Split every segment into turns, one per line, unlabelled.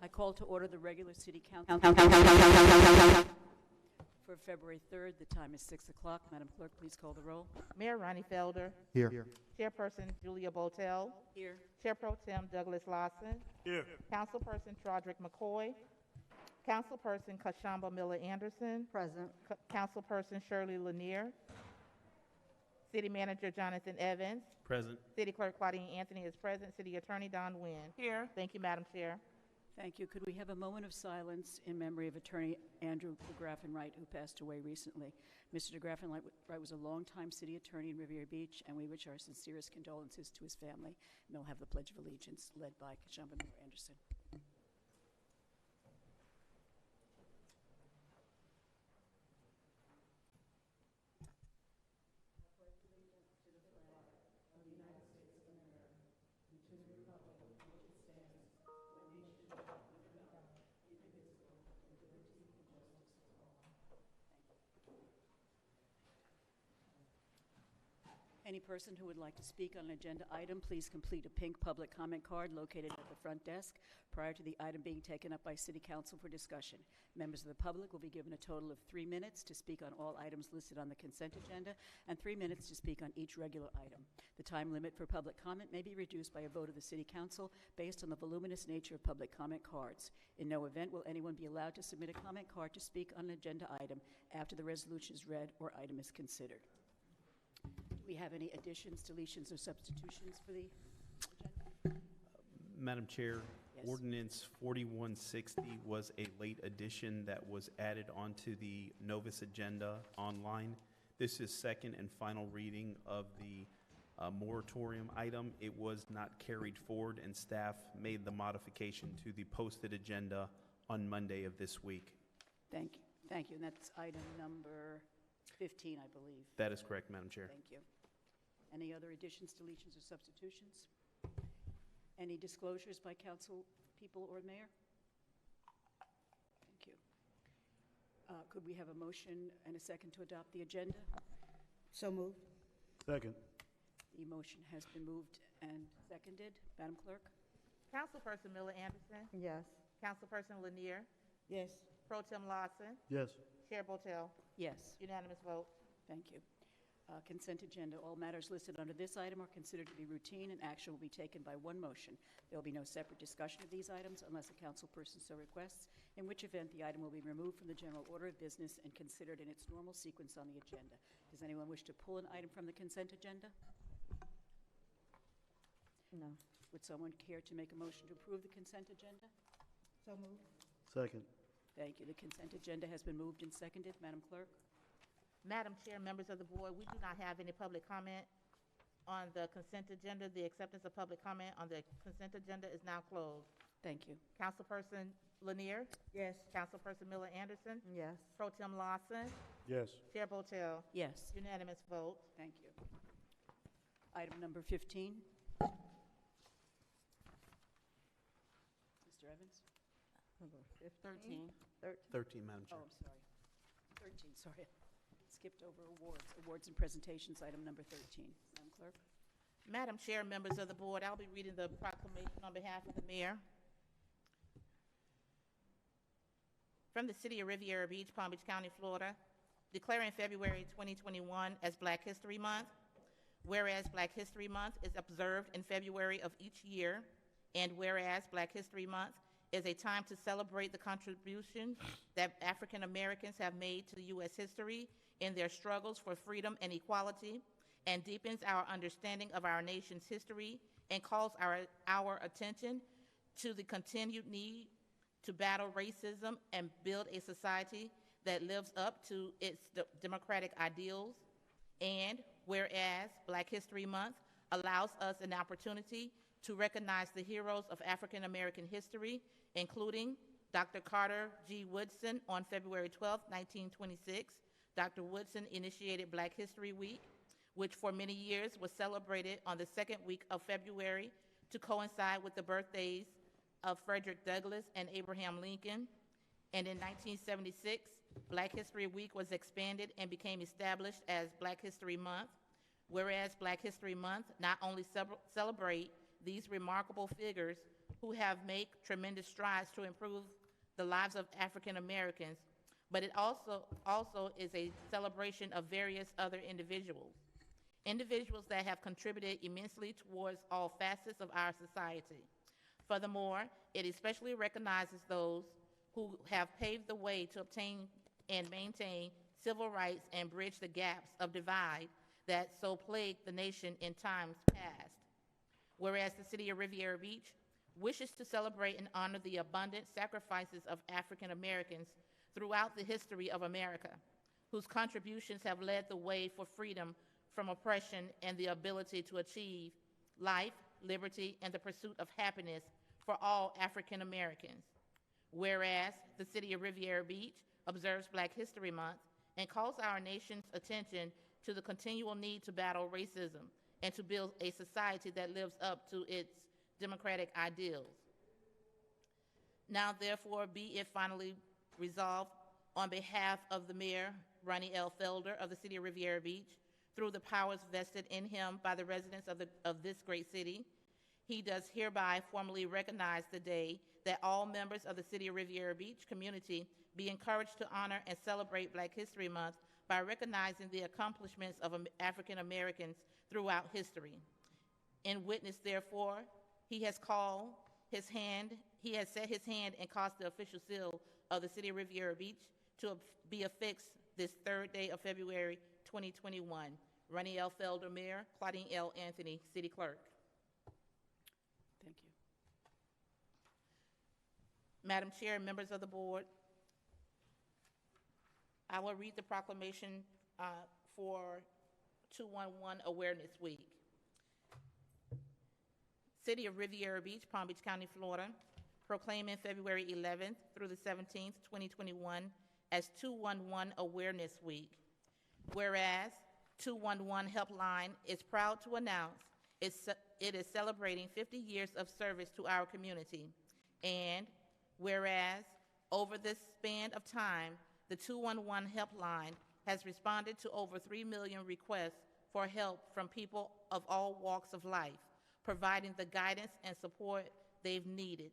I call to order the regular city council for February 3rd. The time is 6 o'clock. Madam Clerk, please call the roll.
Mayor Ronnie Felder.
Here.
Chairperson Julia Botel.
Here.
Chair Pro Tem Douglas Lawson.
Here.
Councilperson Trodrick McCoy. Councilperson Kashamba Miller Anderson.
Present.
Councilperson Shirley Lanier. City Manager Jonathan Evans.
Present.
City Clerk Claudine Anthony is present. City Attorney Don Wynn. Here. Thank you, Madam Chair.
Thank you. Could we have a moment of silence in memory of Attorney Andrew DeGraffenwright, Wright, who passed away recently? Mr. DeGraffenwright Wright was a longtime city attorney in Riviera Beach, and we wish our sincerest condolences to his family. And they'll have the Pledge of Allegiance led by Kashamba Miller Anderson. Any person who would like to speak on an agenda item, please complete a pink public comment card located at the front desk prior to the item being taken up by City Council for discussion. Members of the public will be given a total of 3 minutes to speak on all items listed on the consent agenda and 3 minutes to speak on each regular item. The time limit for public comment may be reduced by a vote of the City Council based on the voluminous nature of public comment cards. In no event will anyone be allowed to submit a comment card to speak on an agenda item after the resolution is read or item is considered. Do we have any additions, deletions, or substitutions for the agenda?
Madam Chair,
Yes.
Ordinance 4160 was a late addition that was added onto the Novus agenda online. This is second and final reading of the moratorium item. It was not carried forward, and staff made the modification to the posted agenda on Monday of this week.
Thank you. Thank you. And that's item number 15, I believe.
That is correct, Madam Chair.
Thank you. Any other additions, deletions, or substitutions? Any disclosures by council people or mayor? Thank you. Could we have a motion and a second to adopt the agenda?
So moved.
Second.
The motion has been moved and seconded. Madam Clerk?
Councilperson Miller Anderson.
Yes.
Councilperson Lanier.
Yes.
Pro Tem Lawson.
Yes.
Chair Botel.
Yes.
Unanimous vote.
Thank you. Consent agenda. All matters listed under this item are considered to be routine, and action will be taken by one motion. There will be no separate discussion of these items unless a council person so requests, in which event the item will be removed from the general order of business and considered in its normal sequence on the agenda. Does anyone wish to pull an item from the consent agenda?
No.
Would someone care to make a motion to approve the consent agenda?
So moved.
Second.
Thank you. The consent agenda has been moved and seconded. Madam Clerk?
Madam Chair, members of the board, we do not have any public comment on the consent agenda. The acceptance of public comment on the consent agenda is now closed.
Thank you.
Councilperson Lanier.
Yes.
Councilperson Miller Anderson.
Yes.
Pro Tem Lawson.
Yes.
Chair Botel.
Yes.
Unanimous vote.
Thank you. Item number 15. Mr. Evans?
13.
13, Madam Chair.
Oh, I'm sorry. 13, sorry. Skipped over awards. Awards and presentations, item number 13. Madam Clerk?
Madam Chair, members of the board, I'll be reading the proclamation on behalf of the mayor. From the city of Riviera Beach, Palm Beach County, Florida, declaring February 2021 as Black History Month. Whereas Black History Month is observed in February of each year, and whereas Black History Month is a time to celebrate the contribution that African Americans have made to U.S. history in their struggles for freedom and equality, and deepens our understanding of our nation's history and calls our attention to the continued need to battle racism and build a society that lives up to its democratic ideals. And whereas Black History Month allows us an opportunity to recognize the heroes of African American history, including Dr. Carter G. Woodson on February 12, 1926. Dr. Woodson initiated Black History Week, which for many years was celebrated on the second week of February to coincide with the birthdays of Frederick Douglass and Abraham Lincoln. And in 1976, Black History Week was expanded and became established as Black History Month. Whereas Black History Month not only celebrate these remarkable figures, who have made tremendous strides to improve the lives of African Americans, but it also is a celebration of various other individuals that have contributed immensely towards all facets of our society. Furthermore, it especially recognizes those who have paved the way to obtain and maintain civil rights and bridge the gaps of divide that so plagued the nation in times past. Whereas the City of Riviera Beach wishes to celebrate and honor the abundant sacrifices of African Americans throughout the history of America, whose contributions have led the way for freedom from oppression and the ability to achieve life, liberty, and the pursuit of happiness for all African Americans. Whereas the City of Riviera Beach observes Black History Month and calls our nation's attention to the continual need to battle racism and to build a society that lives up to its democratic ideals. Now, therefore, be it finally resolved on behalf of the Mayor, Ronnie L. Felder of the City of Riviera Beach, through the powers vested in him by the residents of this great city, he does hereby formally recognize the day that all members of the City of Riviera Beach community be encouraged to honor and celebrate Black History Month by recognizing the accomplishments of African Americans throughout history. In witness, therefore, he has set his hand and caused the official seal of the City of Riviera Beach to be affixed this third day of February 2021. Ronnie L. Felder, Mayor. Claudine L. Anthony, City Clerk.
Thank you.
Madam Chair and members of the board, I will read the proclamation for 211 Awareness Week. City of Riviera Beach, Palm Beach County, Florida, proclaiming February 11th through the 17th, 2021 as 211 Awareness Week. Whereas 211 Helpline is proud to announce it is celebrating 50 years of service to our community. And whereas over this span of time, the 211 Helpline has responded to over 3 million requests for help from people of all walks of life, providing the guidance and support they've needed.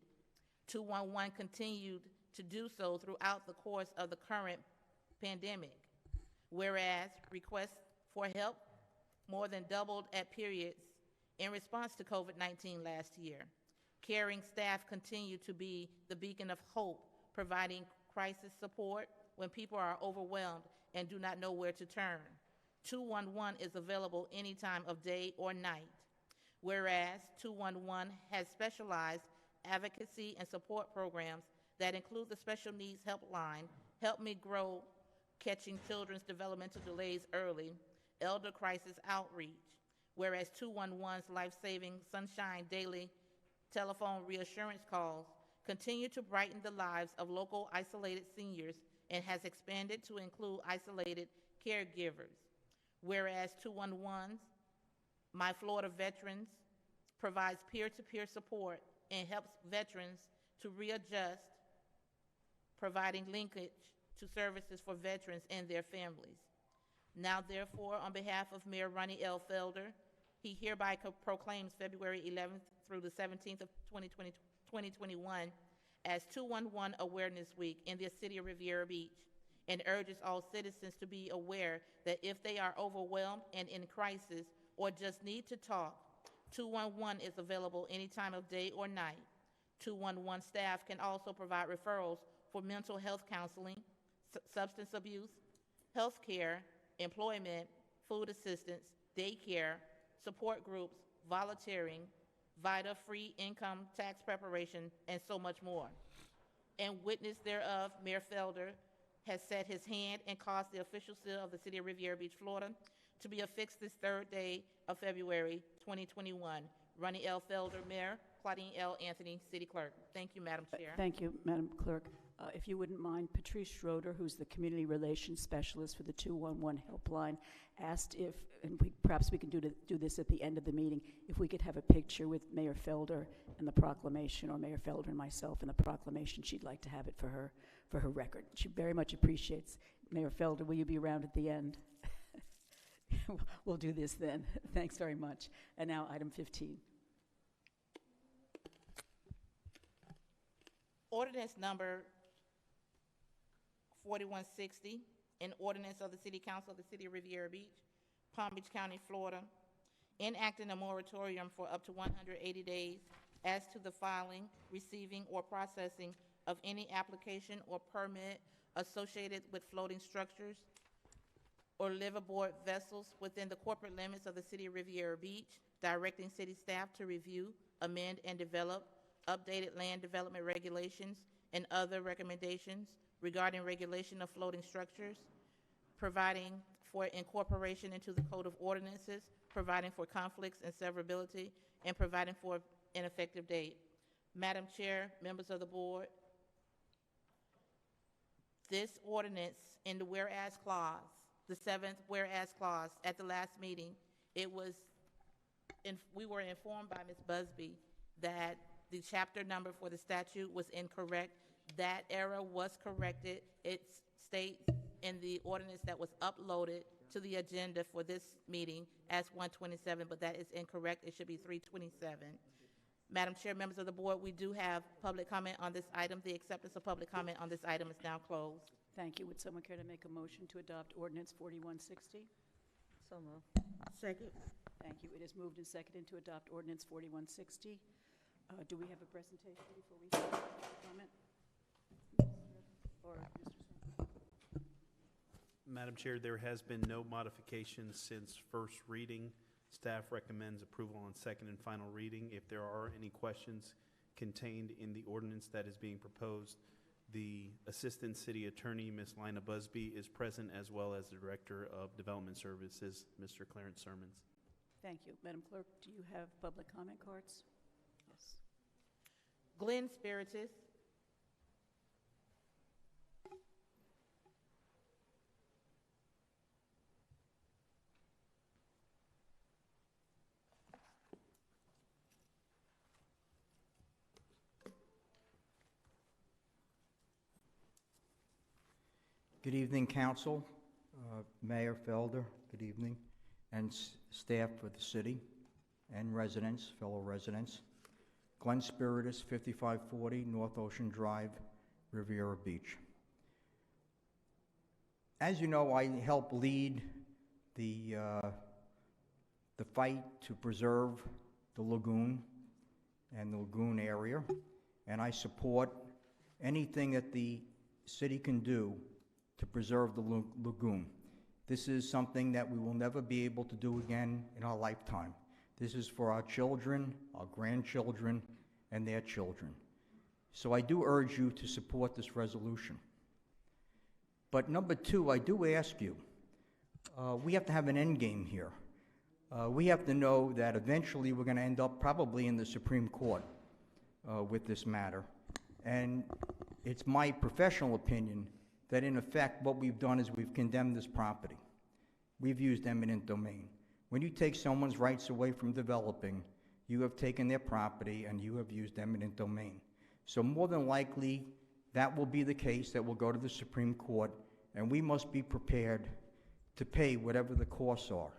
211 continued to do so throughout the course of the current pandemic, whereas requests for help more than doubled at periods in response to COVID-19 last year. Caring staff continue to be the beacon of hope, providing crisis support when people are overwhelmed and do not know where to turn. 211 is available any time of day or night. Whereas 211 has specialized advocacy and support programs that include the Special Needs Helpline, Help Me Grow, Catching Children's Developmental Delays Early, Elder Crisis Outreach. Whereas 211's life-saving Sunshine Daily telephone reassurance calls continue to brighten the lives of local isolated seniors and has expanded to include isolated caregivers. Whereas 211's My Florida Veterans provides peer-to-peer support and helps veterans to readjust, providing linkage to services for veterans and their families. Now, therefore, on behalf of Mayor Ronnie L. Felder, he hereby proclaims February 11th through the 17th of 2021 as 211 Awareness Week in the City of Riviera Beach, and urges all citizens to be aware that if they are overwhelmed and in crisis or just need to talk, 211 is available any time of day or night. 211 staff can also provide referrals for mental health counseling, substance abuse, health care, employment, food assistance, daycare, support groups, volunteering, VITA free income tax preparation, and so much more. And witness thereof, Mayor Felder has set his hand and caused the official seal of the City of Riviera Beach, Florida, to be affixed this third day of February 2021. Ronnie L. Felder, Mayor. Claudine L. Anthony, City Clerk. Thank you, Madam Chair.
Thank you, Madam Clerk. If you wouldn't mind, Patrice Schroeder, who's the Community Relations Specialist for the 211 Helpline, asked if, and perhaps we can do this at the end of the meeting, if we could have a picture with Mayor Felder and the proclamation, or Mayor Felder and myself and the proclamation. She'd like to have it for her record. She very much appreciates. Mayor Felder, will you be around at the end? We'll do this then. Thanks very much. And now item 15.
Ordinance number 4160, an ordinance of the City Council of the City of Riviera Beach, Palm Beach County, Florida, enacting a moratorium for up to 180 days as to the filing, receiving, or processing of any application or permit associated with floating structures or liveaboard vessels within the corporate limits of the City of Riviera Beach, directing city staff to review, amend, and develop updated land development regulations and other recommendations regarding regulation of floating structures, providing for incorporation into the Code of Ordinances, providing for conflicts and severability, and providing for an effective date. Madam Chair, members of the board, this ordinance in the whereas clause, the seventh whereas clause at the last meeting, we were informed by Ms. Busby that the chapter number for the statute was incorrect. That error was corrected. It states in the ordinance that was uploaded to the agenda for this meeting as 127, but that is incorrect. It should be 327. Madam Chair, members of the board, we do have public comment on this item. The acceptance of public comment on this item is now closed.
Thank you. Would someone care to make a motion to adopt Ordinance 4160?
So moved. Second.
Thank you. It is moved and seconded to adopt Ordinance 4160. Do we have a presentation before we start the comment? Or Mr. Smith?
Madam Chair, there has been no modification since first reading. Staff recommends approval on second and final reading. If there are any questions contained in the ordinance that is being proposed, the Assistant City Attorney, Ms. Lina Busby, is present, as well as the Director of Development Services, Mr. Clarence Sermons.
Thank you. Madam Clerk, do you have public comment cards? Yes.
Glenn Spiritus.
Good evening, Council, Mayor Felder, good evening, and staff for the city and residents, fellow residents. Glenn Spiritus, 5540 North Ocean Drive, Riviera Beach. As you know, I help lead the fight to preserve the lagoon and the lagoon area, and I support anything that the city can do to preserve the lagoon. This is something that we will never be able to do again in our lifetime. This is for our children, our grandchildren, and their children. So I do urge you to support this resolution. But number two, I do ask you, we have to have an end game here. We have to know that eventually we're gonna end up probably in the Supreme Court with this matter. And it's my professional opinion that in effect what we've done is we've condemned this property. We've used eminent domain. When you take someone's rights away from developing, you have taken their property and you have used eminent domain. So more than likely, that will be the case that will go to the Supreme Court, and we must be prepared to pay whatever the costs are.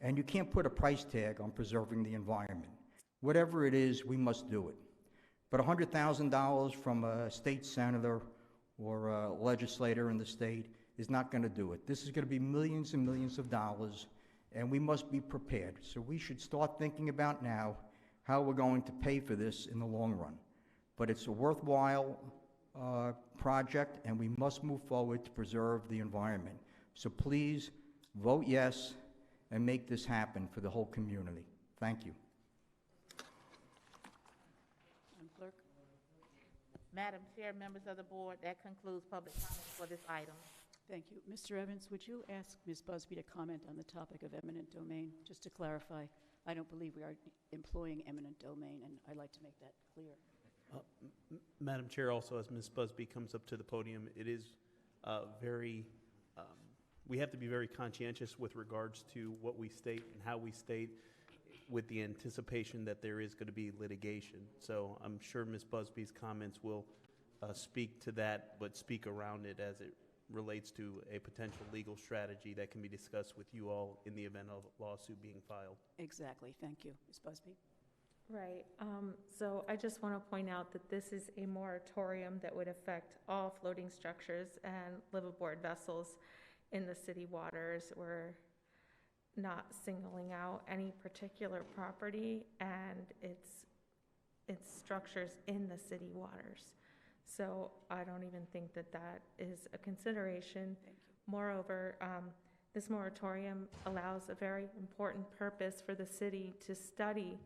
And you can't put a price tag on preserving the environment. Whatever it is, we must do it. But $100,000 from a state senator or a legislator in the state is not going to do it. This is going to be millions and millions of dollars, and we must be prepared. So we should start thinking about now how we're going to pay for this in the long run. But it's a worthwhile project, and we must move forward to preserve the environment. So please vote yes and make this happen for the whole community. Thank you.
Madam Clerk?
Madam Chair, members of the board, that concludes public comment for this item.
Thank you. Mr. Evans, would you ask Ms. Busby to comment on the topic of eminent domain? Just to clarify, I don't believe we are employing eminent domain, and I'd like to make that clear.
Madam Chair, also as Ms. Busby comes up to the podium, it is we have to be very conscientious with regards to what we state and how we state, with the anticipation that there is going to be litigation. So I'm sure Ms. Busby's comments will speak to that, but speak around it as it relates to a potential legal strategy that can be discussed with you all in the event of a lawsuit being filed.
Exactly. Thank you. Ms. Busby?
Right. So I just want to point out that this is a moratorium that would affect all floating structures and liveaboard vessels in the city waters. We're not singling out any particular property, and it's structures in the city waters. So I don't even think that that is a consideration.
Thank you.
Moreover, this moratorium allows a very important purpose for the city to study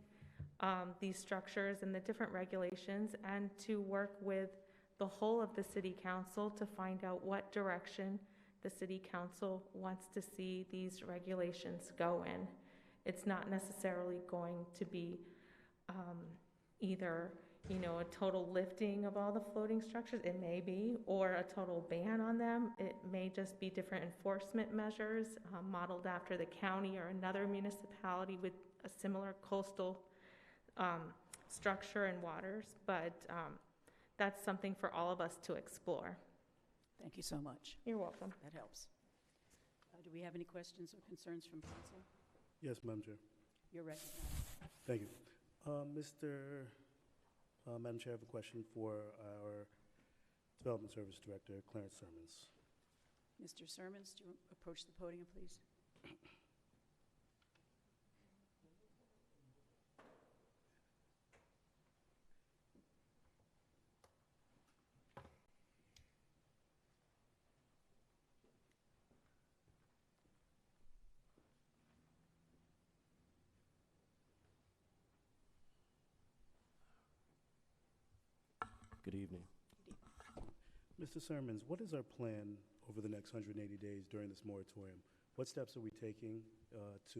these structures and the different regulations, and to work with the whole of the city council to find out what direction the city council wants to see these regulations go in. It's not necessarily going to be either, a total lifting of all the floating structures, it may be, or a total ban on them. It may just be different enforcement measures modeled after the county or another municipality with a similar coastal structure and waters, but that's something for all of us to explore.
Thank you so much.
You're welcome.
That helps. Do we have any questions or concerns from council?
Yes, Madam Chair.
You're recognized.
Thank you. Madam Chair, I have a question for our Development Service Director, Clarence Sermons.
Mr. Sermons, do you approach the podium, please?
Good evening.
Mr. Sermons, what is our plan over the next 180 days during this moratorium? What steps are we taking to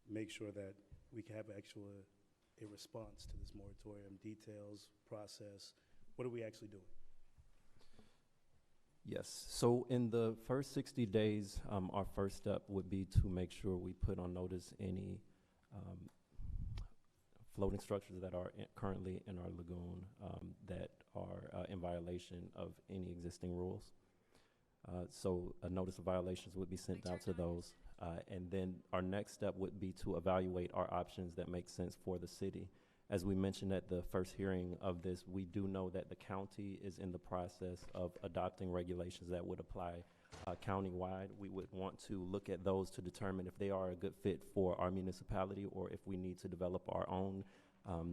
make sure that we can have a response to this moratorium? Details, process, what are we actually doing?
Yes, so in the first 60 days, our first step would be to make sure we put on notice any floating structures that are currently in our lagoon that are in violation of any existing rules. So a notice of violations would be sent out to those. And then our next step would be to evaluate our options that make sense for the city. As we mentioned at the first hearing of this, we do know that the county is in the process of adopting regulations that would apply countywide. We would want to look at those to determine if they are a good fit for our municipality, or if we need to develop our own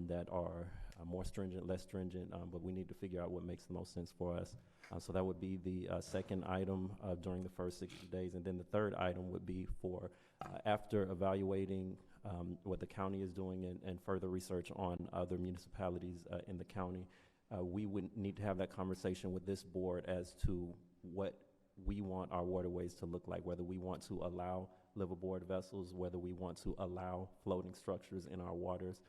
that are more stringent, less stringent, but we need to figure out what makes the most sense for us. So that would be the second item during the first 60 days. And then the third item would be for after evaluating what the county is doing and further research on other municipalities in the county, we would need to have that conversation with this board as to what we want our waterways to look like, whether we want to allow liveaboard vessels, whether we want to allow floating structures in our waters.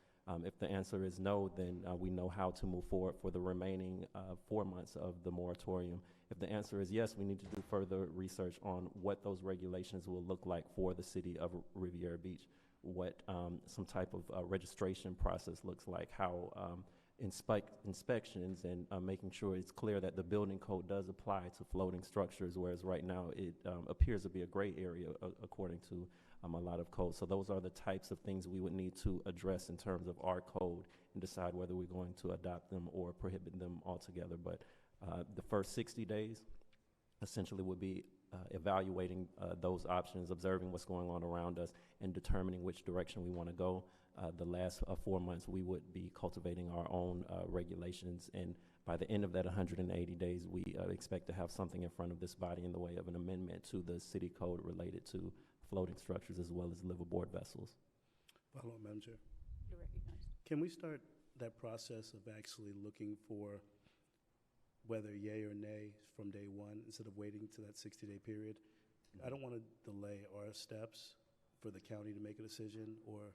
If the answer is no, then we know how to move forward for the remaining 4 months of the moratorium. If the answer is yes, we need to do further research on what those regulations will look like for the city of Riviera Beach, what some type of registration process looks like, how inspections and making sure it's clear that the building code does apply to floating structures, whereas right now it appears to be a gray area according to a lot of codes. So those are the types of things we would need to address in terms of our code and decide whether we're going to adopt them or prohibit them altogether. But the first 60 days essentially would be evaluating those options, observing what's going on around us, and determining which direction we want to go. The last 4 months, we would be cultivating our own regulations, and by the end of that 180 days, we expect to have something in front of this body in the way of an amendment to the city code related to floating structures as well as liveaboard vessels.
Follow up, Madam Chair.
You're recognized.
Can we start that process of actually looking for whether yay or nay from day one instead of waiting to that 60-day period? I don't want to delay our steps for the county to make a decision or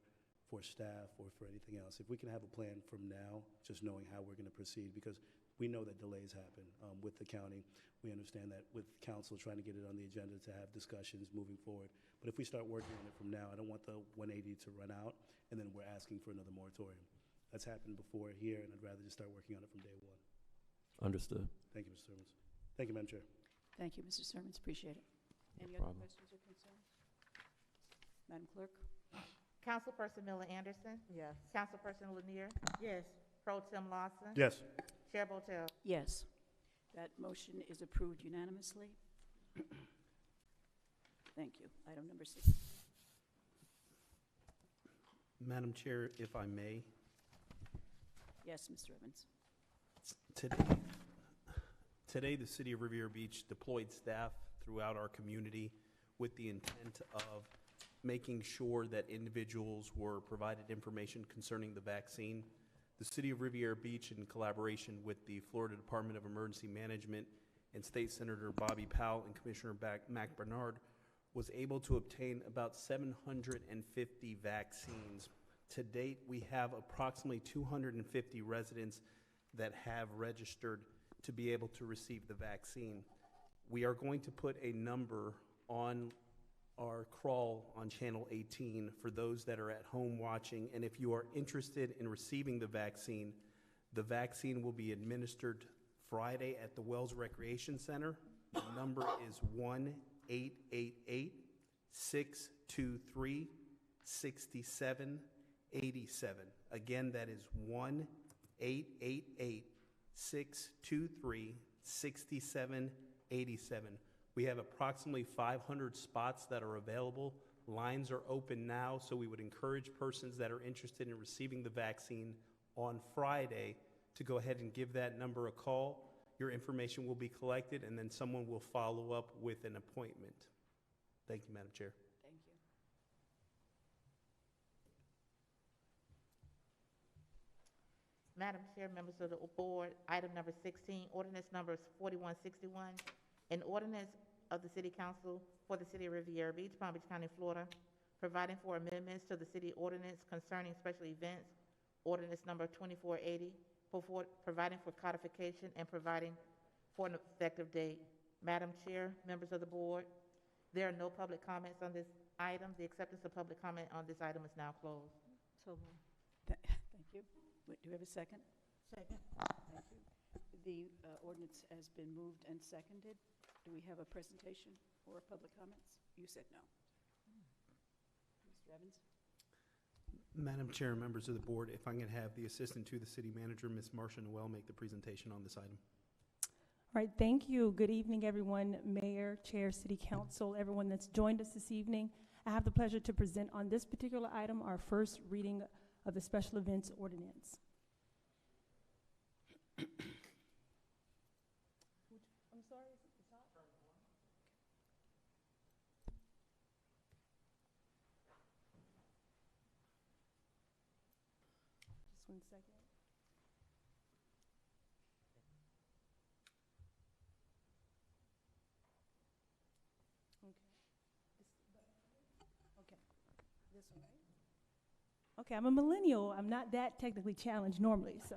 for staff or for anything else. If we can have a plan from now, just knowing how we're going to proceed, because we know that delays happen with the county. We understand that with council trying to get it on the agenda to have discussions moving forward. But if we start working on it from now, I don't want the 180 to run out and then we're asking for another moratorium. That's happened before here, and I'd rather just start working on it from day one.
Understood.
Thank you, Mr. Sermons. Thank you, Madam Chair.
Thank you, Mr. Sermons. Appreciate it.
No
Any other
problem.
questions or concerns? Madam Clerk?
Councilperson Miller Anderson,
Yes.
Councilperson Lanier,
Yes.
Pro Tem Lawson,
Yes.
Chair Botel.
Yes. That motion is approved unanimously. Thank you. Item number 6.
Madam Chair, if I may,
Yes, Mr. Evans.
today the City of Riviera Beach deployed staff throughout our community with the intent of making sure that individuals were provided information concerning the vaccine. The City of Riviera Beach, in collaboration with the Florida Department of Emergency Management and State Senator Bobby Powell and Commissioner Mac Bernard, was able to obtain about 750 vaccines. To date, we have approximately 250 residents that have registered to be able to receive the vaccine. We are going to put a number on our crawl on Channel 18 for those that are at home watching, and if you are interested in receiving the vaccine will be administered Friday at the Wells Recreation Center. The number is 1-888-623-6787. Again, that is 1-888-623-6787. We have approximately 500 spots that are available. Lines are open now, so we would encourage persons that are interested in receiving the vaccine on Friday to go ahead and give that number a call. Your information will be collected, and then someone will follow up with an appointment. Thank you, Madam Chair.
Thank you.
Madam Chair, members of the board, item number 16, ordinance number 4161, an ordinance of the City Council for the City of Riviera Beach, Palm Beach County, Florida, providing for amendments to the city ordinance concerning special events, ordinance number 2480, providing for codification and providing for an effective date. Madam Chair, members of the board, there are no public comments on this item. The acceptance of public comment on this item is now closed.
So moved.
Thank you. Do we have a second?
Second.
Thank you. The ordinance has been moved and seconded. Do we have a presentation or public comments? You said no. Mr. Evans?
Madam Chair, members of the board, if I can have the Assistant to the City Manager, Ms. Marcia Noel, make the presentation on this item.
All right, thank you. Good evening, everyone, Mayor, Chair, City Council, everyone that's joined us this evening. I have the pleasure to present on this particular item our first reading of the Special Events Ordinance. I'm sorry, is it the top? Just 1 second. This one, right? Okay, I'm a millennial. I'm not that technically challenged normally, so.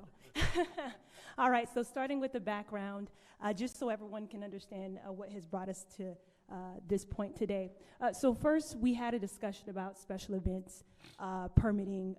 All right, so starting with the background, just so everyone can understand what has brought us to this point today. So first, we had a discussion about special events permitting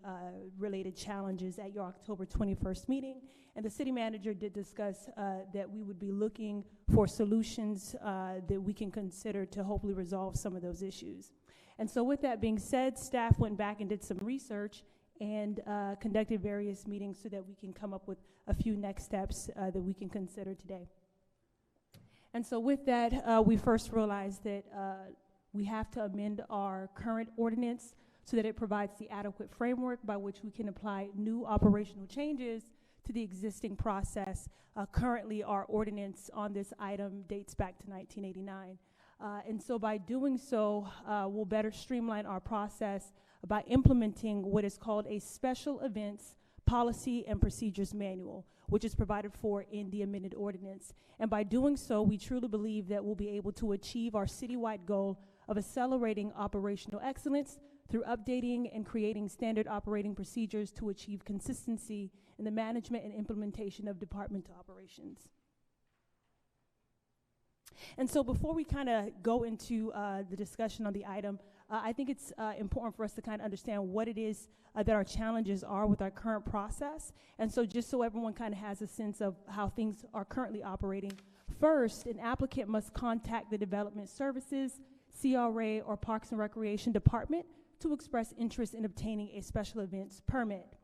related challenges at your October 21st meeting, and the city manager did discuss that we would be looking for solutions that we can consider to hopefully resolve some of those issues. And so with that being said, staff went back and did some research and conducted various meetings so that we can come up with a few next steps that we can consider today. And so with that, we first realized that we have to amend our current ordinance so that it provides the adequate framework by which we can apply new operational changes to the existing process. Currently, our ordinance on this item dates back to 1989. And so by doing so, we'll better streamline our process by implementing what is called a Special Events Policy and Procedures Manual, which is provided for in the amended ordinance. And by doing so, we truly believe that we'll be able to achieve our citywide goal of accelerating operational excellence through updating and creating standard operating procedures to achieve consistency in the management and implementation of department operations. And so before we kind of go into the discussion on the item, I think it's important for us to kind of understand what it is that our challenges are with our current process. And so just so everyone kind of has a sense of how things are currently operating, first, an applicant must contact the Development Services, CRA, or Parks and Recreation Department to express interest in obtaining a special events permit.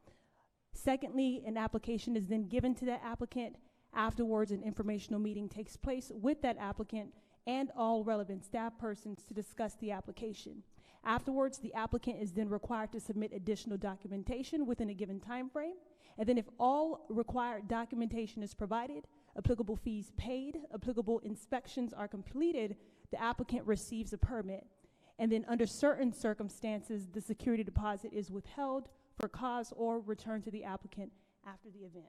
Secondly, an application is then given to that applicant. Afterwards, an informational meeting takes place with that applicant and all relevant staff persons to discuss the application. Afterwards, the applicant is then required to submit additional documentation within a given time frame. And then if all required documentation is provided, applicable fees paid, applicable inspections are completed, the applicant receives a permit. And then under certain circumstances, the security deposit is withheld for cause or returned to the applicant after the event.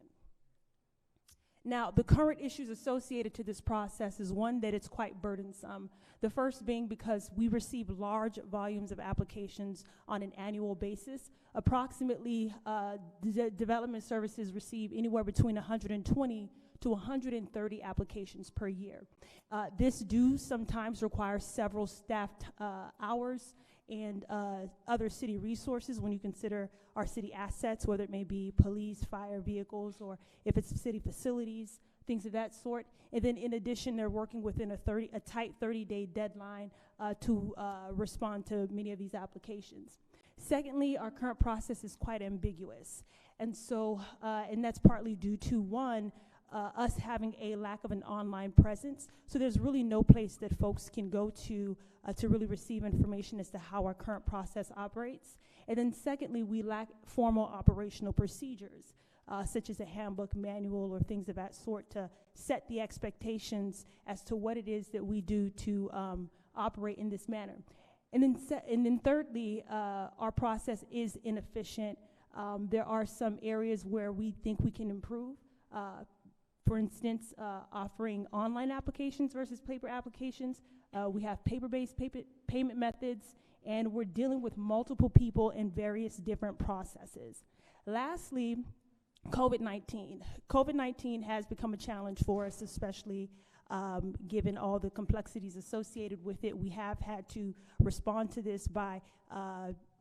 Now, the current issues associated to this process is one, that it's quite burdensome. The first being because we receive large volumes of applications on an annual basis. Approximately, development services receive anywhere between 120 to 130 applications per year. This do sometimes require several staffed hours and other city resources when you consider our city assets, whether it may be police, fire vehicles, or if it's city facilities, things of that sort. And then in addition, they're working within a tight 30-day deadline to respond to many of these applications. Secondly, our current process is quite ambiguous. And so, and that's partly due to one, us having a lack of an online presence. So there's really no place that folks can go to really receive information as to how our current process operates. And then secondly, we lack formal operational procedures, such as a handbook, manual, or things of that sort to set the expectations as to what it is that we do to operate in this manner. And then thirdly, our process is inefficient. There are some areas where we think we can improve. For instance, offering online applications versus paper applications. We have paper-based payment methods, and we're dealing with multiple people in various different processes. Lastly, COVID-19. COVID-19 has become a challenge for us, especially given all the complexities associated with it. We have had to respond to this by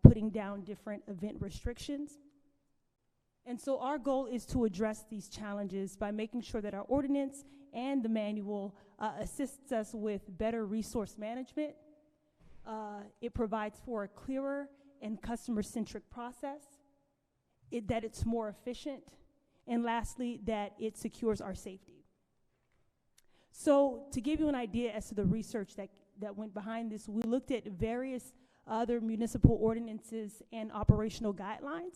putting down different event restrictions. And so our goal is to address these challenges by making sure that our ordinance and the manual assists us with better resource management. It provides for a clearer and customer-centric process, that it's more efficient, and lastly, that it secures our safety. So to give you an idea as to the research that went behind this, we looked at various other municipal ordinances and operational guidelines.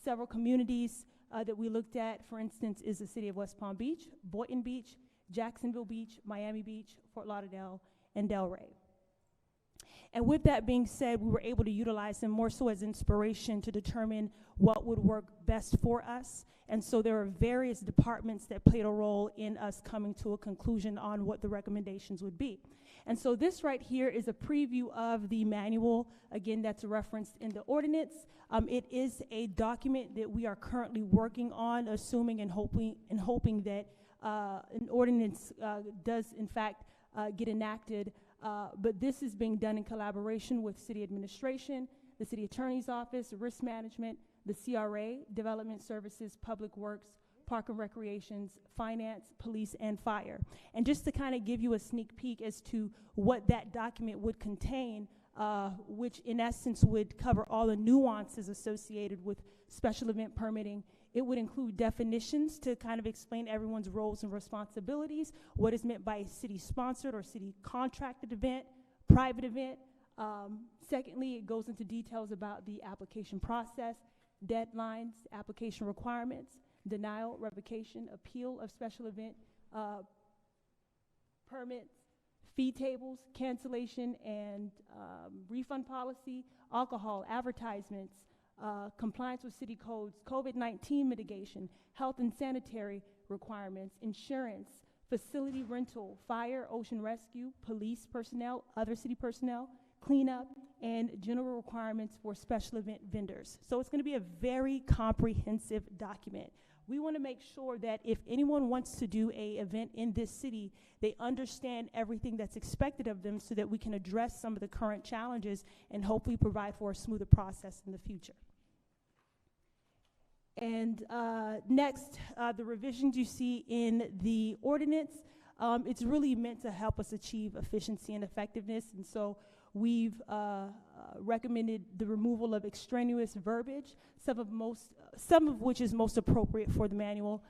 Several communities that we looked at, for instance, is the city of West Palm Beach, Boynton Beach, Jacksonville Beach, Miami Beach, Fort Lauderdale, and Delray. And with that being said, we were able to utilize them more so as inspiration to determine what would work best for us. And so there are various departments that played a role in us coming to a conclusion on what the recommendations would be. And so this right here is a preview of the manual. Again, that's referenced in the ordinance. It is a document that we are currently working on, assuming and hoping that an ordinance does in fact get enacted. But this is being done in collaboration with city administration, the city attorney's office, risk management, the CRA, development services, public works, park and recreations, finance, police, and fire. And just to kind of give you a sneak peek as to what that document would contain, which in essence would cover all the nuances associated with special event permitting. It would include definitions to kind of explain everyone's roles and responsibilities, what is meant by a city-sponsored or city-contracted event, private event. Secondly, it goes into details about the application process, deadlines, application requirements, denial, revocation, appeal of special event permits, fee tables, cancellation and refund policy, alcohol, advertisements, compliance with city codes, COVID-19 mitigation, health and sanitary requirements, insurance, facility rental, fire, ocean rescue, police personnel, other city personnel, cleanup, and general requirements for special event vendors. So it's going to be a very comprehensive document. We want to make sure that if anyone wants to do an event in this city, they understand everything that's expected of them so that we can address some of the current challenges and hopefully provide for a smoother process in the future. And next, the revisions you see in the ordinance, it's really meant to help us achieve efficiency and effectiveness. And so we've recommended the removal of extraneous verbiage, some of which is most appropriate for the manual.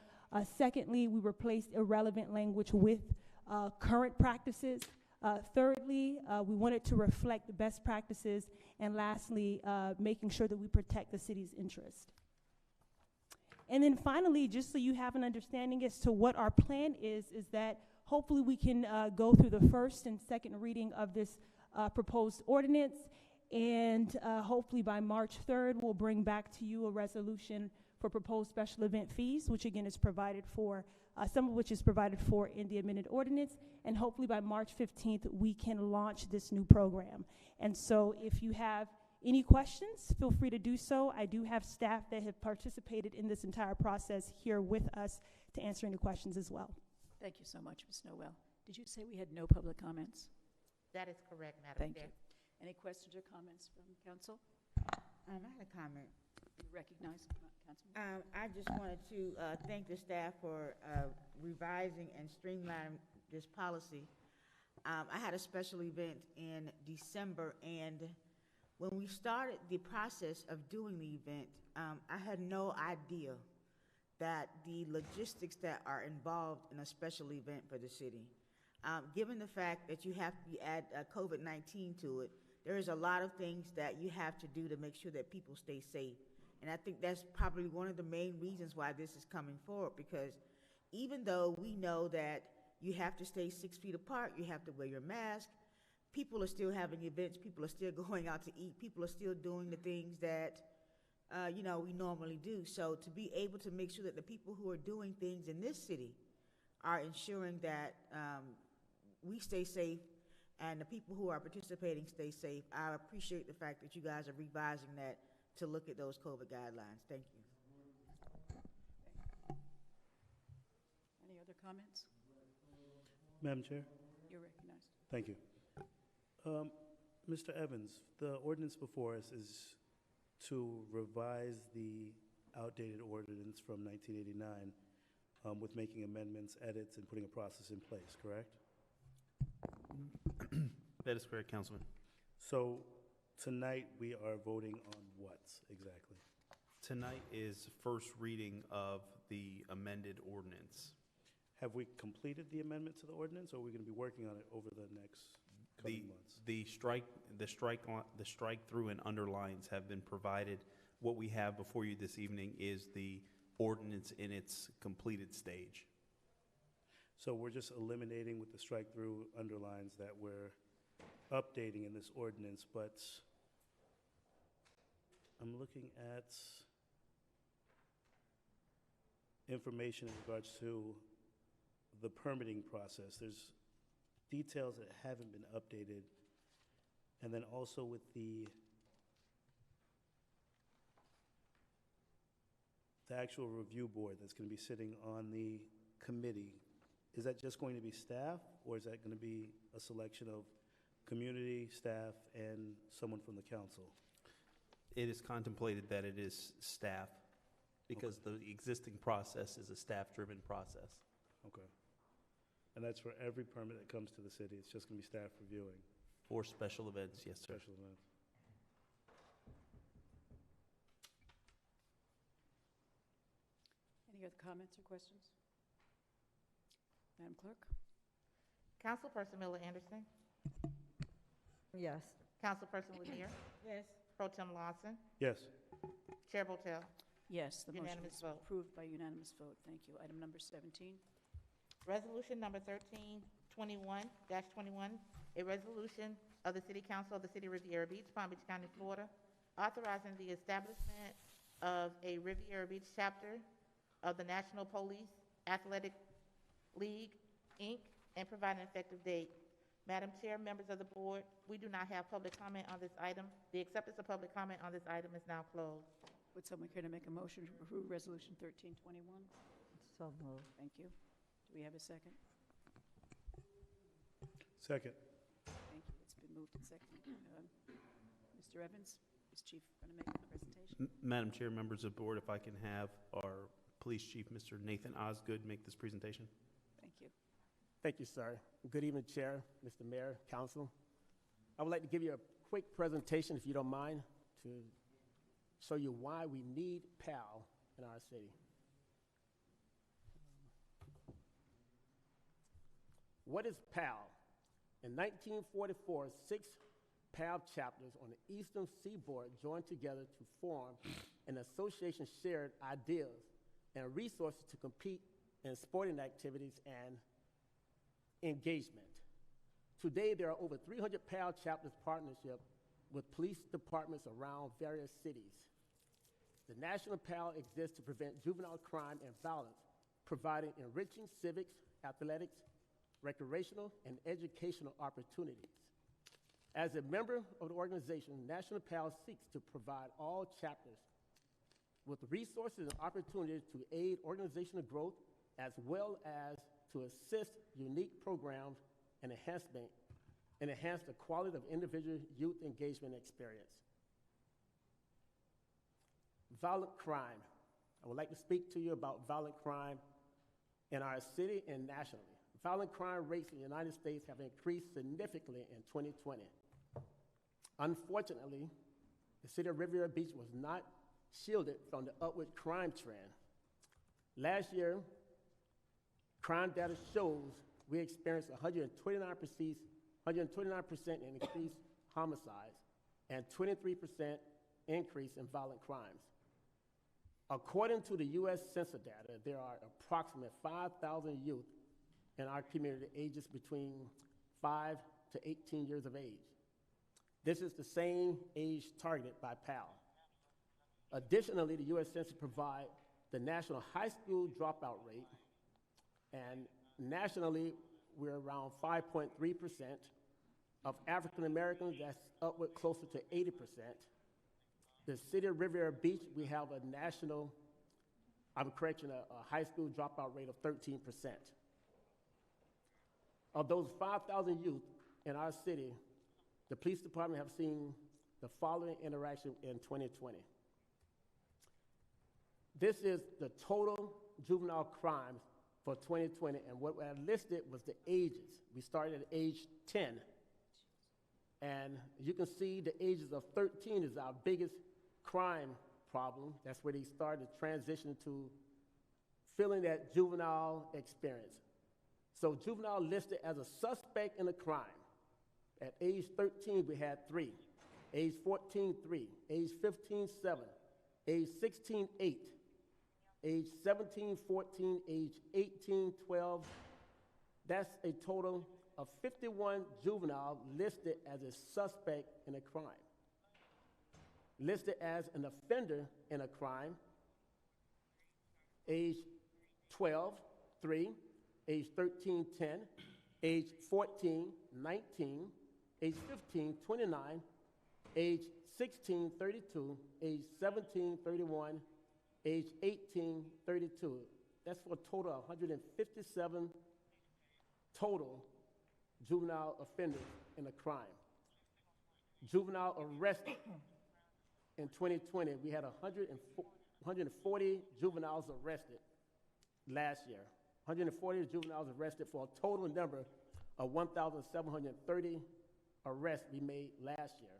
Secondly, we replaced irrelevant language with current practices. Thirdly, we wanted to reflect the best practices. And lastly, making sure that we protect the city's interest. And then finally, just so you have an understanding as to what our plan is that hopefully we can go through the first and second reading of this proposed ordinance, and hopefully by March 3rd, we'll bring back to you a resolution for proposed special event fees, which again is provided for, some of which is provided for in the amended ordinance, and hopefully by March 15th, we can launch this new program. And so if you have any questions, feel free to do so. I do have staff that have participated in this entire process here with us to answer any questions as well.
Thank you so much, Ms. Noel. Did you say we had no public comments?
That is correct, Madam
Thank
Chair.
you. Any questions or comments from council?
I had a comment.
You recognize, Councilman?
I just wanted to thank the staff for revising and streamlining this policy. I had a special event in December, and when we started the process of doing the event, I had no idea that the logistics that are involved in a special event for the city. Given the fact that you have to add COVID-19 to it, there is a lot of things that you have to do to make sure that people stay safe. And I think that's probably one of the main reasons why this is coming forward, because even though we know that you have to stay 6 feet apart, you have to wear your mask, people are still having events, people are still going out to eat, people are still doing the things that we normally do. So to be able to make sure that the people who are doing things in this city are ensuring that we stay safe and the people who are participating stay safe, I appreciate the fact that you guys are revising that to look at those COVID guidelines. Thank you.
Any other comments?
Madam Chair?
You're recognized.
Thank you. Mr. Evans, the ordinance before us is to revise the outdated ordinance from 1989 with making amendments, edits, and putting a process in place, correct?
That is correct, Councilman.
So tonight we are voting on what exactly?
Tonight is first reading of the amended ordinance.
Have we completed the amendment to the ordinance, or are we going to be working on it over the next coming months?
The strike through and underlines have been provided. What we have before you this evening is the ordinance in its completed stage.
So we're just eliminating with the strike through underlines that we're updating in this ordinance, but I'm looking at information in regards to the permitting process. There's details that haven't been updated. And then also with the actual review board that's going to be sitting on the committee, is that just going to be staff, or is that going to be a selection of community, staff, and someone from the council?
It is contemplated that it is staff, because the existing process is a staff-driven process.
Okay. And that's for every permit that comes to the city? It's just going to be staff reviewing?
For special events, yes, sir.
Special events.
Any other comments or questions? Madam Clerk?
Councilperson Miller Anderson.
Yes.
Councilperson Lanier.
Yes.
Pro Tem Lawson.
Yes.
Chair Botel.
Yes, the motion
Unanimous
is
vote.
approved by unanimous vote. Thank you. Item number 17.
Resolution number 1321-21, a resolution of the City Council of the City of Riviera Beach, Palm Beach County, Florida, authorizing the establishment of a Riviera Beach chapter of the National Police Athletic League, Inc., and providing an effective date. Madam Chair, members of the board, we do not have public comment on this item. The acceptance of public comment on this item is now closed.
Would someone care to make a motion to approve Resolution 1321?
So moved.
Thank you. Do we have a second?
Second.
Thank you. It's been moved and seconded. Mr. Evans, is Chief going to make a presentation?
Madam Chair, members of the board, if I can have our Police Chief, Mr. Nathan Osgood, make this presentation.
Thank you.
Thank you, sir. Good evening, Chair, Mr. Mayor, Council. I would like to give you a quick presentation, if you don't mind, to show you why we need PAL in our city. What is PAL? In 1944, 6 PAL chapters on the Eastern Seaboard joined together to form an association shared ideas and resources to compete in sporting activities and engagement. Today, there are over 300 PAL chapters partnership with police departments around various cities. The National PAL exists to prevent juvenile crime and violence, providing enriching civics, athletics, recreational, and educational opportunities. As a member of the organization, National PAL seeks to provide all chapters with resources and opportunities to aid organizational growth, as well as to assist unique programs and enhance the quality of individual youth engagement experience. Violent crime. I would like to speak to you about violent crime in our city and nationally. Violent crime rates in the United States have increased significantly in 2020. Unfortunately, the city of Riviera Beach was not shielded from the upward crime trend. Last year, crime data shows we experienced 129% in increased homicides and 23% increase in violent crimes. According to the U.S. Census data, there are approximately 5,000 youth in our community ages between 5 to 18 years of age. This is the same age targeted by PAL. Additionally, the U.S. Census provides the national high school dropout rate, and nationally, we're around 5.3% of African Americans. That's upward closer to 80%. The city of Riviera Beach, we have a national, a high school dropout rate of 13%. Of those 5,000 youth in our city, the police department have seen the following interaction in 2020. This is the total juvenile crimes for 2020, and what I listed was the ages. We started at age 10, and you can see the ages of 13 is our biggest crime problem. That's where they started to transition to feeling that juvenile experience. So juvenile listed as a suspect in a crime. At age 13, we had 3. Age 14, 3. Age 15, 7. Age 16, 8. Age 17, 14. Age 18, 12. That's a total of 51 juveniles listed as a suspect in a crime. Listed as an offender in a crime, age 12, 3. Age 13, 10. Age 14, 19. Age 15, 29. Age 16, 32. Age 17, 31. Age 18, 32. That's for a total of 157 total juvenile offenders in a crime. Juvenile arrested in 2020, we had 140 juveniles arrested last year. 140 juveniles arrested for a total number of 1,730 arrests we made last year.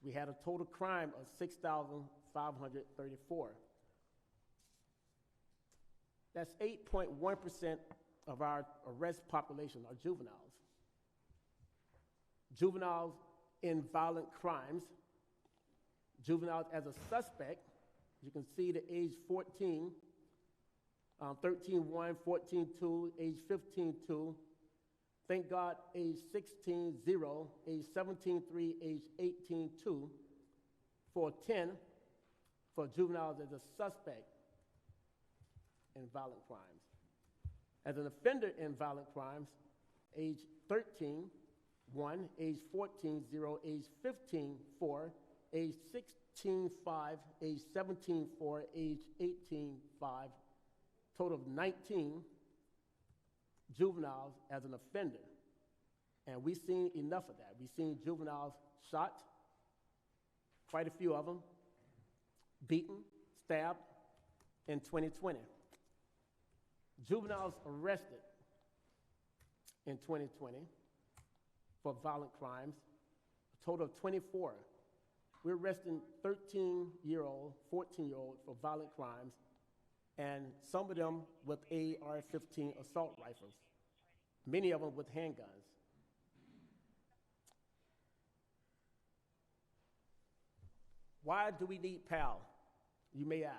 We had a total crime of 6,534. That's 8.1% of our arrest population are juveniles. Juveniles in violent crimes, juveniles as a suspect, you can see the age 14, 13-1, 14-2, age 15-2. Thank God, age 16-0, age 17-3, age 18-2, for 10 for juveniles as a suspect in violent crimes. As an offender in violent crimes, age 13, 1, age 14, 0, age 15, 4, age 16, 5, age 17, 4, age 18, 5, total of 19 juveniles as an offender. And we've seen enough of that. We've seen juveniles shot, quite a few of them, beaten, stabbed in 2020. Juveniles arrested in 2020, for violent crimes, a total of 24. We're arresting 13-year-old, 14-year-old for violent crimes, and some of them with AR-15 assault rifles, many of them with handguns. Why do we need PAL, you may ask?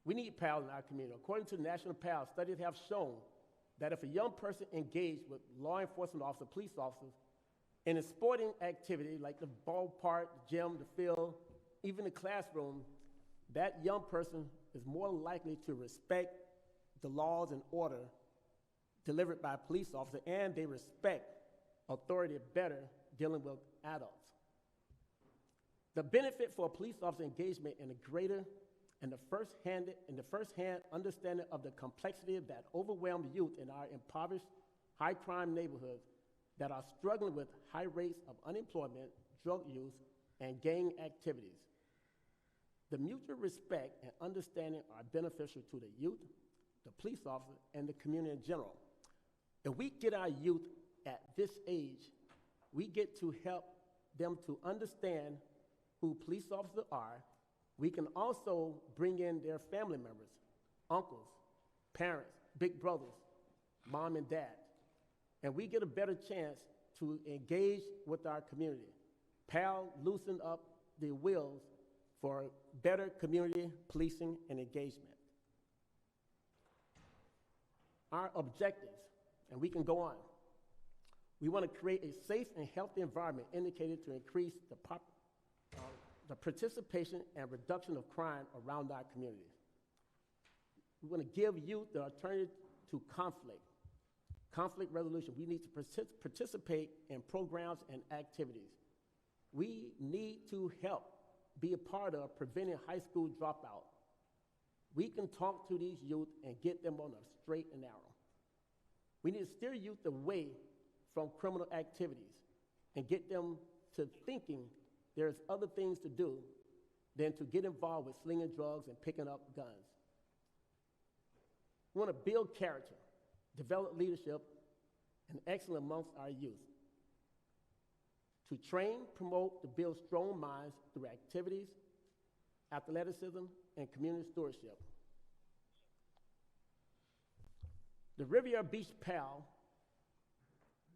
We need PAL in our community. According to the National PAL, studies have shown that if a young person engaged with law enforcement officers, police officers, in a sporting activity like the ballpark, the gym, the field, even the classroom, that young person is more likely to respect the laws and order delivered by a police officer, and they respect authority better dealing with adults. The benefit for a police officer engagement in a greater and the first-hand understanding of the complexity that overwhelmed youth in our impoverished, high-crime neighborhoods that are struggling with high rates of unemployment, drug use, and gang activities. The mutual respect and understanding are beneficial to the youth, the police officer, and the community in general. If we get our youth at this age, we get to help them to understand who police officers are. We can also bring in their family members, uncles, parents, big brothers, mom and dad, and we get a better chance to engage with our community. PAL loosen up the wheels for better community policing and engagement. Our objectives, and we can go on. We want to create a safe and healthy environment indicated to increase the participation and reduction of crime around our communities. We want to give youth the alternative to conflict resolution. We need to participate in programs and activities. We need to help be a part of preventing high school dropout. We can talk to these youth and get them on a straight and narrow. We need to steer youth away from criminal activities and get them to thinking there's other things to do than to get involved with slinging drugs and picking up guns. We want to build character, develop leadership, and excellence amongst our youth. To train, promote, to build strong minds through activities, athleticism, and community stewardship. The Riviera Beach PAL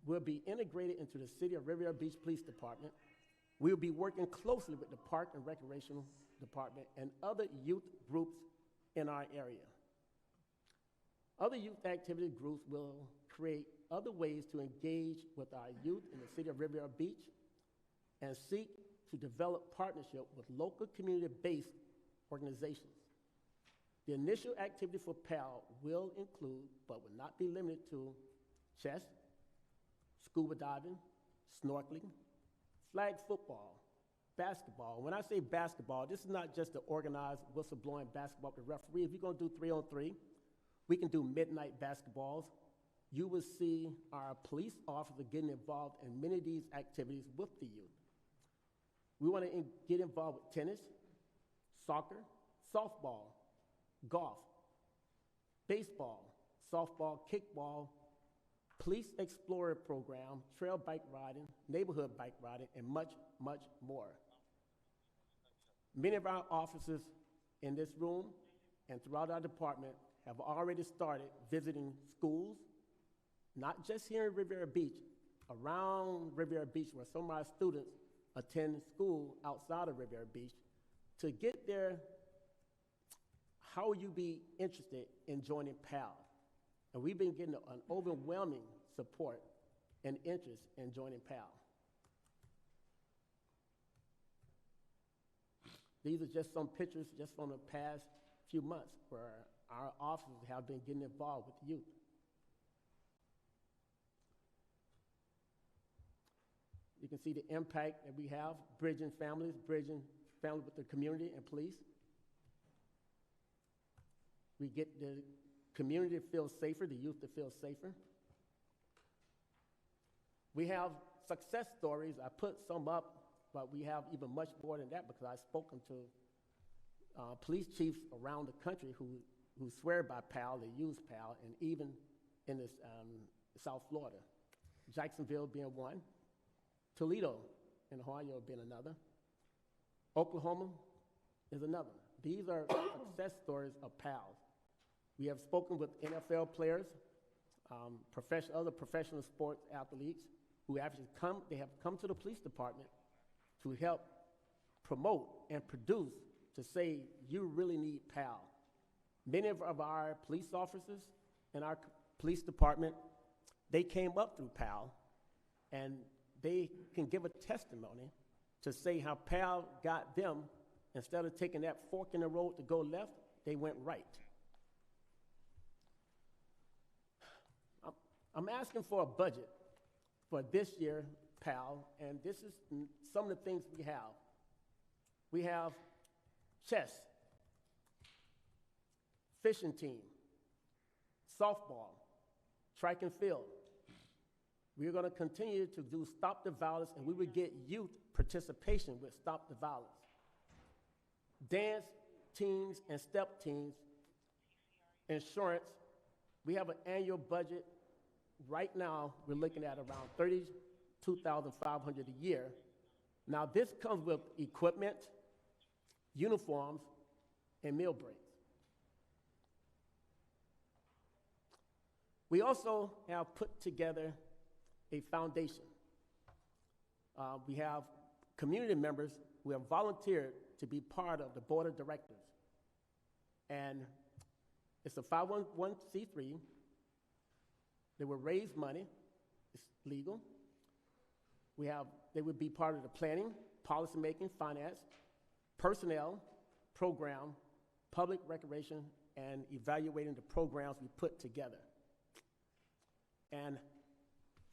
will be integrated into the City of Riviera Beach Police Department. We will be working closely with the Park and Recreation Department and other youth groups in our area. Other youth activity groups will create other ways to engage with our youth in the City of Riviera Beach and seek to develop partnership with local community-based organizations. The initial activity for PAL will include, but will not be limited to, chess, scuba diving, snorkeling, flag football, basketball. When I say basketball, this is not just the organized whistleblowing basketball with the referee. If you're going to do 3-on-3, we can do midnight basketballs. You will see our police officers getting involved in many of these activities with the youth. We want to get involved with tennis, soccer, softball, golf, baseball, softball, kickball, police explorer program, trail bike riding, neighborhood bike riding, and much, much more. Many of our officers in this room and throughout our department have already started visiting schools, not just here in Riviera Beach, around Riviera Beach, where some of our students attend school outside of Riviera Beach, to get their, how will you be interested in joining PAL? And we've been getting an overwhelming support and interest in joining PAL. These are just some pictures just from the past few months where our officers have been getting involved with youth. You can see the impact that we have, bridging families with the community and police. We get the community to feel safer, the youth to feel safer. We have success stories. I put some up, but we have even much more than that because I've spoken to police chiefs around the country who swear by PAL, they use PAL, and even in this, South Florida. Jacksonville being one, Toledo in Ohio being another, Oklahoma is another. These are success stories of PALs. We have spoken with NFL players, other professional sports athletes who actually have come to the police department to help promote and produce to say, you really need PAL. Many of our police officers in our police department, they came up through PAL, and they can give a testimony to say how PAL got them, instead of taking that fork in the road to go left, they went right. I'm asking for a budget for this year, PAL, and this is some of the things we have. We have chess, fishing team, softball, track and field. We're going to continue to do Stop the Violence, and we will get youth participation with Stop the Violence. Dance teams and step teams, insurance. We have an annual budget. Right now, we're looking at around $32,500 a year. Now, this comes with equipment, uniforms, and meal breaks. We also have put together a foundation. We have community members who have volunteered to be part of the board of directors. And it's a 501c3. They will raise money. It's legal. They would be part of the planning, policymaking, finance, personnel, program, public recreation, and evaluating the programs we put together. And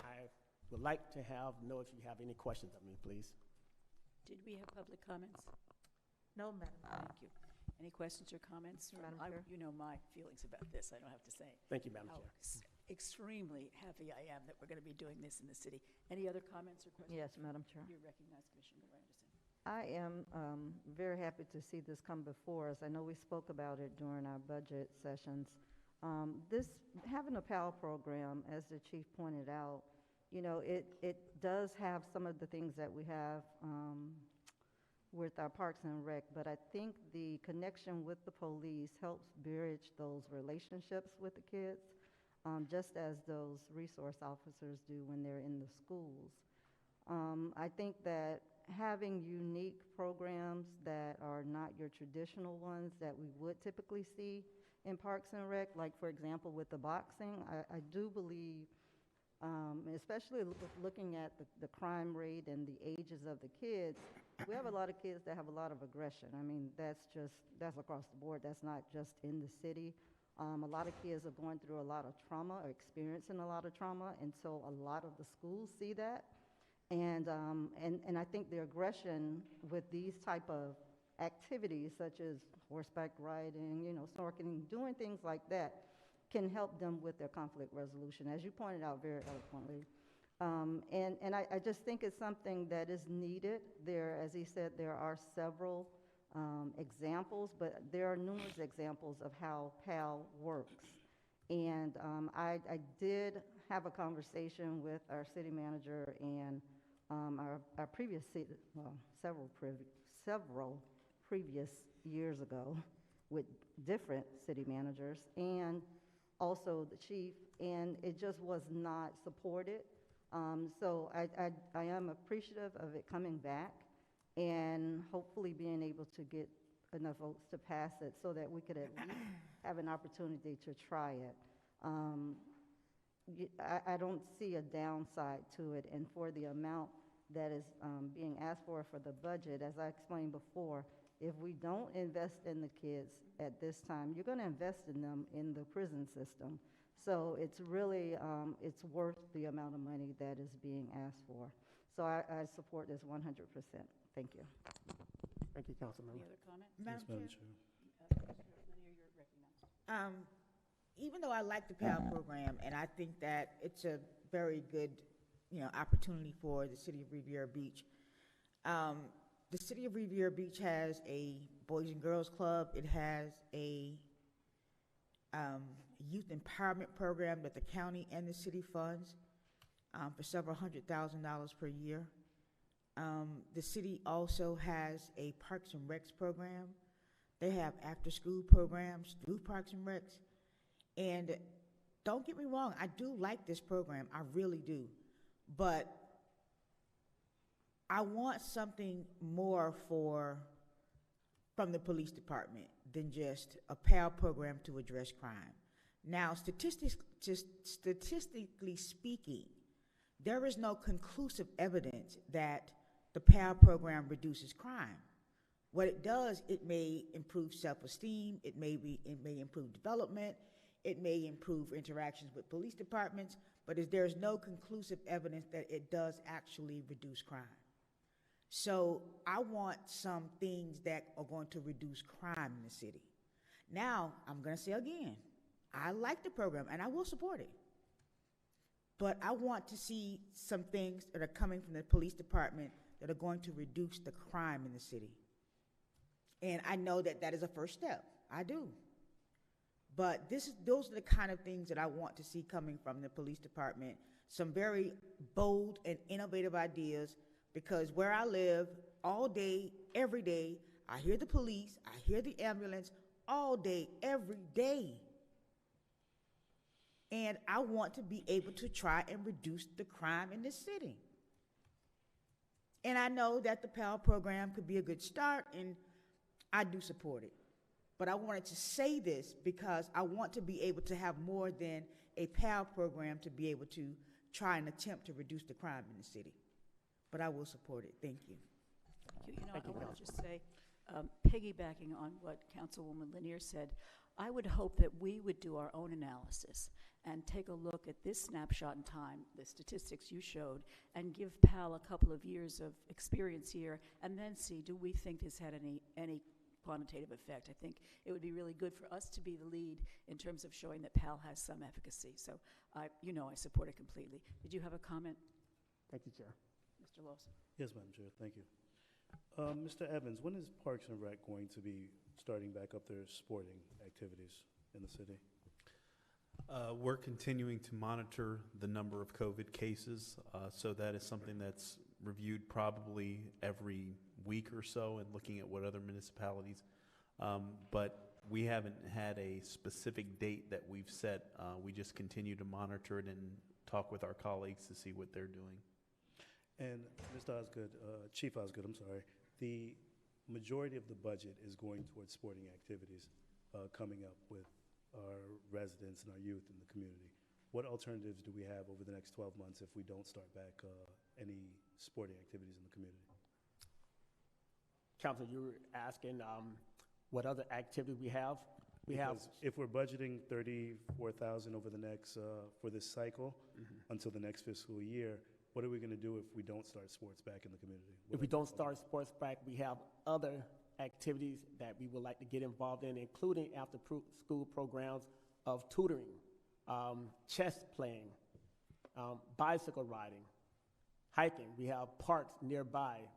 I would like to know if you have any questions of me, please.
Did we have public comments?
No, Madam Chair.
Thank you. Any questions or comments?
Madam Chair.
You know my feelings about this, I don't have to say.
Thank you, Madam
How
Chair.
extremely happy I am that we're going to be doing this in the city. Any other comments or questions?
Yes, Madam Chair.
You're recognized, Commissioner Anderson.
I am very happy to see this come before us. I know we spoke about it during our budget sessions. Having a PAL program, as the chief pointed out, it does have some of the things that we have with our Parks and Rec, but I think the connection with the police helps bridge those relationships with the kids, just as those resource officers do when they're in the schools. I think that having unique programs that are not your traditional ones that we would typically see in Parks and Rec, like for example with the boxing, I do believe, especially looking at the crime rate and the ages of the kids, we have a lot of kids that have a lot of aggression. I mean, that's across the board. That's not just in the city. A lot of kids are going through a lot of trauma or experiencing a lot of trauma, and so a lot of the schools see that. And I think the aggression with these type of activities, such as horseback riding, snorkeling, doing things like that, can help them with their conflict resolution, as you pointed out very eloquently. And I just think it's something that is needed. There, as he said, there are several examples, but there are numerous examples of how PAL works. And I did have a conversation with our city manager and our previous city, several previous years ago with different city managers and also the chief, and it just was not supported. So I am appreciative of it coming back and hopefully being able to get enough votes to pass it so that we could at least have an opportunity to try it. I don't see a downside to it, and for the amount that is being asked for the budget, as I explained before, if we don't invest in the kids at this time, you're going to invest in them in the prison system. So it's really, it's worth the amount of money that is being asked for. So I support this 100%. Thank you.
Thank you, Councilmember.
Any other comments?
Yes, Madam Chair.
Commissioner Linear, you're recognized.
Even though I like the PAL program, and I think that it's a very good, opportunity for the city of Riviera Beach. The city of Riviera Beach has a Boys and Girls Club. It has a youth empowerment program that the county and the city funds. for several $100,000 per year. The city also has a Parks and Recs program. They have after-school programs through Parks and Recs. And don't get me wrong, I do like this program, I really do. But I want something more from the police department than just a PAL program to address crime. Now, statistically speaking, there is no conclusive evidence that the PAL program reduces crime. What it does, it may improve self-esteem, it may improve development, it may improve interactions with police departments, but there's no conclusive evidence that it does actually reduce crime. So I want some things that are going to reduce crime in the city. Now, I'm going to say again, I like the program and I will support it. But I want to see some things that are coming from the police department that are going to reduce the crime in the city. And I know that that is a first step. I do. But those are the kind of things that I want to see coming from the police department. Some very bold and innovative ideas, because where I live, all day, every day, I hear the police, I hear the ambulance, all day, every day. And I want to be able to try and reduce the crime in this city. And I know that the PAL program could be a good start, and I do support it. But I wanted to say this because I want to be able to have more than a PAL program to be able to try and attempt to reduce the crime in the city. But I will support it. Thank you.
You know,
Thank you,
I want to
Council.
just say, piggybacking on what Councilwoman Lanier said, I would hope that we would do our own analysis and take a look at this snapshot in time, the statistics you showed, and give PAL a couple of years of experience here, and then see, do we think this had any quantitative effect? I think it would be really good for us to be the lead in terms of showing that PAL has some efficacy. So, I support it completely. Did you have a comment,
Thank you, Chair.
Mr. Lawson?
Yes, Madam Chair, thank you. Mr. Evans, when is Parks and Rec going to be starting back up their sporting activities in the city?
We're continuing to monitor the number of COVID cases, so that is something that's reviewed probably every week or so and looking at what other municipalities. But we haven't had a specific date that we've set. We just continue to monitor it and talk with our colleagues to see what they're doing.
And Mr. Osgood, Chief Osgood, I'm sorry, the majority of the budget is going towards sporting activities coming up with our residents and our youth in the community. What alternatives do we have over the next 12 months if we don't start back any sporting activities in the community?
Council, you were asking what other activities we have.
Because if we're budgeting $34,000 over the next, for this cycle until the next fiscal year, what are we going to do if we don't start sports back in the community?
If we don't start sports back, we have other activities that we would like to get involved in, including after-school programs of tutoring, chess playing, bicycle riding, hiking. We have parks nearby.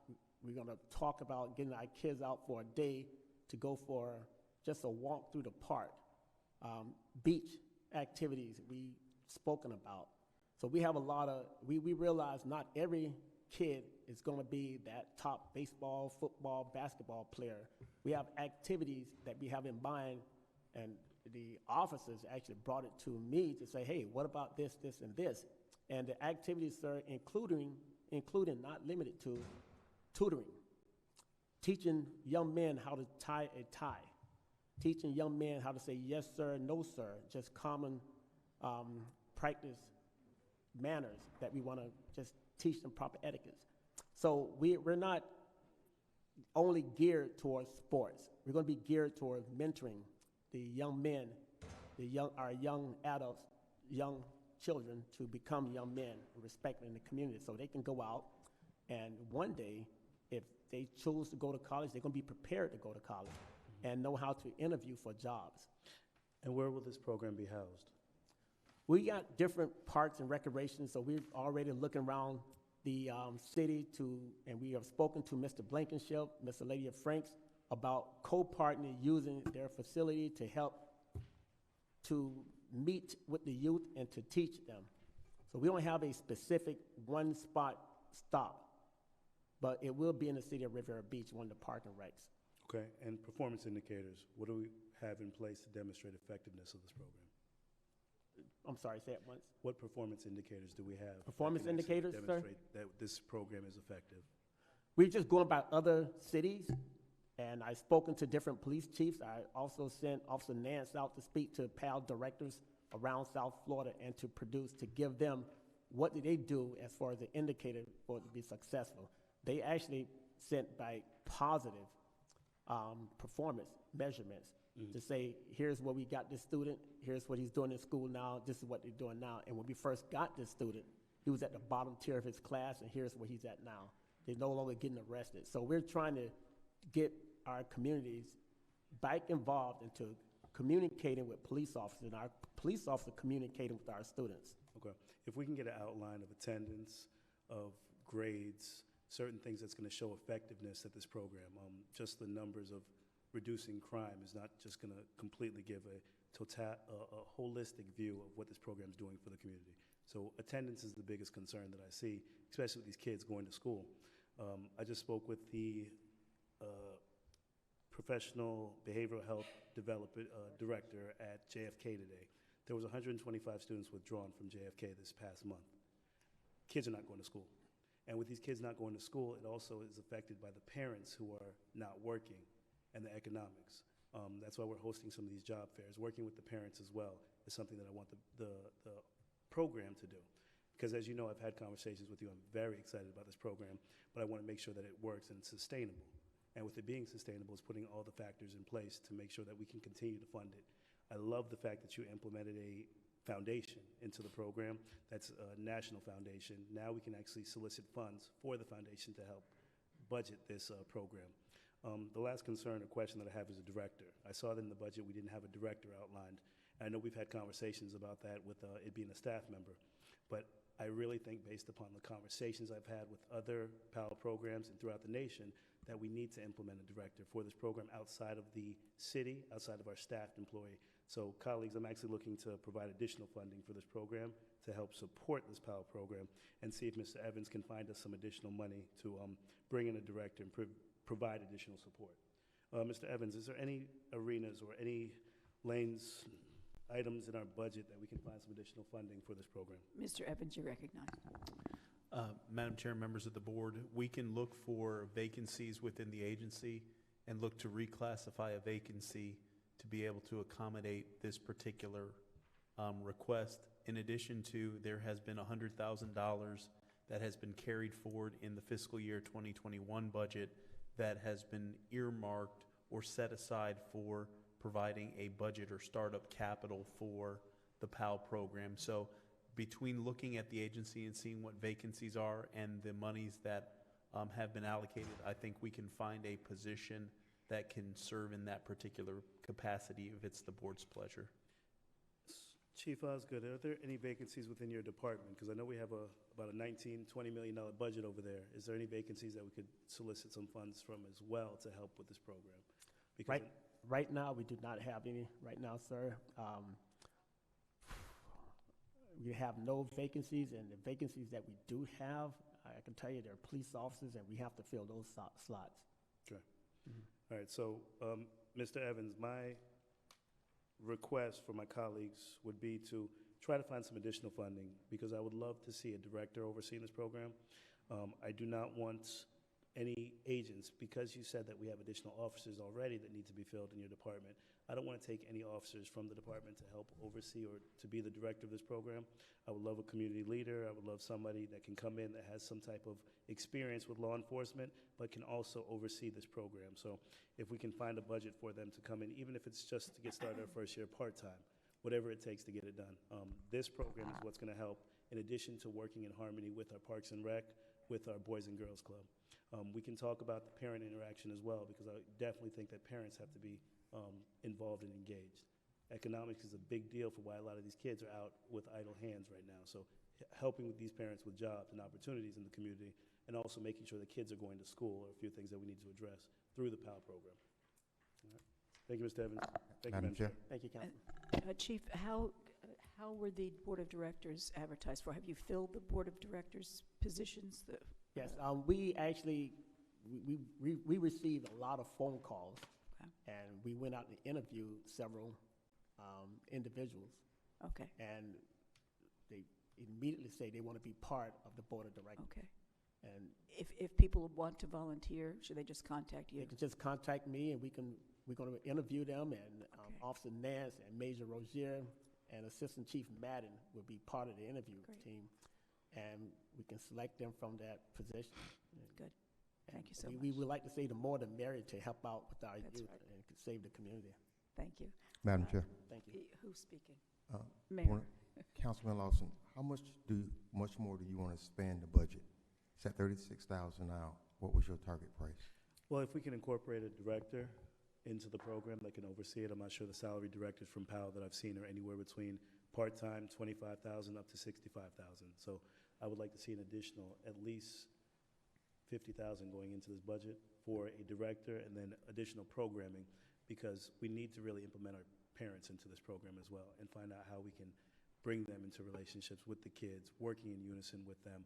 We're going to talk about getting our kids out for a day to go for just a walk through the park. Beach activities we've spoken about. So we have a lot of, we realize not every kid is going to be that top baseball, football, basketball player. We have activities that we have in mind, and the officers actually brought it to me to say, hey, what about this, this, and this? And the activities are including, not limited to, tutoring, teaching young men how to tie a tie, teaching young men how to say yes, sir, no, sir, just common practice manners that we want to just teach them proper etiquette. So we're not only geared towards sports. We're going to be geared towards mentoring the young men, our young adults, young children to become young men and respected in the community so they can go out and one day, if they choose to go to college, they're going to be prepared to go to college and know how to interview for jobs.
And where will this program be housed?
We got different parks and recreations, so we're already looking around the city and we have spoken to Mr. Blankenship, Mr. Lydia Franks, about co-partnering using their facility to help to meet with the youth and to teach them So we don't have a specific one-spot stop, but it will be in the city of Riviera Beach, one of the parking recs.
Okay, and performance indicators, what do we have in place to demonstrate effectiveness of this program?
I'm sorry, say it once.
What performance indicators do we have? that
Performance
can actually
indicators, sir?
demonstrate that this program is effective?
We're just going by other cities, and I've spoken to different police chiefs. I also sent Officer Nance out to speak to PAL directors around South Florida and to give them what did they do as far as the indicator for it to be successful. They actually sent back positive performance measurements to say, here's where we got this student, here's what he's doing in school now, this is what they're doing now. And when we first got this student, he was at the bottom tier of his class, and here's where he's at now. They're no longer getting arrested. So we're trying to get our communities back involved into communicating with police officers, and our police officers communicating with our students.
Okay, if we can get an outline of attendance, of grades, certain things that's going to show effectiveness at this program. Just the numbers of reducing crime is not just going to completely give a holistic view of what this program is doing for the community. So attendance is the biggest concern that I see, especially with these kids going to school. I just spoke with the professional behavioral health director at JFK today. There was 125 students withdrawn from JFK this past month. Kids are not going to school. And with these kids not going to school, it also is affected by the parents who are not working and the economics. That's why we're hosting some of these job fairs. Working with the parents as well is something that I want the program to do. Because as you know, I've had conversations with you. I'm very excited about this program, but I want to make sure that it works and it's sustainable. And with it being sustainable, it's putting all the factors in place to make sure that we can continue to fund it. I love the fact that you implemented a foundation into the program. That's a national foundation. Now we can actually solicit funds for the foundation to help budget this program. The last concern or question that I have is a director. I saw that in the budget we didn't have a director outlined. I know we've had conversations about that with it being a staff member, but I really think based upon the conversations I've had with other PAL programs and throughout the nation that we need to implement a director for this program outside of the city, outside of our staffed employee. So colleagues, I'm actually looking to provide additional funding for this program to help support this PAL program and see if Mr. Evans can find us some additional money to bring in a director and provide additional support. Mr. Evans, is there any arenas or any lanes, items in our budget that we can find some additional funding for this program?
Mr. Evans, you recognize.
Madam Chair, members of the board, we can look for vacancies within the agency and look to reclassify a vacancy to be able to accommodate this particular request. In addition to, there has been $100,000 that has been carried forward in the fiscal year 2021 budget that has been earmarked or set aside for providing a budget or startup capital for the PAL program. So between looking at the agency and seeing what vacancies are and the monies that have been allocated, I think we can find a position that can serve in that particular capacity if it's the board's pleasure.
Chief Osgood, are there any vacancies within your department? Because I know we have about a $19-20 million budget over there. Is there any vacancies that we could solicit some funds from as well to help with this program? Because
Right now, we do not have any right now, sir. We have no vacancies, and the vacancies that we do have, I can tell you they're police officers, and we have to fill those slots.
Okay. All right, so Mr. Evans, my request for my colleagues would be to try to find some additional funding, because I would love to see a director overseeing this program. I do not want any agents, because you said that we have additional officers already that need to be filled in your department. I don't want to take any officers from the department to help oversee or to be the director of this program. I would love a community leader. I would love somebody that can come in that has some type of experience with law enforcement, but can also oversee this program. So if we can find a budget for them to come in, even if it's just to get started our first year part-time, whatever it takes to get it done. This program is what's going to help, in addition to working in harmony with our Parks and Rec, with our Boys and Girls Club. We can talk about the parent interaction as well, because I definitely think that parents have to be involved and engaged. Economics is a big deal for why a lot of these kids are out with idle hands right now. So helping with these parents with jobs and opportunities in the community, and also making sure the kids are going to school are a few things that we need to address through the PAL program. All right. Thank you, Mr. Evans. Thank you, Madam Chair.
Thank you, Councilman.
Chief, how How were the board of directors advertised for? Have you filled the board of directors positions?
Yes, we actually, we received a lot of phone calls,
Okay.
and we went out and interviewed several individuals,
Okay,
and they immediately say they want to be part of the board of directors.
okay.
And
If people want to volunteer, should they just contact you?
they can just contact me, and we're going to interview them, and
Okay.
Officer Nance and Major Rozier and Assistant Chief Madden will be part of the interview
Great.
team, and we can select them from that position.
Good.
And
Thank you so
we
much.
would like to say the more the merrier to help out with our
That's
youth
right.
and could save the community.
Thank you.
Madam Chair,
Thank you.
Who's speaking?
uh,
Mayor.
one- Councilman Lawson, how much more do you want to expand the budget? It's at 36,000 now. What was your target price?
Well, if we can incorporate a director into the program that can oversee it, I'm not sure the salary directors from PAL that I've seen are anywhere between part-time, 25,000 up to 65,000. So I would like to see an additional, at least 50,000 going into this budget for a director and then additional programming, because we need to really implement our parents into this program as well and find out how we can bring them into relationships with the kids, working in unison with them,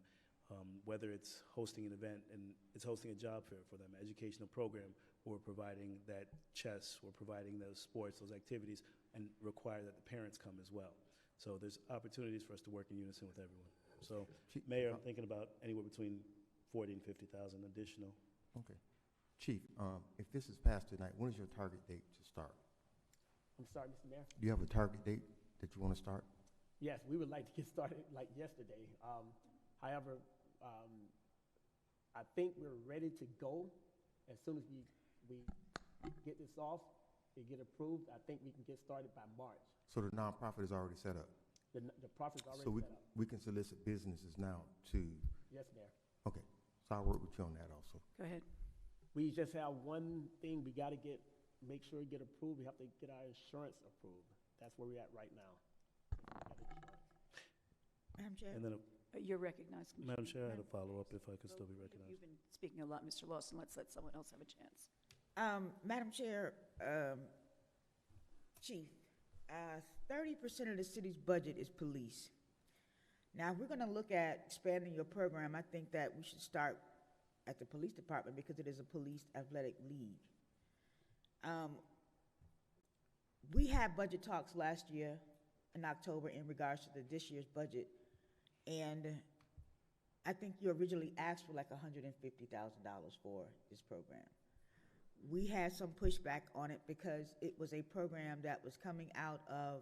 whether it's hosting an event and it's hosting a job fair for them, educational program, or providing that chess, or providing those sports, those activities, and require that the parents come as well. So there's opportunities for us to work in unison with everyone. So, Mayor, I'm thinking about anywhere between 40 and 50,000 additional.
Okay. Chief, if this is passed tonight, when is your target date to start?
I'm sorry, Mr. Mayor?
Do you have a target date that you want to start?
Yes, we would like to get started like yesterday. However, I think we're ready to go. As soon as we get this off and get approved, I think we can get started by March.
So the nonprofit is already set up?
The profit's already
So
set up.
we can solicit businesses now to,
Yes, Mayor.
okay. So I'll work with you on that also.
Go ahead.
We just have one thing we got to make sure we get approved. We have to get our insurance approved. That's where we're at right now.
Madam Chair?
And then,
You're recognized, Commissioner.
Madam Chair, I had a follow-up if I could still be recognized.
You've been speaking a lot, Mr. Lawson. Let's let someone else have a chance.
Madam Chair, Chief, 30% of the city's budget is police. Now, if we're going to look at expanding your program, I think that we should start at the police department because it is a police athletic league. We had budget talks last year in October in regards to this year's budget, and I think you originally asked for like $150,000 for this program. We had some pushback on it because it was a program that was coming out of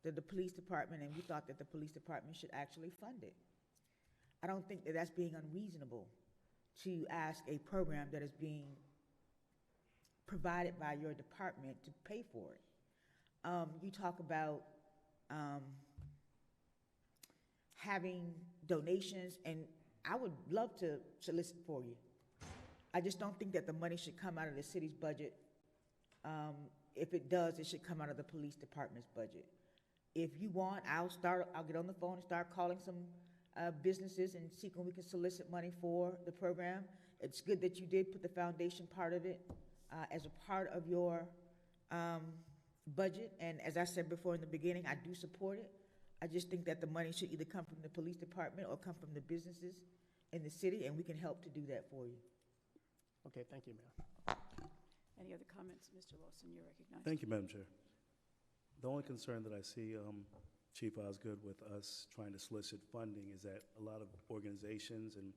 the police department, and we thought that the police department should actually fund it. I don't think that that's being unreasonable to ask a program that is being provided by your department to pay for it. You talk about having donations, and I would love to solicit for you. I just don't think that the money should come out of the city's budget. If it does, it should come out of the police department's budget. If you want, I'll get on the phone and start calling some businesses and see when we can solicit money for the program. It's good that you did put the foundation part of it as a part of your budget. And as I said before in the beginning, I do support it. I just think that the money should either come from the police department or come from the businesses in the city, and we can help to do that for you.
Okay, thank you, Mayor.
Any other comments? Mr. Lawson, you're recognized.
Thank you, Madam Chair. The only concern that I see, Chief Osgood, with us trying to solicit funding is that a lot of organizations and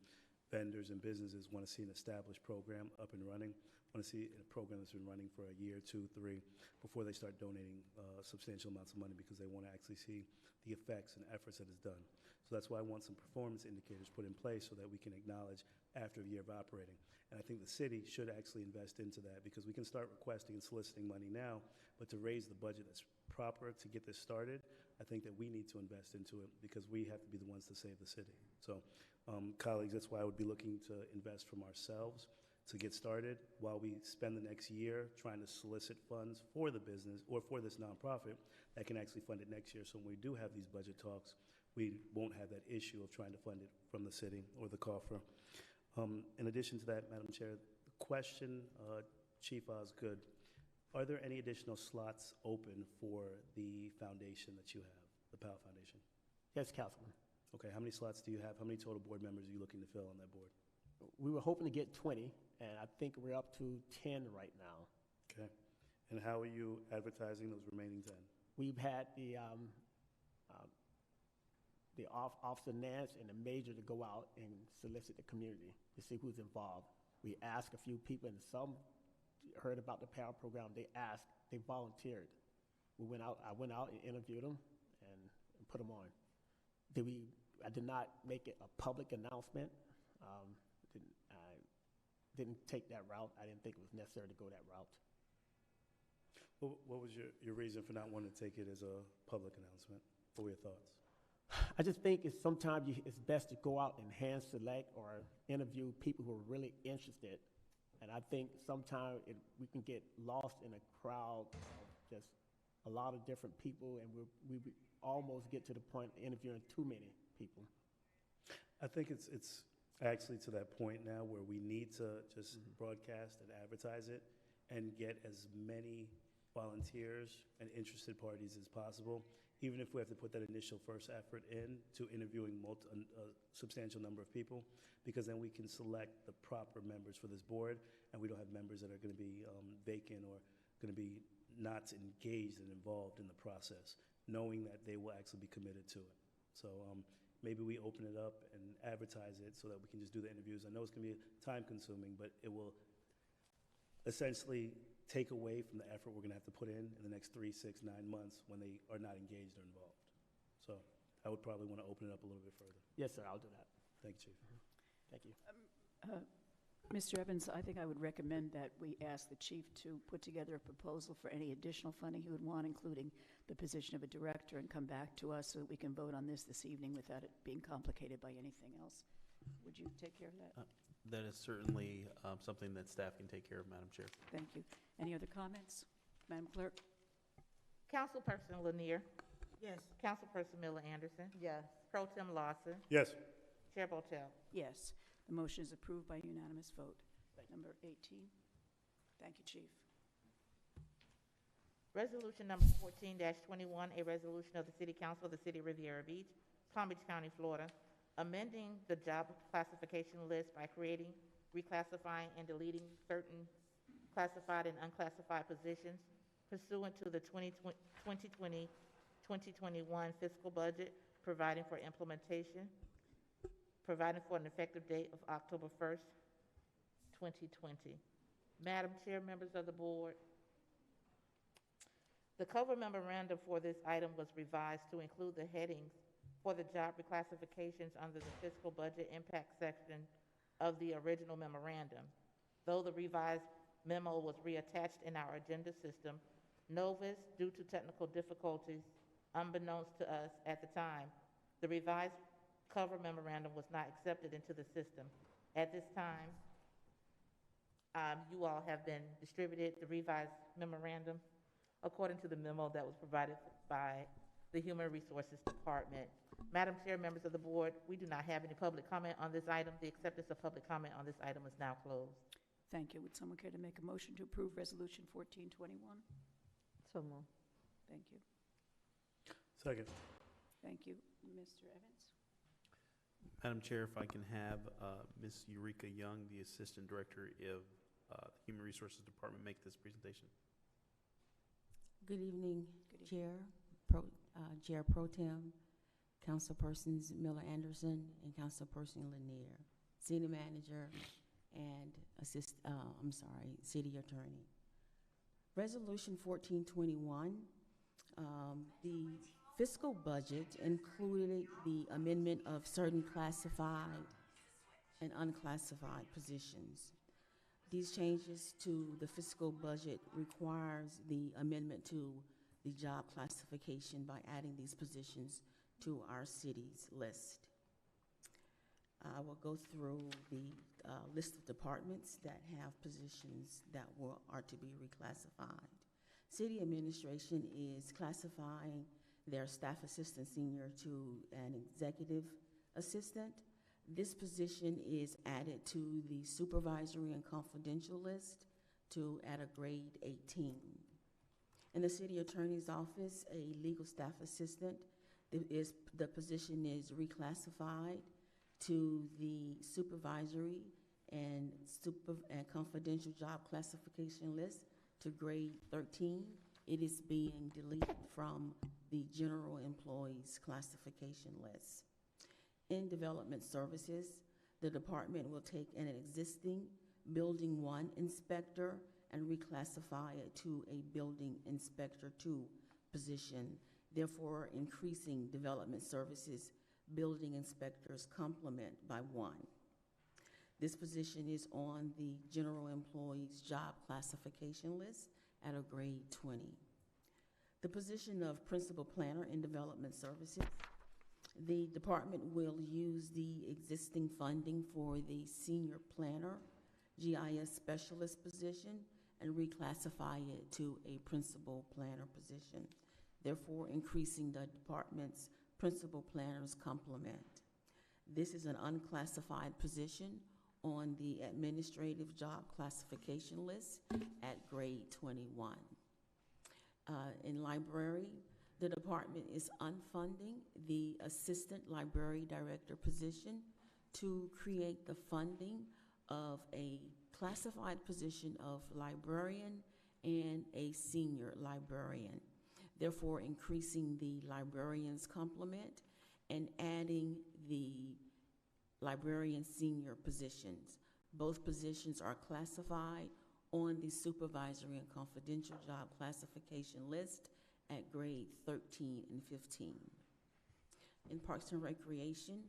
vendors and businesses want to see an established program up and running, want to see a program that's been running for a year, 2, 3, before they start donating substantial amounts of money, because they want to actually see the effects and efforts that it's done. So that's why I want some performance indicators put in place so that we can acknowledge after a year of operating. And I think the city should actually invest into that, because we can start requesting and soliciting money now, but to raise the budget that's proper to get this started, I think that we need to invest into it, because we have to be the ones to save the city. So, colleagues, that's why I would be looking to invest from ourselves to get started, while we spend the next year trying to solicit funds for the business or for this nonprofit that can actually fund it next year. So when we do have these budget talks, we won't have that issue of trying to fund it from the city or the coffer. In addition to that, Madam Chair, the question, Chief Osgood, are there any additional slots open for the foundation that you have? the PAL Foundation?
Yes, Councilman.
Okay, how many slots do you have? How many total board members are you looking to fill on that board?
We were hoping to get 20, and I think we're up to 10 right now.
Okay. And how are you advertising those remaining 10?
We've had the Officer Nance and the Major to go out and solicit the community to see who's involved. We asked a few people, and some heard about the PAL program. They asked, they volunteered. I went out and interviewed them and put them on. I did not make it a public announcement. I didn't take that route. I didn't think it was necessary to go that route.
What was your reason for not wanting to take it as a public announcement? What were your thoughts?
I just think sometimes it's best to go out and hand select or interview people who are really interested. And I think sometimes we can get lost in a crowd of just a lot of different people, and we almost get to the point of interviewing too many people.
I think it's actually to that point now where we need to just broadcast and advertise it and get as many volunteers and interested parties as possible, even if we have to put that initial first effort in to interviewing a substantial number of people, because then we can select the proper members for this board, and we don't have members that are going to be vacant or going to be not engaged and involved in the process, knowing that they will actually be committed to it. So maybe we open it up and advertise it so that we can just do the interviews. I know it's going to be time consuming, but it will essentially take away from the effort we're going to have to put in the next 3, 6, 9 months when they are not engaged or involved. So I would probably want to open it up a little bit further.
Yes, sir, I'll do that.
Thank you, Chief.
Thank you.
Mr. Evans, I think I would recommend that we ask the chief to put together a proposal for any additional funding he would want, including the position of a director, and come back to us so that we can vote on this evening without it being complicated by anything else. Would you take care of that?
That is certainly something that staff can take care of, Madam Chair.
Thank you. Any other comments? Madam Clerk?
Councilperson Lanier,
Yes.
Councilperson Miller Anderson,
Yes.
Pro Tem Lawson,
Yes.
Chair Botel.
Yes. The motion is approved by unanimous vote. Number 18. Thank you, Chief.
Resolution number 14-21, a resolution of the City Council of the City of Riviera Beach, Palm Beach County, Florida, amending the job classification list by creating, reclassifying, and deleting certain classified and unclassified positions pursuant to the 2020-2021 fiscal budget, providing for implementation, providing for an effective date of October 1st, 2020. Madam Chair, members of the board, the cover memorandum for this item was revised to include the headings for the job reclassifications under the fiscal budget impact section of the original memorandum. Though the revised memo was reattached in our agenda system, Novus, due to technical difficulties unbeknownst to us at the time, the revised cover memorandum was not accepted into the system. At this time, you all have been distributed the revised memorandum according to the memo that was provided by the Human Resources Department. Madam Chair, members of the board, we do not have any public comment on this item. The acceptance of public comment on this item is now closed.
Thank you. Would someone care to make a motion to approve Resolution 1421?
So moved.
Thank you.
Second.
Thank you. Mr. Evans?
Madam Chair, if I can have Ms. Eureka Young, the Assistant Director of Human Resources Department, make this presentation.
Good evening,
Good
Chair, Chair Pro Tem, Councilpersons Miller Anderson and Councilperson Lanier, City Manager and City Attorney. Resolution 1421, the fiscal budget included the amendment of certain classified and unclassified positions. These changes to the fiscal budget requires the amendment to the job classification by adding these positions to our city's list. I will go through the list of departments that have positions that are to be reclassified. City administration is classifying their staff assistant senior to an executive assistant. This position is added to the supervisory and confidential list at a grade 18. In the city attorney's office, a legal staff assistant The position is reclassified to the supervisory and confidential job classification list to grade 13. It is being deleted from the general employees classification list. In development services, the department will take an existing Building 1 inspector and reclassify it to a Building Inspector 2 position, therefore increasing development services building inspectors complement by 1. This position is on the general employees job classification list at a grade 20. The position of principal planner in development services, the department will use the existing funding for the senior planner GIS specialist position and reclassify it to a principal planner position, therefore increasing the department's principal planner's complement. This is an unclassified position on the administrative job classification list at grade 21. In library, the department is unfunding the assistant library director position to create the funding of a classified position of librarian and a senior librarian, therefore increasing the librarian's complement and adding the librarian senior positions. Both positions are classified on the supervisory and confidential job classification list at grade 13 and 15. In Parks and Recreation,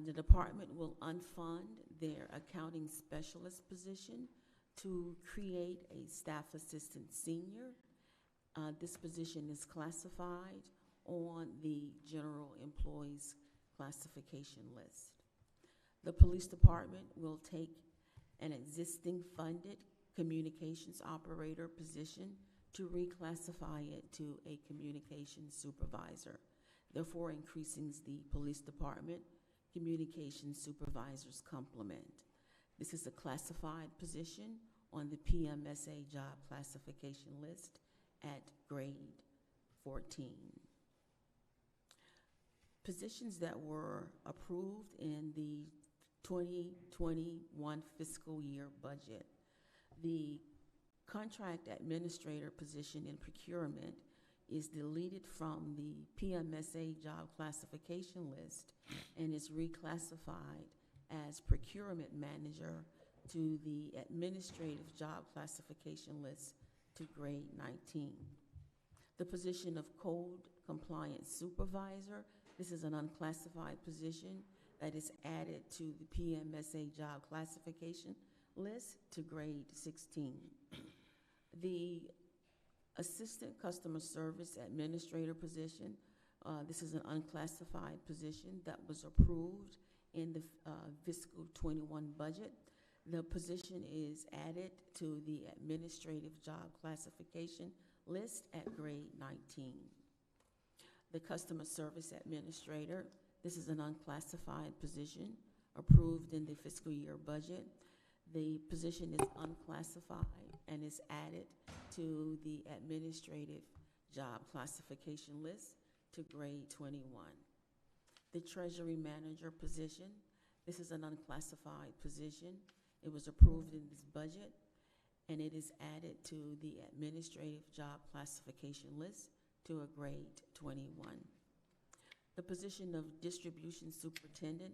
the department will unfund their accounting specialist position to create a staff assistant senior. This position is classified on the general employees classification list. The police department will take an existing funded communications operator position to reclassify it to a communications supervisor, therefore increasing the police department communications supervisor's complement. This is a classified position on the PMSA job classification list at grade 14. Positions that were approved in the 2021 fiscal year budget. The contract administrator position in procurement is deleted from the PMSA job classification list and is reclassified as procurement manager to the administrative job classification list to grade 19. The position of code compliance supervisor, this is an unclassified position that is added to the PMSA job classification list to grade 16. The assistant customer service administrator position, this is an unclassified position that was approved in the fiscal 21 budget. The position is added to the administrative job classification list at grade 19. The customer service administrator, this is an unclassified position approved in the fiscal year budget. The position is unclassified and is added to the administrative job classification list to grade 21. The treasury manager position, this is an unclassified position. It was approved in this budget and it is added to the administrative job classification list to a grade 21. The position of distribution superintendent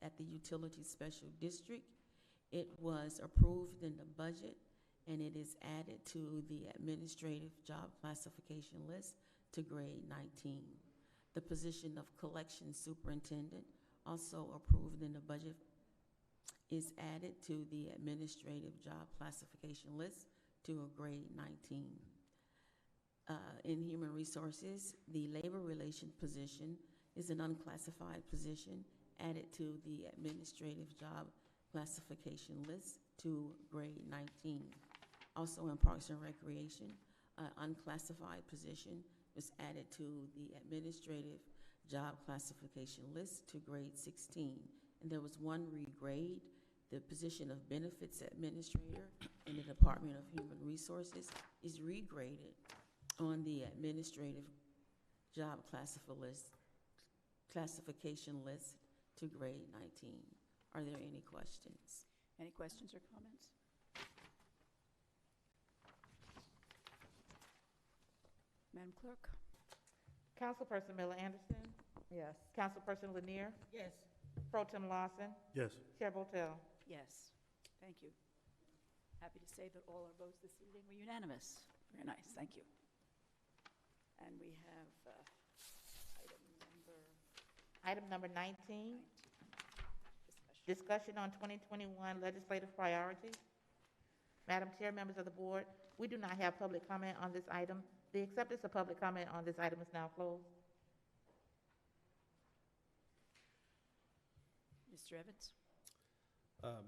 at the utility special district, it was approved in the budget and it is added to the administrative job classification list to grade 19. The position of collection superintendent, also approved in the budget, is added to the administrative job classification list to a grade 19. In human resources, the labor relation position is an unclassified position added to the administrative job classification list to grade 19. Also in Parks and Recreation, an unclassified position was added to the administrative job classification list to grade 16. And there was one regrade. The position of benefits administrator in the Department of Human Resources is regraded on the administrative job classification list to grade 19. Are there any questions?
Any questions or comments? Madam Clerk?
Councilperson Miller Anderson,
Yes.
Councilperson Lanier,
Yes.
Pro Tem Lawson,
Yes.
Chair Botel.
Yes. Thank you. Happy to say that all our votes this evening were unanimous. Very nice, thank you. And we have
Item number 19,
19,
discussion on 2021 legislative priorities. Madam Chair, members of the board, we do not have public comment on this item. The acceptance of public comment on this item is now closed.
Mr. Evans?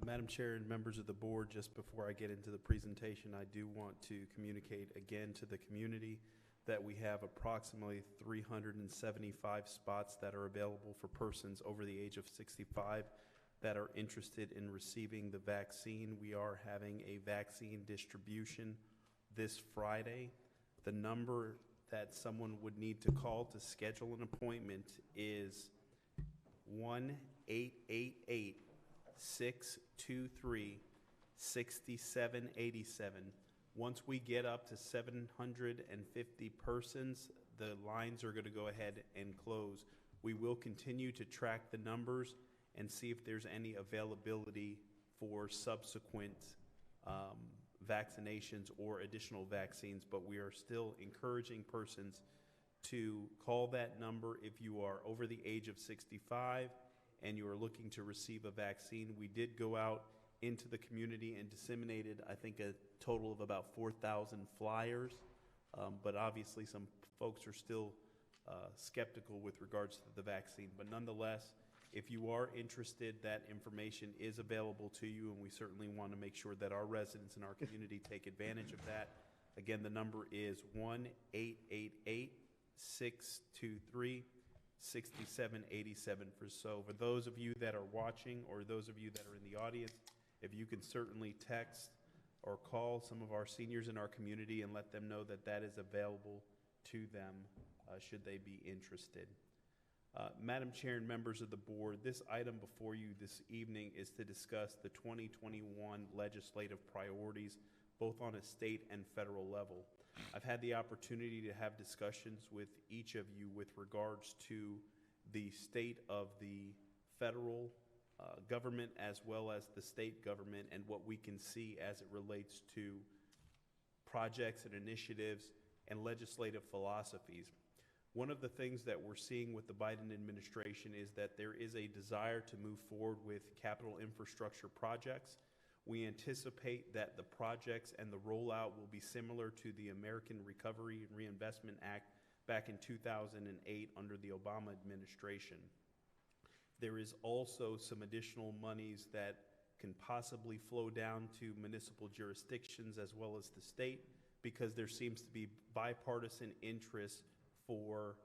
Madam Chair and members of the board, just before I get into the presentation, I do want to communicate again to the community that we have approximately 375 spots that are available for persons over the age of 65 that are interested in receiving the vaccine. We are having a vaccine distribution this Friday. The number that someone would need to call to schedule an appointment is 1-888-623-6787. Once we get up to 750 persons, the lines are going to go ahead and close. We will continue to track the numbers and see if there's any availability for subsequent vaccinations or additional vaccines, but we are still encouraging persons to call that number if you are over the age of 65 and you are looking to receive a vaccine. We did go out into the community and disseminated, I think, a total of about 4,000 flyers, but obviously some folks are still skeptical with regards to the vaccine. But nonetheless, if you are interested, that information is available to you, and we certainly want to make sure that our residents in our community take advantage of that. Again, the number is 1-888-623-6787. For those of you that are watching or those of you that are in the audience, if you can certainly text or call some of our seniors in our community and let them know that that is available to them should they be interested. Madam Chair and members of the board, this item before you this evening is to discuss the 2021 legislative priorities, both on a state and federal level. I've had the opportunity to have discussions with each of you with regards to the state of the federal government as well as the state government and what we can see as it relates to projects and initiatives and legislative philosophies. One of the things that we're seeing with the Biden administration is that there is a desire to move forward with capital infrastructure projects. We anticipate that the projects and the rollout will be similar to the American Recovery and Reinvestment Act back in 2008 under the Obama administration. There is also some additional monies that can possibly flow down to municipal jurisdictions as well as the state, because there seems to be bipartisan interest for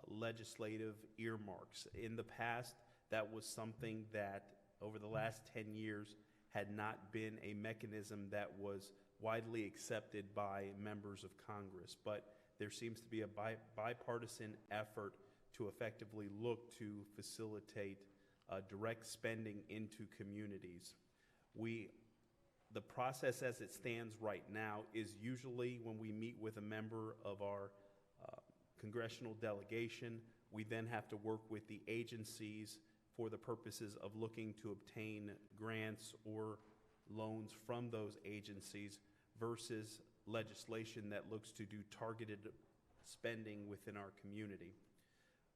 legislative earmarks. In the past, that was something that over the last 10 years had not been a mechanism that was widely accepted by members of Congress, but there seems to be a bipartisan effort to effectively look to facilitate direct spending into communities. The process as it stands right now is usually when we meet with a member of our congressional delegation, we then have to work with the agencies for the purposes of looking to obtain grants or loans from those agencies versus legislation that looks to do targeted spending within our community.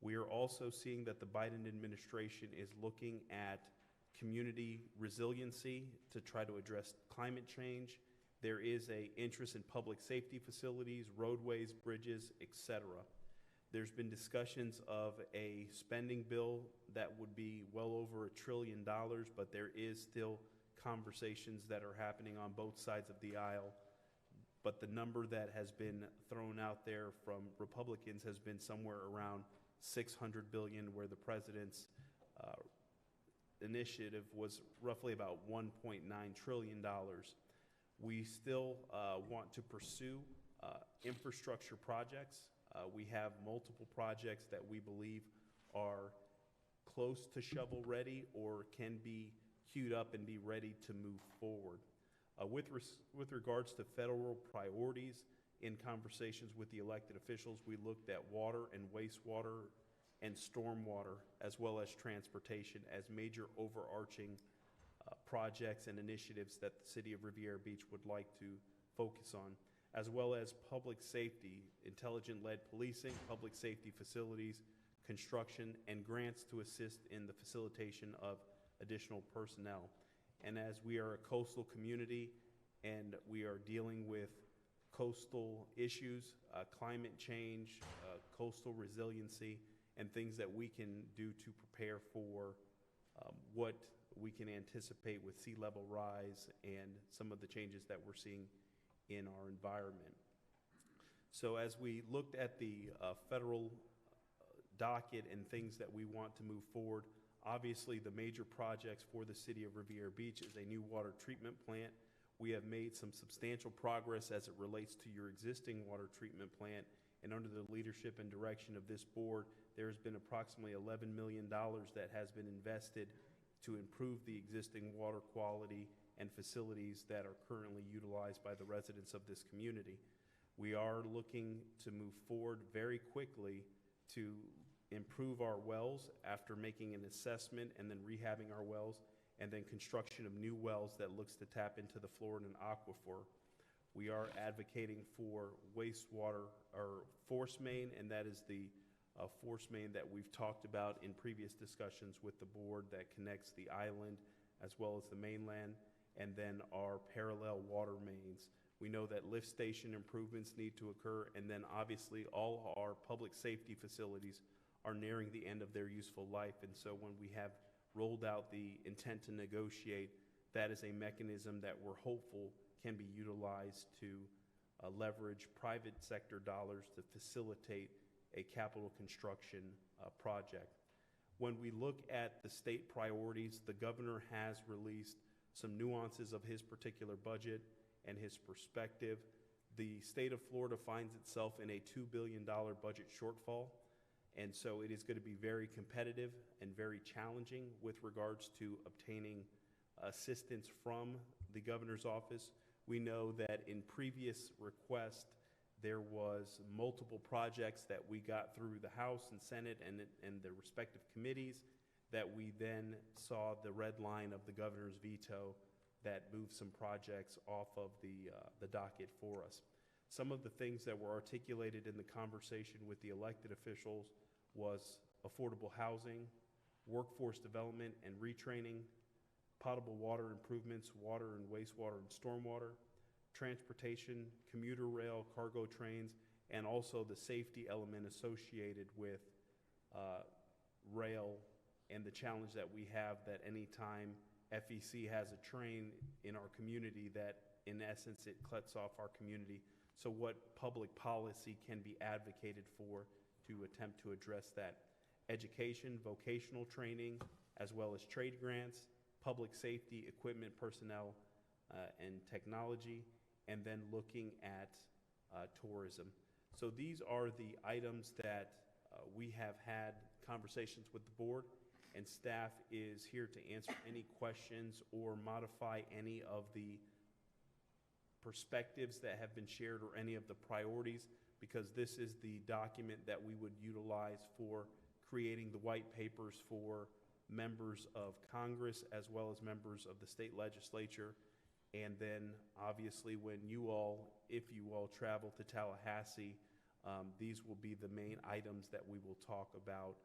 We are also seeing that the Biden administration is looking at community resiliency to try to address climate change. There is an interest in public safety facilities, roadways, bridges, etc. There's been discussions of a spending bill that would be well over $1 trillion, but there is still conversations that are happening on both sides of the aisle. But the number that has been thrown out there from Republicans has been somewhere around $600 billion, where the president's initiative was roughly about $1.9 trillion. We still want to pursue infrastructure projects. We have multiple projects that we believe are close to shovel-ready or can be queued up and be ready to move forward. With regards to federal priorities, in conversations with the elected officials, we looked at water and wastewater and stormwater, as well as transportation, as major overarching projects and initiatives that the city of Riviera Beach would like to focus on, as well as public safety, intelligent-led policing, public safety facilities, construction, and grants to assist in the facilitation of additional personnel. And as we are a coastal community and we are dealing with coastal issues, climate change, coastal resiliency, and things that we can do to prepare for what we can anticipate with sea level rise and some of the changes that we're seeing in our environment. So as we looked at the federal docket and things that we want to move forward, obviously the major projects for the city of Riviera Beach is a new water treatment plant. We have made some substantial progress as it relates to your existing water treatment plant, and under the leadership and direction of this board, there has been approximately $11 million that has been invested to improve the existing water quality and facilities that are currently utilized by the residents of this community. We are looking to move forward very quickly to improve our wells after making an assessment and then rehabbing our wells, and then construction of new wells that looks to tap into the Floridan aquifer. We are advocating for wastewater or force main, and that is the force main that we've talked about in previous discussions with the board that connects the island as well as the mainland, and then our parallel water mains. We know that lift station improvements need to occur, and then obviously all our public safety facilities are nearing the end of their useful life, and so when we have rolled out the intent to negotiate, that is a mechanism that we're hopeful can be utilized to leverage private sector dollars to facilitate a capital construction project. When we look at the state priorities, the governor has released some nuances of his particular budget and his perspective. The state of Florida finds itself in a $2 billion budget shortfall, and so it is going to be very competitive and very challenging with regards to obtaining assistance from the governor's office. We know that in previous requests, there was multiple projects that we got through the House and Senate and the respective committees that we then saw the red line of the governor's veto that moved some projects off of the docket for us. Some of the things that were articulated in the conversation with the elected officials was affordable housing, workforce development and retraining, potable water improvements, water and wastewater and stormwater, transportation, commuter rail, cargo trains, and also the safety element associated with rail and the challenge that we have that anytime FEC has a train in our community that in essence it cuts off our community. So what public policy can be advocated for to attempt to address that? Education, vocational training, as well as trade grants, public safety, equipment, personnel, and technology, and then looking at tourism. So these are the items that we have had conversations with the board, and staff is here to answer any questions or modify any of the perspectives that have been shared or any of the priorities, because this is the document that we would utilize for creating the white papers for members of Congress as well as members of the state legislature. And then obviously when you all, if you all travel to Tallahassee, these will be the main items that we will talk about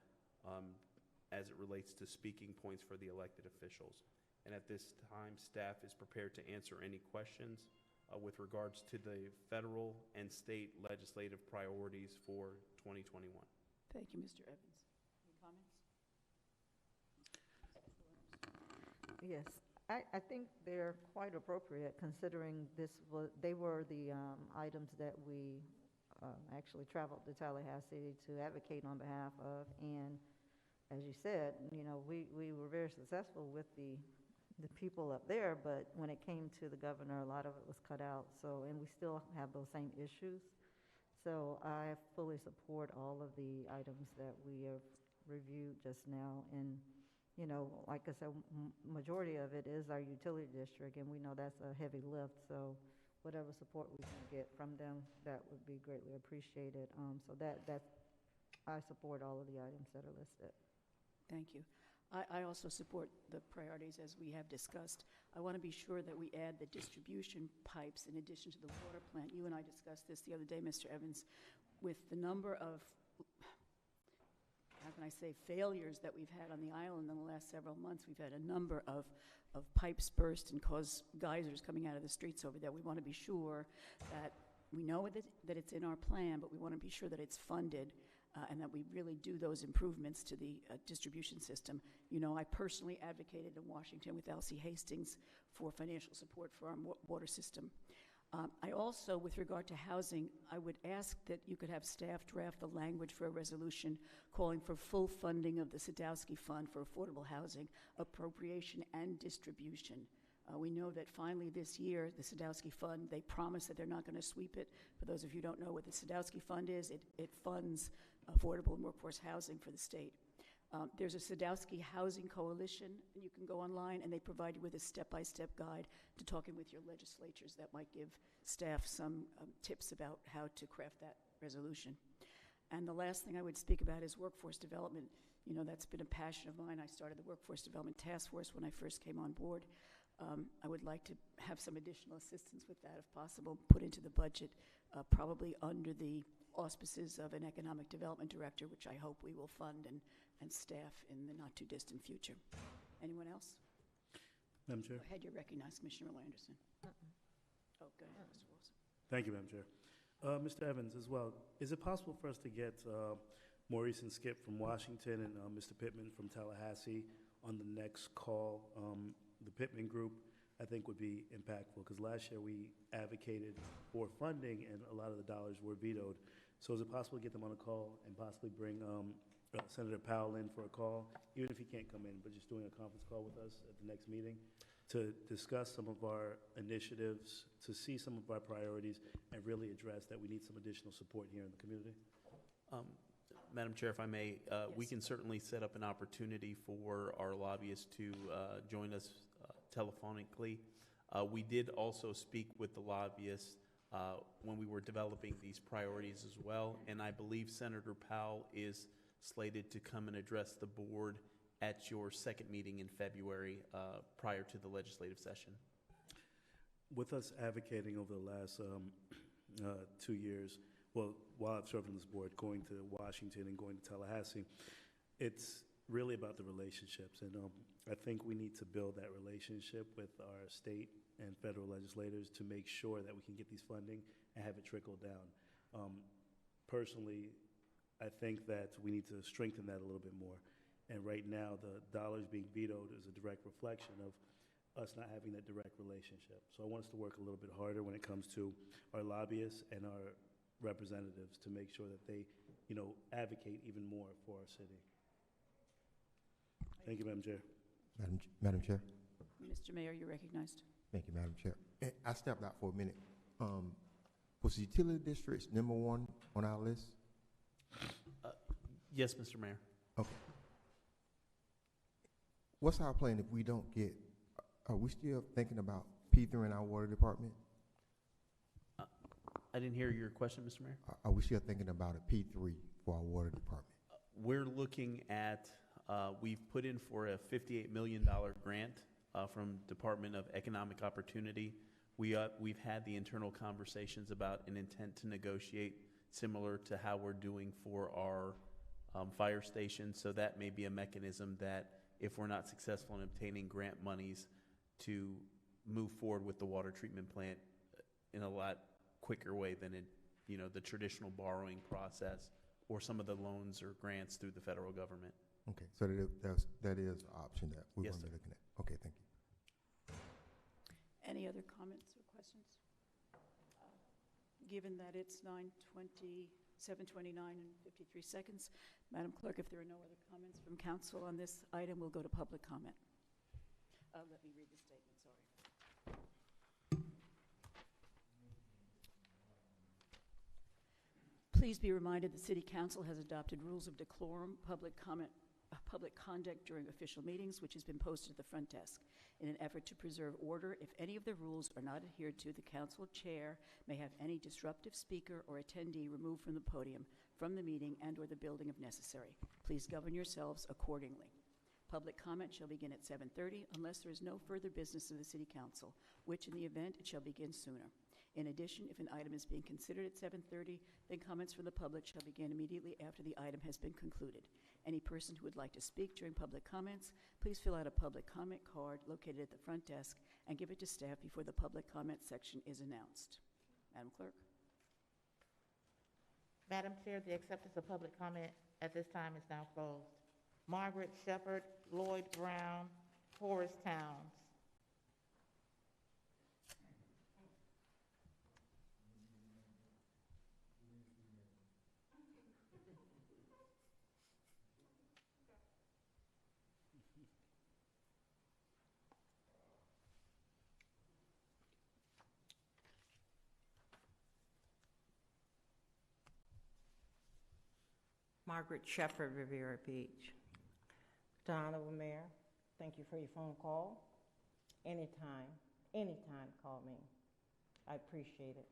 as it relates to speaking points for the elected officials. And at this time, staff is prepared to answer any questions with regards to the federal and state legislative priorities for 2021.
Thank you, Mr. Evans. Any comments?
Yes, I think they're quite appropriate considering they were the items that we actually traveled to Tallahassee to advocate on behalf of. And as you said, you know, we were very successful with the people up there, but when it came to the governor, a lot of it was cut out. So, and we still have those same issues. So I fully support all of the items that we have reviewed just now. And, you know, like I said, majority of it is our utility district, and we know that's a heavy lift. So whatever support we can get from them, that would be greatly appreciated. So I support all of the items that are listed.
Thank you. I also support the priorities as we have discussed. I want to be sure that we add the distribution pipes in addition to the water plant. You and I discussed this the other day, Mr. Evans, with the number of, how can I say, failures that we've had on the island in the last several months. We've had a number of pipes burst and cause geysers coming out of the streets over there. We want to be sure that we know that it's in our plan, but we want to be sure that it's funded and that we really do those improvements to the distribution system. You know, I personally advocated in Washington with Elsie Hastings for financial support for our water system. I also, with regard to housing, I would ask that you could have staff draft the language for a resolution calling for full funding of the Sadowski Fund for affordable housing, appropriation and distribution. We know that finally this year, the Sadowski Fund, they promise that they're not going to sweep it. For those of you who don't know what the Sadowski Fund is, it funds affordable and workforce housing for the state. There's a Sadowski Housing Coalition. You can go online, and they provide you with a step-by-step guide to talking with your legislatures that might give staff some tips about how to craft that resolution. And the last thing I would speak about is workforce development. You know, that's been a passion of mine. I started the Workforce Development Task Force when I first came on board. I would like to have some additional assistance with that, if possible, put into the budget, probably under the auspices of an economic development director, which I hope we will fund and staff in the not-too-distant future. Anyone else?
Madam Chair.
Go ahead, you're recognized, Commissioner Anderson. Oh, go ahead, Mr. Wilson.
Thank you, Madam Chair. Mr. Evans, as well, is it possible for us to get Maurice and Skip from Washington and Mr. Pittman from Tallahassee on the next call? The Pittman group, I think, would be impactful, because last year we advocated for funding and a lot of the dollars were vetoed. So is it possible to get them on a call and possibly bring Senator Powell in for a call, even if he can't come in, but just doing a conference call with us at the next meeting to discuss some of our initiatives, to see some of our priorities, and really address that we need some additional support here in the community?
Madam Chair, if I may, we can certainly set up an opportunity for our lobbyists to join us telephonically. We did also speak with the lobbyists when we were developing these priorities as well, and I believe Senator Powell is slated to come and address the board at your second meeting in February prior to the legislative session.
With us advocating over the last 2 years, well, while I've served on this board, going to Washington and going to Tallahassee, it's really about the relationships. And I think we need to build that relationship with our state and federal legislators to make sure that we can get these funding and have it trickle down. Personally, I think that we need to strengthen that a little bit more. And right now, the dollars being vetoed is a direct reflection of us not having that direct relationship. So I want us to work a little bit harder when it comes to our lobbyists and our representatives to make sure that they, you know, advocate even more for our city. Thank you, Madam Chair.
Madam Chair.
Mr. Mayor, you're recognized.
Thank you, Madam Chair. I stepped out for a minute. Was the utility districts #1 on our list?
Yes, Mr. Mayor.
Okay. What's our plan if we don't get, are we still thinking about P3 in our water department?
I didn't hear your question, Mr. Mayor.
Are we still thinking about a P3 for our water department?
We're looking at, we've put in for a $58 million grant from Department of Economic Opportunity. We've had the internal conversations about an intent to negotiate similar to how we're doing for our fire station. So that may be a mechanism that if we're not successful in obtaining grant monies to move forward with the water treatment plant in a lot quicker way than the traditional borrowing process or some of the loans or grants through the federal government.
Okay, so that is an option that we
Yes,
want to be
sir.
looking at. Okay, thank you.
Any other comments or questions? Given that it's 7:29 and 53 seconds, Madam Clerk, if there are no other comments from council on this item, we'll go to public comment. Let me read the statement, sorry. Please be reminded the City Council has adopted rules of decorum, public conduct during official meetings, which has been posted at the front desk. In an effort to preserve order, if any of the rules are not adhered to, the council chair may have any disruptive speaker or attendee removed from the podium, from the meeting, and/or the building if necessary. Please govern yourselves accordingly. Public comment shall begin at 7:30 unless there is no further business of the City Council, which in the event it shall begin sooner. In addition, if an item is being considered at 7:30, then comments from the public shall begin immediately after the item has been concluded. Any person who would like to speak during public comments, please fill out a public comment card located at the front desk and give it to staff before the public comment section is announced. Madam Clerk.
Madam Chair, the acceptance of public comment at this time is now closed. Margaret Shepherd, Lloyd Brown, Horace Towns.
Margaret Shepherd, Riviera Beach. The Honorable Mayor, thank you for your phone call. Anytime, call me. I appreciate it.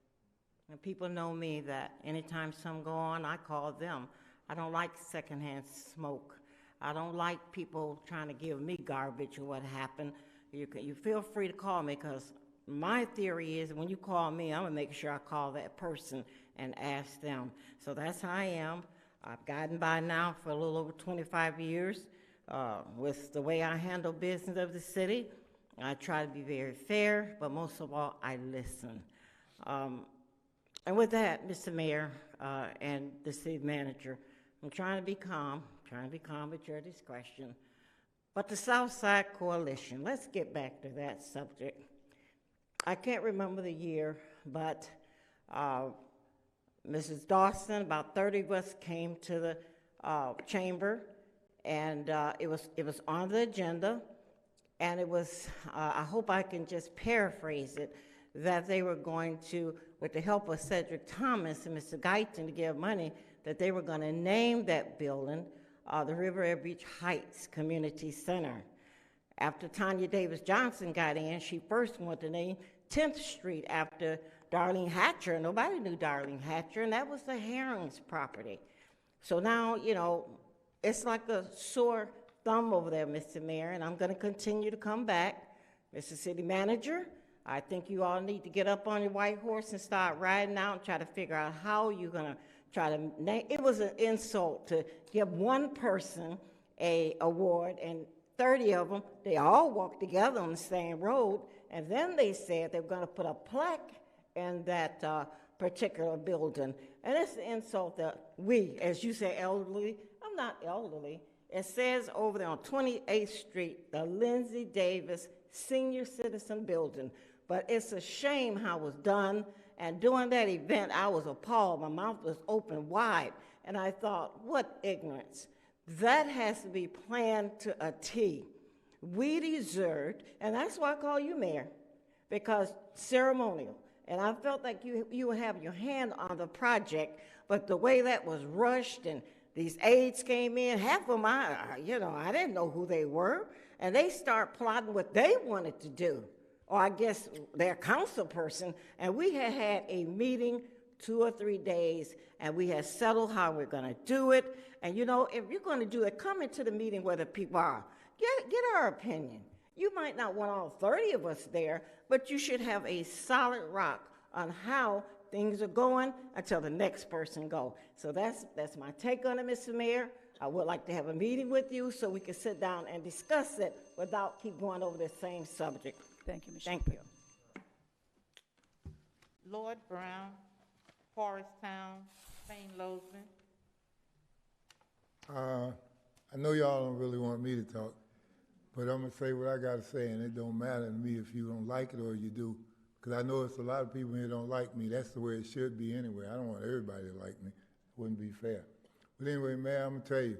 And people know me that anytime some go on, I call them. I don't like secondhand smoke. I don't like people trying to give me garbage or what happened. You feel free to call me, because my theory is when you call me, I'm gonna make sure I call that person and ask them. So that's how I am. I've gotten by now for a little over 25 years with the way I handle business of the city. I try to be very fair, but most of all, I listen. And with that, Mr. Mayor and the city manager, I'm trying to be calm at your discretion. But the Southside Coalition, let's get back to that subject. I can't remember the year, but Mrs. Dawson, about 30 of us came to the chamber, and it was on the agenda, and it was, I hope I can just paraphrase it, that they were going to, with the help of Cedric Thomas and Mr. Guyton to give money, that they were going to name that building the Riviera Beach Heights Community Center. After Tanya Davis Johnson got in, she first wanted to name 10th Street after Darlene Hatcher. Nobody knew Darlene Hatcher, and that was the Herring's property. So now, you know, it's like a sore thumb over there, Mr. Mayor, and I'm going to continue to come back. Mr. City Manager, I think you all need to get up on your white horse and start riding out and try to figure out how you're going to try to name. It was an insult to give one person an award, and 30 of them, they all walked together on the same road, and then they said they were going to put a plaque in that particular building. And it's an insult that we, as you say, elderly, I'm not elderly. It says over there on 28th Street, the Lindsay Davis Senior Citizen Building. But it's a shame how it was done. And during that event, I was appalled. My mouth was open wide. And I thought, what ignorance. That has to be planned to a T. We deserved, and that's why I call you mayor, because ceremonial. And I felt like you would have your hand on the project, but the way that was rushed and these aides came in, half of them, I didn't know who they were, and they start plotting what they wanted to do, or I guess their council person, and we had a meeting 2 or 3 days, and we had settled how we're going to do it. And you know, if you're going to do it, come into the meeting where the people are. Get our opinion. You might not want all 30 of us there, but you should have a solid rock on how things are going until the next person go. So that's my take on it, Mr. Mayor. I would like to have a meeting with you so we can sit down and discuss it without keep going over the same subject.
Thank you, Ms.
Thank
Shapiro.
Lloyd Brown, Forest Town, St. Losman.
I know y'all don't really want me to talk, but I'm going to say what I got to say, and it don't matter to me if you don't like it or you do, because I know it's a lot of people here don't like me. That's the way it should be anyway. I don't want everybody to like me. It wouldn't be fair. But anyway, Mayor, I'm going to tell you,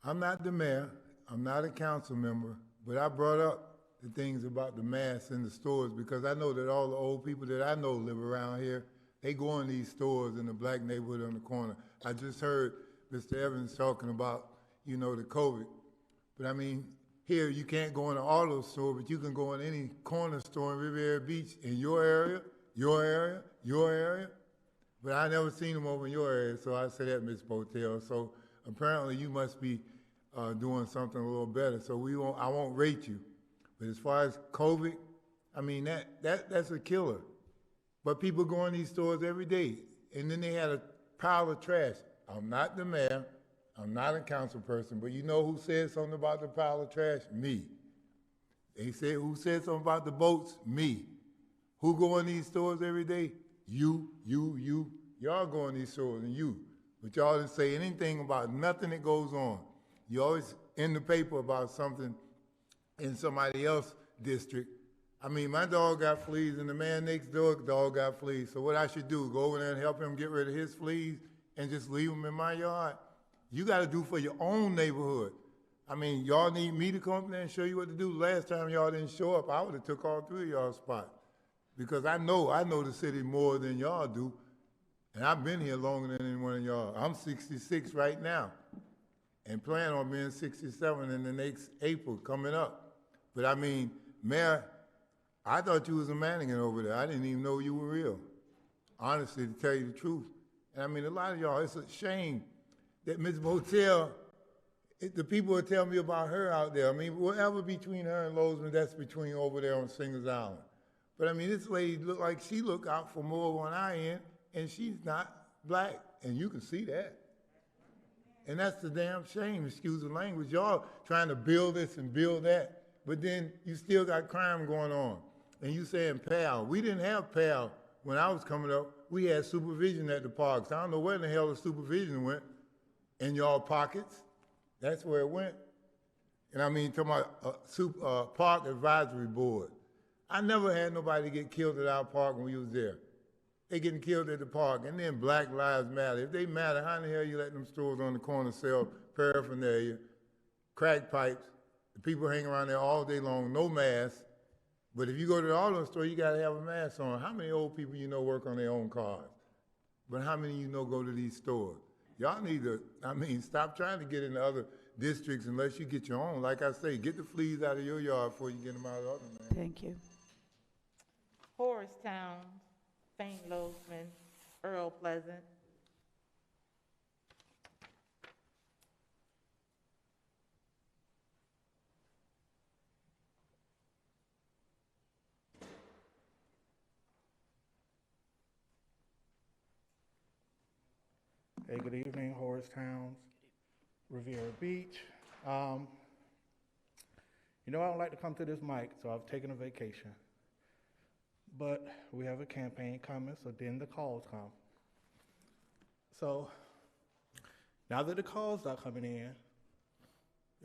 I'm not the mayor. I'm not a council member, but I brought up the things about the masks in the stores because I know that all the old people that I know live around here, They go in these stores in the black neighborhood on the corner. I just heard Mr. Evans talking about, the COVID. But I mean, here you can't go in an auto store, but you can go in any corner store in Riviera Beach in your area, your area, your area. But I never seen them over in your area, so I say that, Ms. Botel. So apparently you must be doing something a little better. So I won't rate you. But as far as COVID, I mean, that's a killer. But people go in these stores every day, and then they had a pile of trash. I'm not the mayor. I'm not a council person, but you know who said something about the pile of trash? Me. They said, who said something about the boats? Me. Who go in these stores every day? You. Y'all go in these stores, and you. But y'all didn't say anything about nothing that goes on. You always in the paper about something in somebody else's district. I mean, my dog got fleas, and the man next door dog got fleas. So what I should do, go over there and help him get rid of his fleas and just leave them in my yard? You got to do for your own neighborhood. I mean, y'all need me to come up there and show you what to do. Last time y'all didn't show up, I would have took all three of y'all's spots. Because I know the city more than y'all do. And I've been here longer than any one of y'all. I'm 66 right now and plan on being 67 in the next April coming up. But I mean, Mayor, I thought you was a mannequin over there. I didn't even know you were real, honestly, to tell you the truth. And I mean, a lot of y'all, it's a shame that Ms. Motel, the people will tell me about her out there. I mean, whatever between her and Lozman, that's between over there on Singers Island. But I mean, this lady look like she look out for more on our end, and she's not black, and you can see that. And that's the damn shame, excuse the language. Y'all trying to build this and build that, but then you still got crime going on. And you saying PAL. We didn't have PAL when I was coming up. We had supervision at the parks. I don't know where the hell the supervision went. In y'all pockets. That's where it went. And I mean, talking about park advisory board. I never had nobody get killed at our park when we was there. They getting killed at the park. And then Black Lives Matter. If they matter, how in the hell you let them stores on the corner sell paraphernalia, crack pipes, the people hang around there all day long, no mask. But if you go to the auto store, you got to have a mask on. How many old people you know work on their own cars? But how many you know go to these stores? Y'all need to, stop trying to get into other districts unless you get your own. Like I say, get the fleas out of your yard before you get them out of other man.
Thank you.
Morristown, St. Lozman, Earl Pleasant.
Hey, good evening, Morristown, Riviera Beach. I don't like to come to this mic, so I've taken a vacation. But we have a campaign coming, so then the calls come. So now that the calls are coming in,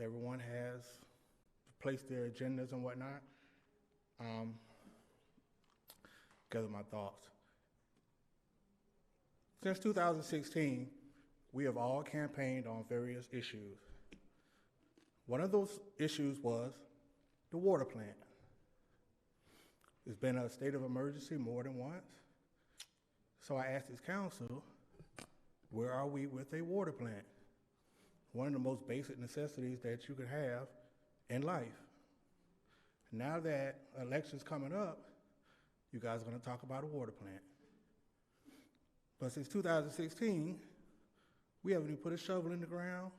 everyone has placed their agendas and whatnot. Gather my thoughts. Since 2016, we have all campaigned on various issues. One of those issues was the water plant. It's been a state of emergency more than once. So I asked this council, where are we with a water plant? One of the most basic necessities that you could have in life. Now that election's coming up, you guys are gonna talk about a water plant. But since 2016, we haven't even put a shovel in the ground.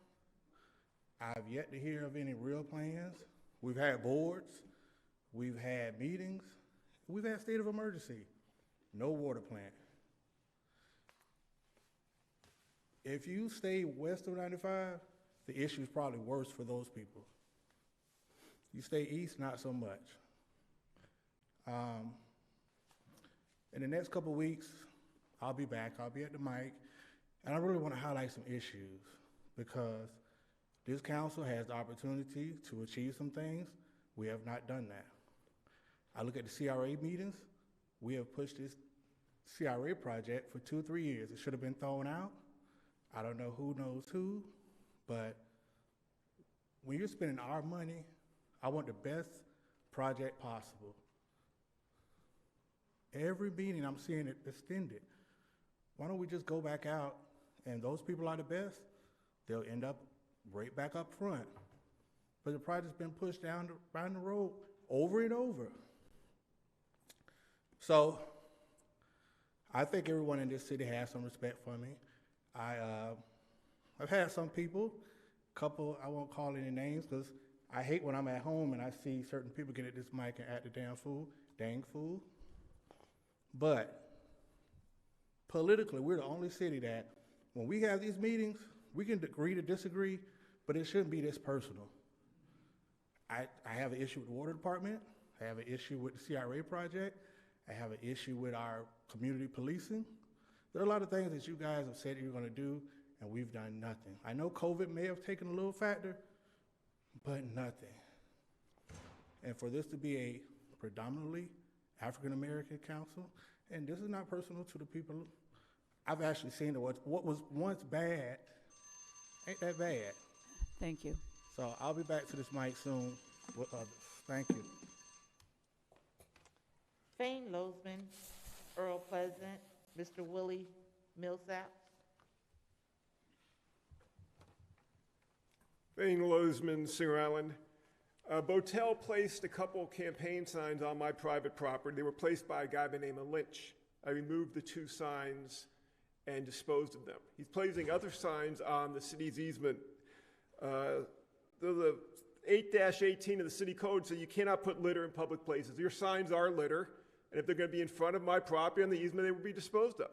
I've yet to hear of any real plans. We've had boards, we've had meetings, we've had state of emergency, no water plant. If you stay west of 95, the issue is probably worse for those people. You stay east, not so much. In the next couple of weeks, I'll be back, I'll be at the mic, and I really want to highlight some issues because this council has the opportunity to achieve some things. We have not done that. I look at the CRA meetings. We have pushed this CRA project for 2-3 years. It should have been thrown out. I don't know who knows who, but when you're spending our money, I want the best project possible. Every meeting I'm seeing it extended. why don't we just go back out, and those people are the best, they'll end up right back up front. But the project's been pushed down the road over and over. So I think everyone in this city has some respect for me. I've had some people, couple, I won't call any names, because I hate when I'm at home and I see certain people get at this mic and act a dang fool. But politically, we're the only city that, when we have these meetings, we can agree to disagree, but it shouldn't be this personal. I have an issue with the water department. I have an issue with the CRA project. I have an issue with our community policing. There are a lot of things that you guys have said you're going to do, and we've done nothing. I know COVID may have taken a little factor, but nothing. And for this to be a predominantly African-American council, and this is not personal to the people, I've actually seen that what was once bad ain't that bad.
Thank you.
So I'll be back to this mic soon with others. Thank you.
Fane Lozman, Earl Pleasant, Mr. Willie Millsap.
Fane Lozman, Singer Island. Botel placed a couple campaign signs on my private property. They were placed by a guy by the name of Lynch. I removed the 2 signs and disposed of them. He's placing other signs on the city's easement. The 8-18 of the city code says you cannot put litter in public places. Your signs are litter, and if they're going to be in front of my property on the easement, they will be disposed of.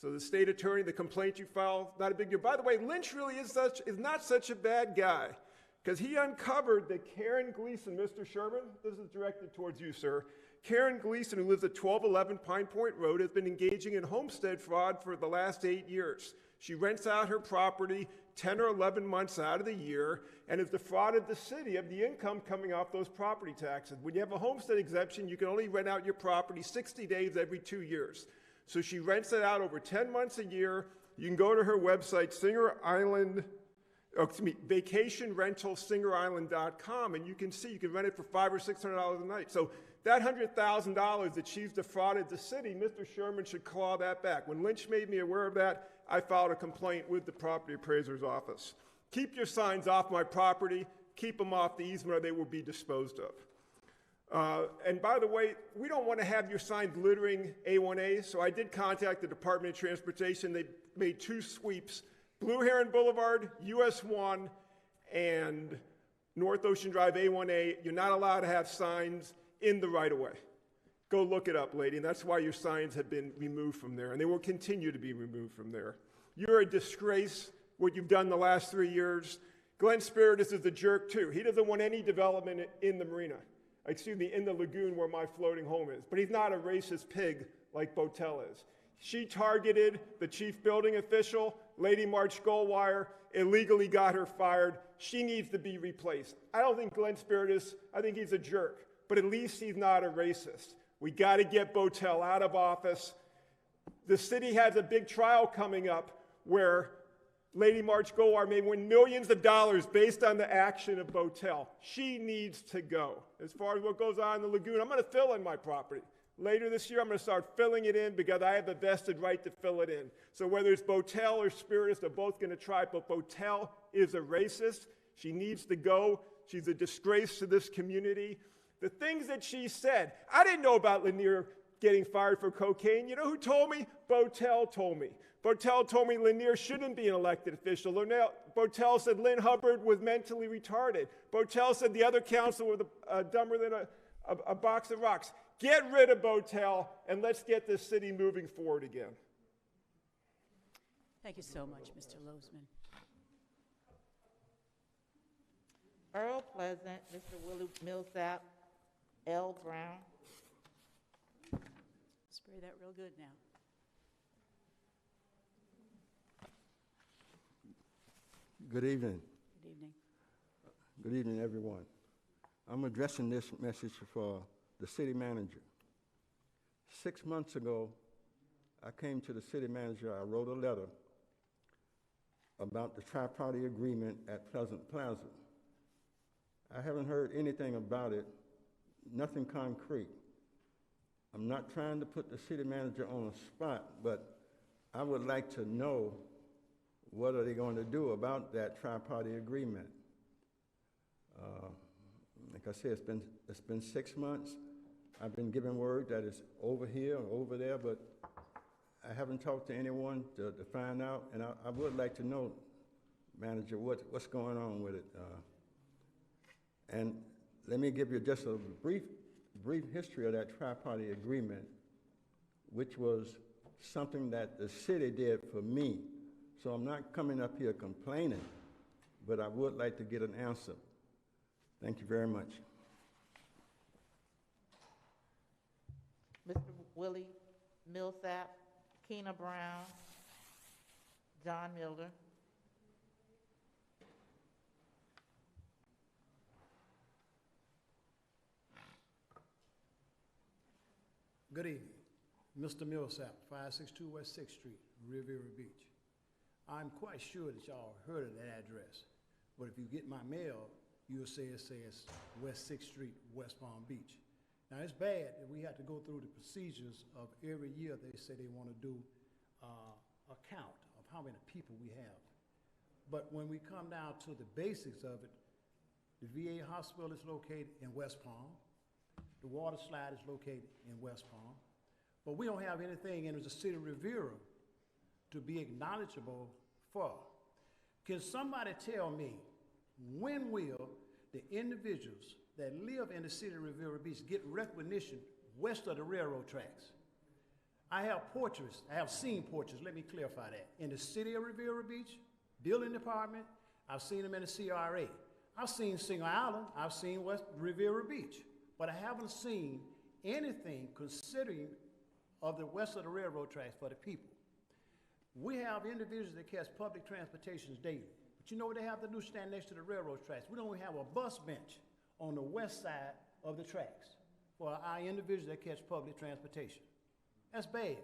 So the state attorney, the complaint you file, not a big deal. By the way, Lynch really is not such a bad guy, because he uncovered that Karen Gleason, Mr. Sherman, this is directed towards you, sir. Karen Gleason, who lives at 1211 Pine Point Road, has been engaging in homestead fraud for the last 8 years. She rents out her property 10 or 11 months out of the year and has defrauded the city of the income coming off those property taxes. When you have a homestead exemption, you can only rent out your property 60 days every 2 years. So she rents it out over 10 months a year. You can go to her website, vacationrentalsingerisland.com, and you can see you can rent it for $500 or $600 a night. So that $100,000 that she's defrauded the city, Mr. Sherman should claw that back. When Lynch made me aware of that, I filed a complaint with the property appraiser's office. Keep your signs off my property. Keep them off the easement or they will be disposed of. And by the way, we don't want to have your signs littering A1As, so I did contact the Department of Transportation. They made 2 sweeps, Blue Heron Boulevard, US 1, and North Ocean Drive A1A. You're not allowed to have signs in the right-of-way. Go look it up, lady, and that's why your signs have been removed from there, and they will continue to be removed from there. You're a disgrace, what you've done the last 3 years. Glenn Spiritus is a jerk, too. He doesn't want any development in the marina. Excuse me, in the lagoon where my floating home is. But he's not a racist pig like Botel is. She targeted the chief building official, Lady March Goldwire, illegally got her fired. She needs to be replaced. I don't think Glenn Spiritus, I think he's a jerk, but at least he's not a racist. We got to get Botel out of office. The city has a big trial coming up where Lady March Goldwire may win millions of dollars based on the action of Botel. She needs to go. As far as what goes on in the lagoon, I'm going to fill in my property. Later this year, I'm going to start filling it in because I have the vested right to fill it in. So whether it's Botel or Spiritus, they're both going to try, but Botel is a racist. She needs to go. She's a disgrace to this community. The things that she said, I didn't know about Lanier getting fired for cocaine. You know who told me? Botel told me. Botel told me Lanier shouldn't be an elected official. Botel said Lynn Hubbard was mentally retarded. Botel said the other council were dumber than a box of rocks. Get rid of Botel, and let's get this city moving forward again.
Thank you so much, Mr. Lozman.
Earl Pleasant, Mr. Willie Millsap, L. Brown.
Spray that real good now.
Good evening.
Good evening.
Good evening, everyone. I'm addressing this message for the city manager. 6 months ago, I came to the city manager. I wrote a letter about the tri-party agreement at Pleasant Plaza. I haven't heard anything about it, nothing concrete. I'm not trying to put the city manager on a spot, but I would like to know what are they going to do about that tri-party agreement. Like I said, it's been 6 months. I've been given word that it's over here or over there, but I haven't talked to anyone to find out, and I would like to know, Manager, what's going on with it. And let me give you just a brief history of that tri-party agreement, which was something that the city did for me. So I'm not coming up here complaining, but I would like to get an answer. Thank you very much.
Mr. Willie Millsap, Keena Brown, John Miller.
Good evening. Mr. Millsap, 562 West 6th Street, Riviera Beach. I'm quite sure that y'all heard of that address, but if you get my mail, you'll say it says West 6th Street, West Palm Beach. Now, it's bad that we have to go through the procedures of every year they say they want to do a count of how many people we have. But when we come down to the basics of it, the VA hospital is located in West Palm. The water slide is located in West Palm. But we don't have anything in the city of Riviera to be acknowledgeable for. Can somebody tell me, when will the individuals that live in the city of Riviera Beach get recognition west of the railroad tracks? I have portraits, I have seen portraits, let me clarify that. In the city of Riviera Beach, building department, I've seen them in the CRA. I've seen Single Island, I've seen West Riviera Beach, but I haven't seen anything considering of the west of the railroad tracks for the people. We have individuals that catch public transportations daily, but you know what they have to do? Stand next to the railroad tracks. We don't have a bus bench on the west side of the tracks for our individuals that catch public transportation. That's bad.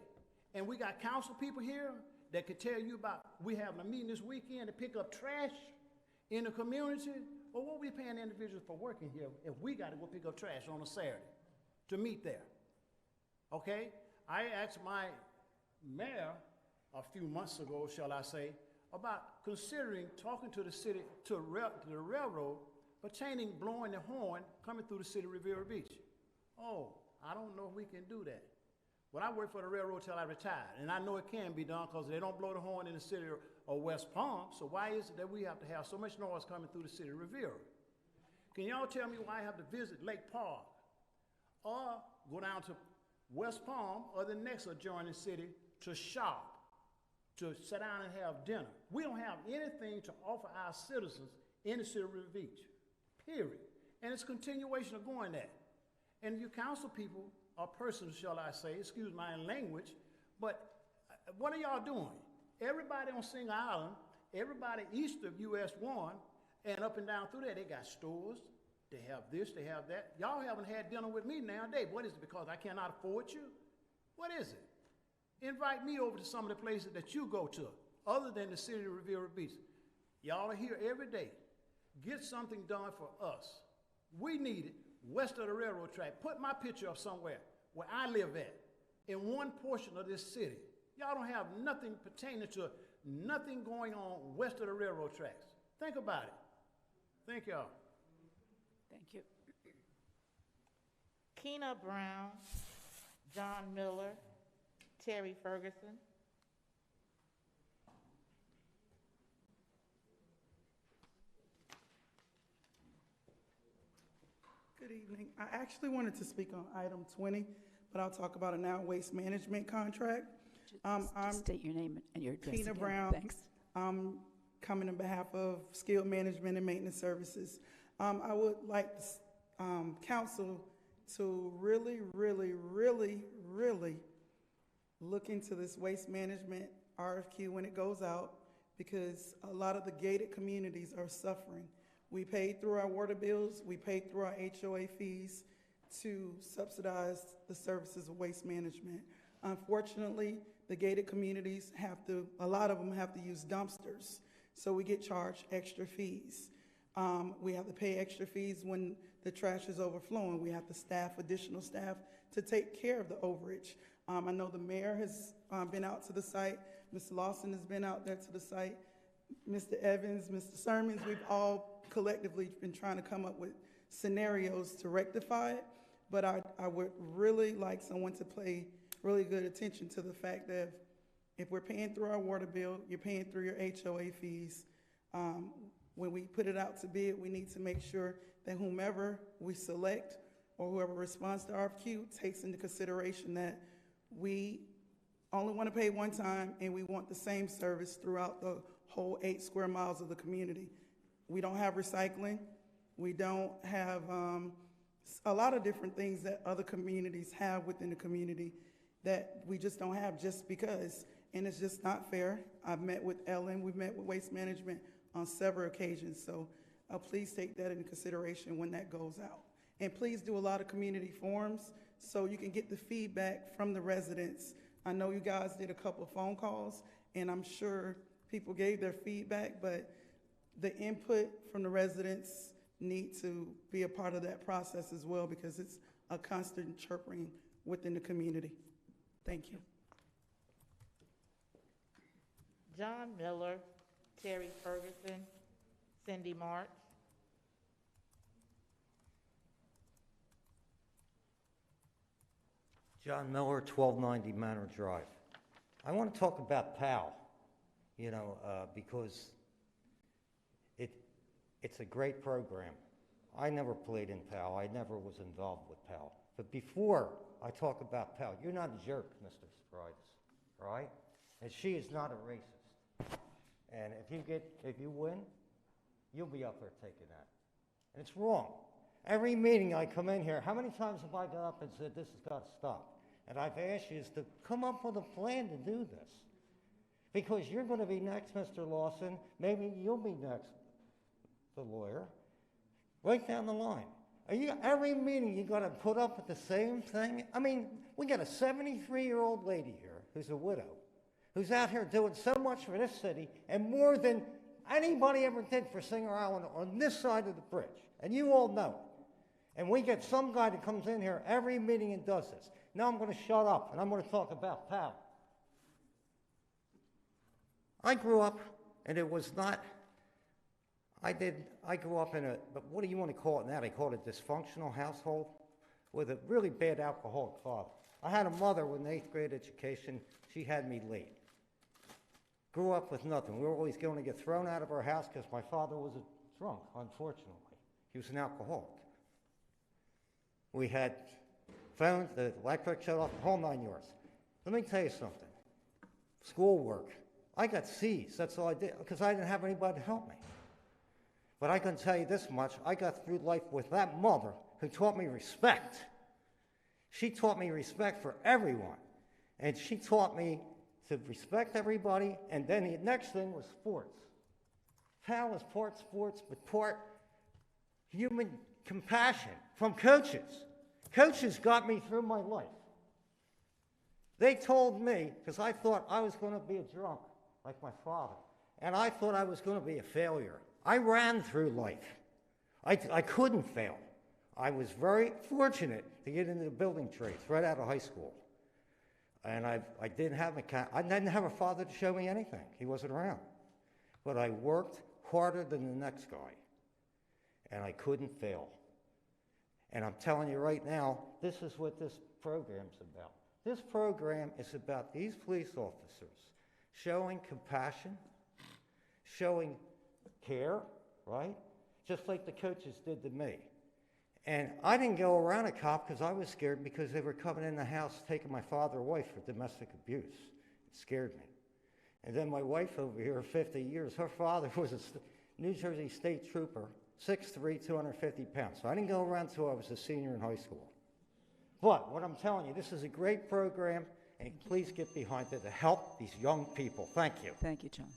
And we got council people here that could tell you about, we having a meeting this weekend to pick up trash in the community. Well, what are we paying individuals for working here if we got to go pick up trash on a Saturday to meet there? Okay? I asked my mayor a few months ago, shall I say, about considering talking to the city, to the railroad, pertaining blowing the horn coming through the city of Riviera Beach. Oh, I don't know if we can do that. But I worked for the railroad till I retired, and I know it can be done because they don't blow the horn in the city of West Palm, so why is it that we have to have so much noise coming through the city of Riviera? Can y'all tell me why I have to visit Lake Park or go down to West Palm or the next adjoining city to shop, to sit down and have dinner? We don't have anything to offer our citizens in the city of Riviera Beach, period. And it's a continuation of going that. And you council people, or persons, shall I say, excuse my language, but what are y'all doing? Everybody on Single Island, everybody east of US 1, and up and down through there, they got stores, they have this, they have that. Y'all haven't had dinner with me nowadays. What is it, because I cannot afford you? What is it? Invite me over to some of the places that you go to, other than the city of Riviera Beach. Y'all are here every day. Get something done for us. We need it west of the railroad track. Put my picture up somewhere where I live at, in one portion of this city. Y'all don't have nothing pertaining to nothing going on west of the railroad tracks. Think about it. Thank y'all.
Thank you.
Keena Brown, John Miller, Terry Ferguson.
Good evening. I actually wanted to speak on item 20, but I'll talk about it now, waste management contract.
Just state your name and your address
Keena
again.
Brown.
Thanks.
I'm coming on behalf of Skilled Management and Maintenance Services. I would like council to really look into this waste management RFQ when it goes out, because a lot of the gated communities are suffering. We paid through our water bills, we paid through our HOA fees to subsidize the services of waste management. Unfortunately, the gated communities a lot of them have to use dumpsters, so we get charged extra fees. We have to pay extra fees when the trash is overflowing. We have to staff additional staff to take care of the overage. I know the mayor has been out to the site Mr. Lawson has been out there to the site. Mr. Evans, Mr. Sermons, we've all collectively been trying to come up with scenarios to rectify it. But I would really like someone to pay really good attention to the fact that if we're paying through our water bill, you're paying through your HOA fees. When we put it out to bid, we need to make sure that whomever we select or whoever responds to RFQ takes into consideration that we only want to pay one time and we want the same service throughout the whole 8 square miles of the community. We don't have recycling. We don't have a lot of different things that other communities have within the community that we just don't have just because, and it's just not fair. I've met with Ellen, we've met with Waste Management on several occasions, so please take that into consideration when that goes out. And please do a lot of community forums so you can get the feedback from the residents. I know you guys did a couple of phone calls, and I'm sure people gave their feedback, but the input from the residents need to be a part of that process as well because it's a constant chirping within the community. Thank you.
John Miller, Terry Ferguson, Cindy March.
John Miller, 1290 Manor Drive. I want to talk about PAL, because it's a great program. I never played in PAL. I never was involved with PAL. But before I talk about PAL, you're not a jerk, Mr. Sprides, all right? And she is not a racist. And if you win, you'll be up there taking that. And it's wrong. Every meeting I come in here, how many times have I got up and said, this has got to stop? And I've asked you to come up with a plan to do this. Because you're going to be next, Mr. Lawson. Maybe you'll be next, the lawyer. Right down the line. Every meeting you got to put up with the same thing? I mean, we got a 73-year-old lady here who's a widow, who's out here doing so much for this city and more than anybody ever did for Singer Island on this side of the bridge. And you all know it. And we get some guy that comes in here every meeting and does this. Now I'm going to shut up and I'm going to talk about PAL. I grew up, and it was not, I grew up in but what do you want to call it now? They call it a dysfunctional household with a really bad alcoholic father. I had a mother with an 8th grade education. She had me late. Grew up with nothing. We were always going to get thrown out of our house because my father was a drunk, unfortunately. He was an alcoholic. We had phones, the electric shut off, the whole 9 yards. Let me tell you something. Schoolwork. I got C's, that's all I did, because I didn't have anybody to help me. But I can tell you this much, I got through life with that mother who taught me respect. She taught me respect for everyone. And she taught me to respect everybody, and then the next thing was sports. PAL is part sports, but part human compassion from coaches. Coaches got me through my life. They told me, because I thought I was going to be a drunk, like my father, and I thought I was going to be a failure. I ran through life. I couldn't fail. I was very fortunate to get into the building trades right out of high school. And I didn't have a father to show me anything. He wasn't around. But I worked harder than the next guy. And I couldn't fail. And I'm telling you right now, this is what this program's about. This program is about these police officers showing compassion, showing care, right? Just like the coaches did to me. And I didn't go around a cop because I was scared because they were coming in the house taking my father away for domestic abuse. It scared me. And then my wife over here, 50 years, her father was a New Jersey State Trooper, 6'3", 250 pounds. So I didn't go around until I was a senior in high school. But what I'm telling you, this is a great program, and please get behind it to help these young people. Thank you.
Thank you, John.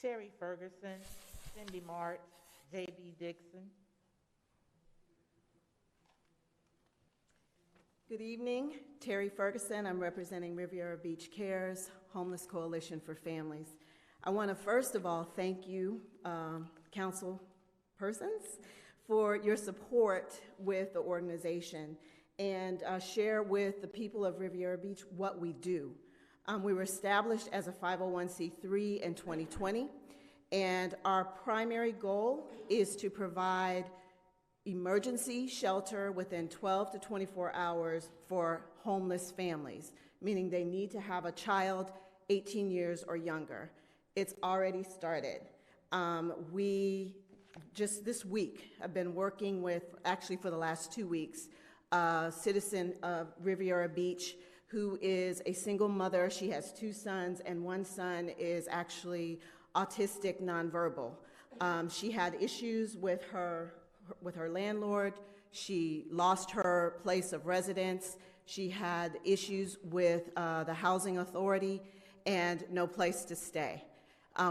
Terry Ferguson, Cindy March, J.B. Dixon.
Good evening. Terry Ferguson. I'm representing Riviera Beach Cares, Homeless Coalition for Families. I want to first of all thank you, council persons, for your support with the organization. and share with the people of Riviera Beach what we do. We were established as a 501c3 in 2020, and our primary goal is to provide emergency shelter within 12 to 24 hours for homeless families, meaning they need to have a child 18 years or younger. It's already started. We just this week have been working with, actually for the last 2 weeks, a citizen of Riviera Beach who is a single mother. She has 2 sons, and one son is actually autistic nonverbal. She had issues with her landlord. She lost her place of residence. She had issues with the housing authority and no place to stay.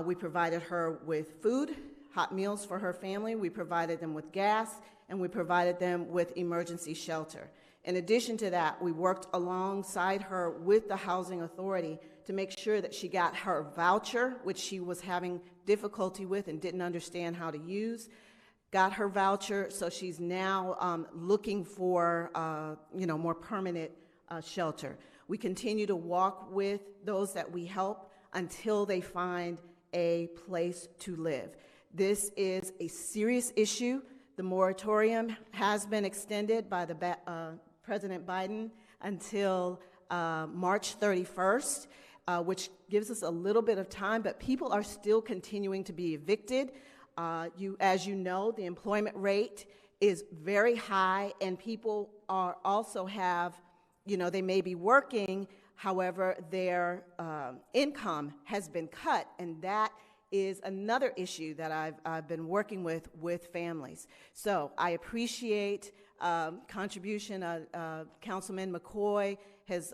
We provided her with food, hot meals for her family. We provided them with gas, and we provided them with emergency shelter. In addition to that, we worked alongside her with the housing authority to make sure that she got her voucher, which she was having difficulty with and didn't understand how to use. Got her voucher, so she's now looking for more permanent shelter. We continue to walk with those that we help until they find a place to live. This is a serious issue. The moratorium has been extended by President Biden until March 31st, which gives us a little bit of time, but people are still continuing to be evicted. As you know, the employment rate is very high, and people are also have, they may be working, however, their income has been cut, and that is another issue that I've been working with families. So I appreciate contribution. Councilman McCoy has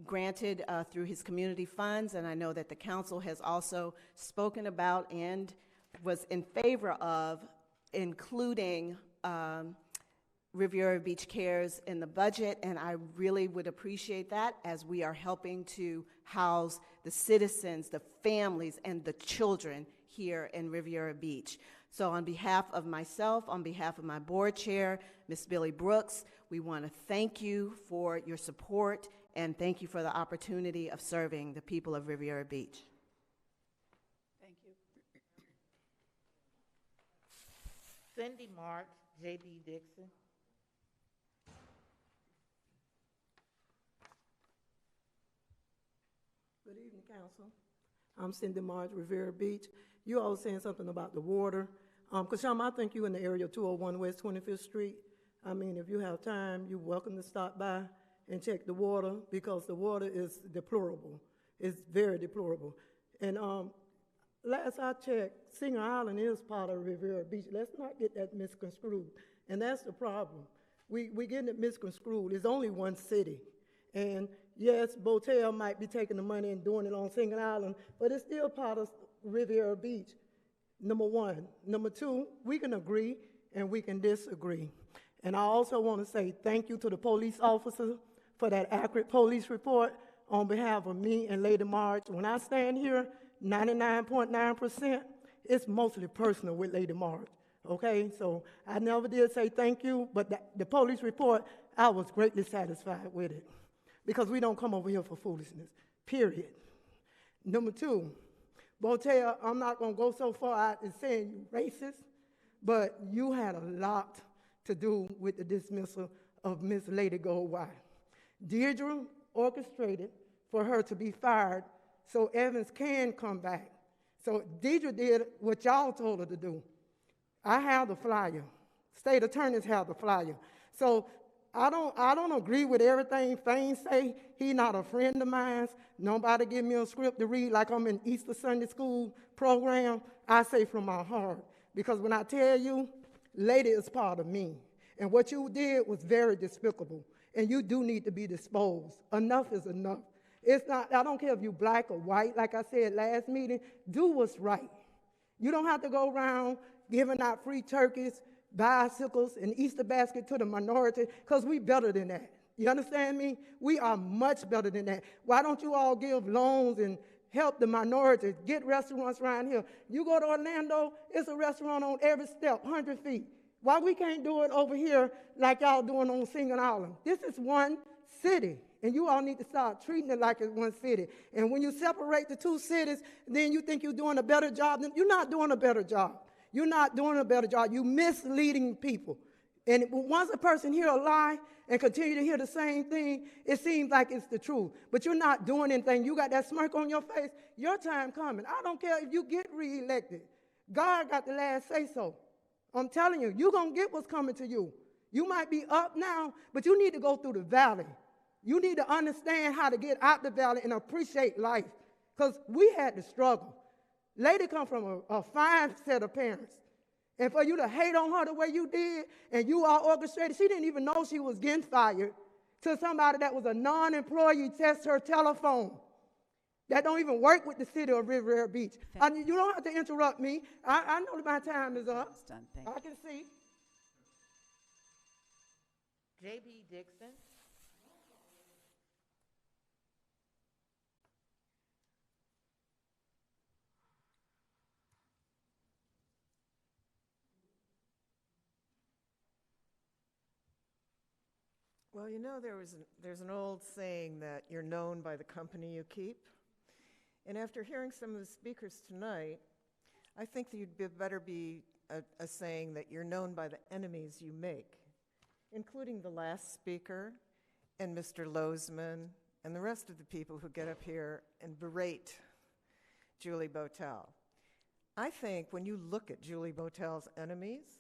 granted through his community funds, and I know that the council has also spoken about and was in favor of including Riviera Beach Cares in the budget, and I really would appreciate that as we are helping to house the citizens, the families, and the children here in Riviera Beach. So on behalf of myself, on behalf of my board chair, Ms. Billy Brooks, we want to thank you for your support and thank you for the opportunity of serving the people of Riviera Beach.
Thank you.
Cindy March, J.B. Dixon.
Good evening, Council. I'm Cindy March, Riviera Beach. You all saying something about the water. Because, Shama, I think you in the area of 201 West 25th Street. I mean, if you have time, you're welcome to stop by and check the water, because the water is deplorable. It's very deplorable. And last I checked, Singer Island is part of Riviera Beach. Let's not get that misconstrued. And that's the problem. We getting it misconstrued. It's only one city. And yes, Botel might be taking the money and doing it on Singer Island, but it's still part of Riviera Beach, number one. Number two, we can agree and we can disagree. And I also want to say thank you to the police officer for that accurate police report on behalf of me and Lady March. When I stand here, 99.9%, it's mostly personal with Lady March, okay? So I never did say thank you, but the police report, I was greatly satisfied with it, because we don't come over here for foolishness, period. Number two, Botel, I'm not going to go so far out as saying you racist, but you had a lot to do with the dismissal of Miss Lady Goldwire. Deirdre orchestrated for her to be fired so Evans can come back. So Deirdre did what y'all told her to do. I have the flyer. State attorneys have the flyer. So I don't agree with everything Fane say. He not a friend of mine. Nobody give me a script to read like I'm in Easter Sunday School program. I say from my heart. Because when I tell you, Lady is part of me. And what you did was very despicable. And you do need to be disposed. Enough is enough. It's not, I don't care if you're black or white. Like I said last meeting, do what's right. You don't have to go around giving out free turkeys, bicycles, and Easter basket to the minority, because we better than that. You understand me? We are much better than that. Why don't you all give loans and help the minorities, get restaurants around here? You go to Orlando, it's a restaurant on every step, 100 feet. Why we can't do it over here like y'all doing on Single Island? This is one city, and you all need to start treating it like it's one city. And when you separate the two cities, then you think you're doing a better job. You're not doing a better job. You're not doing a better job. You're misleading people. And once a person hear a lie and continue to hear the same thing, it seems like it's the truth. But you're not doing anything. You got that smirk on your face. Your time coming. I don't care if you get reelected. God got the last say-so. I'm telling you, you're going to get what's coming to you. You might be up now, but you need to go through the valley. You need to understand how to get out the valley and appreciate life. Because we had to struggle. Lady come from a fine set of parents. And for you to hate on her the way you did, and you all orchestrated, she didn't even know she was getting fired till somebody that was a non-employee test her telephone. That don't even work with the city of Riviera Beach. You don't have to interrupt me. I know that my time is up.
It's done. Thank
I can see.
J.B. Dixon.
Well, you know, there's an old saying that you're known by the company you keep. And after hearing some of the speakers tonight, I think that you'd better be a saying that you're known by the enemies you make, including the last speaker and Mr. Lozman and the rest of the people who get up here and berate Julie Botel. I think when you look at Julie Botel's enemies,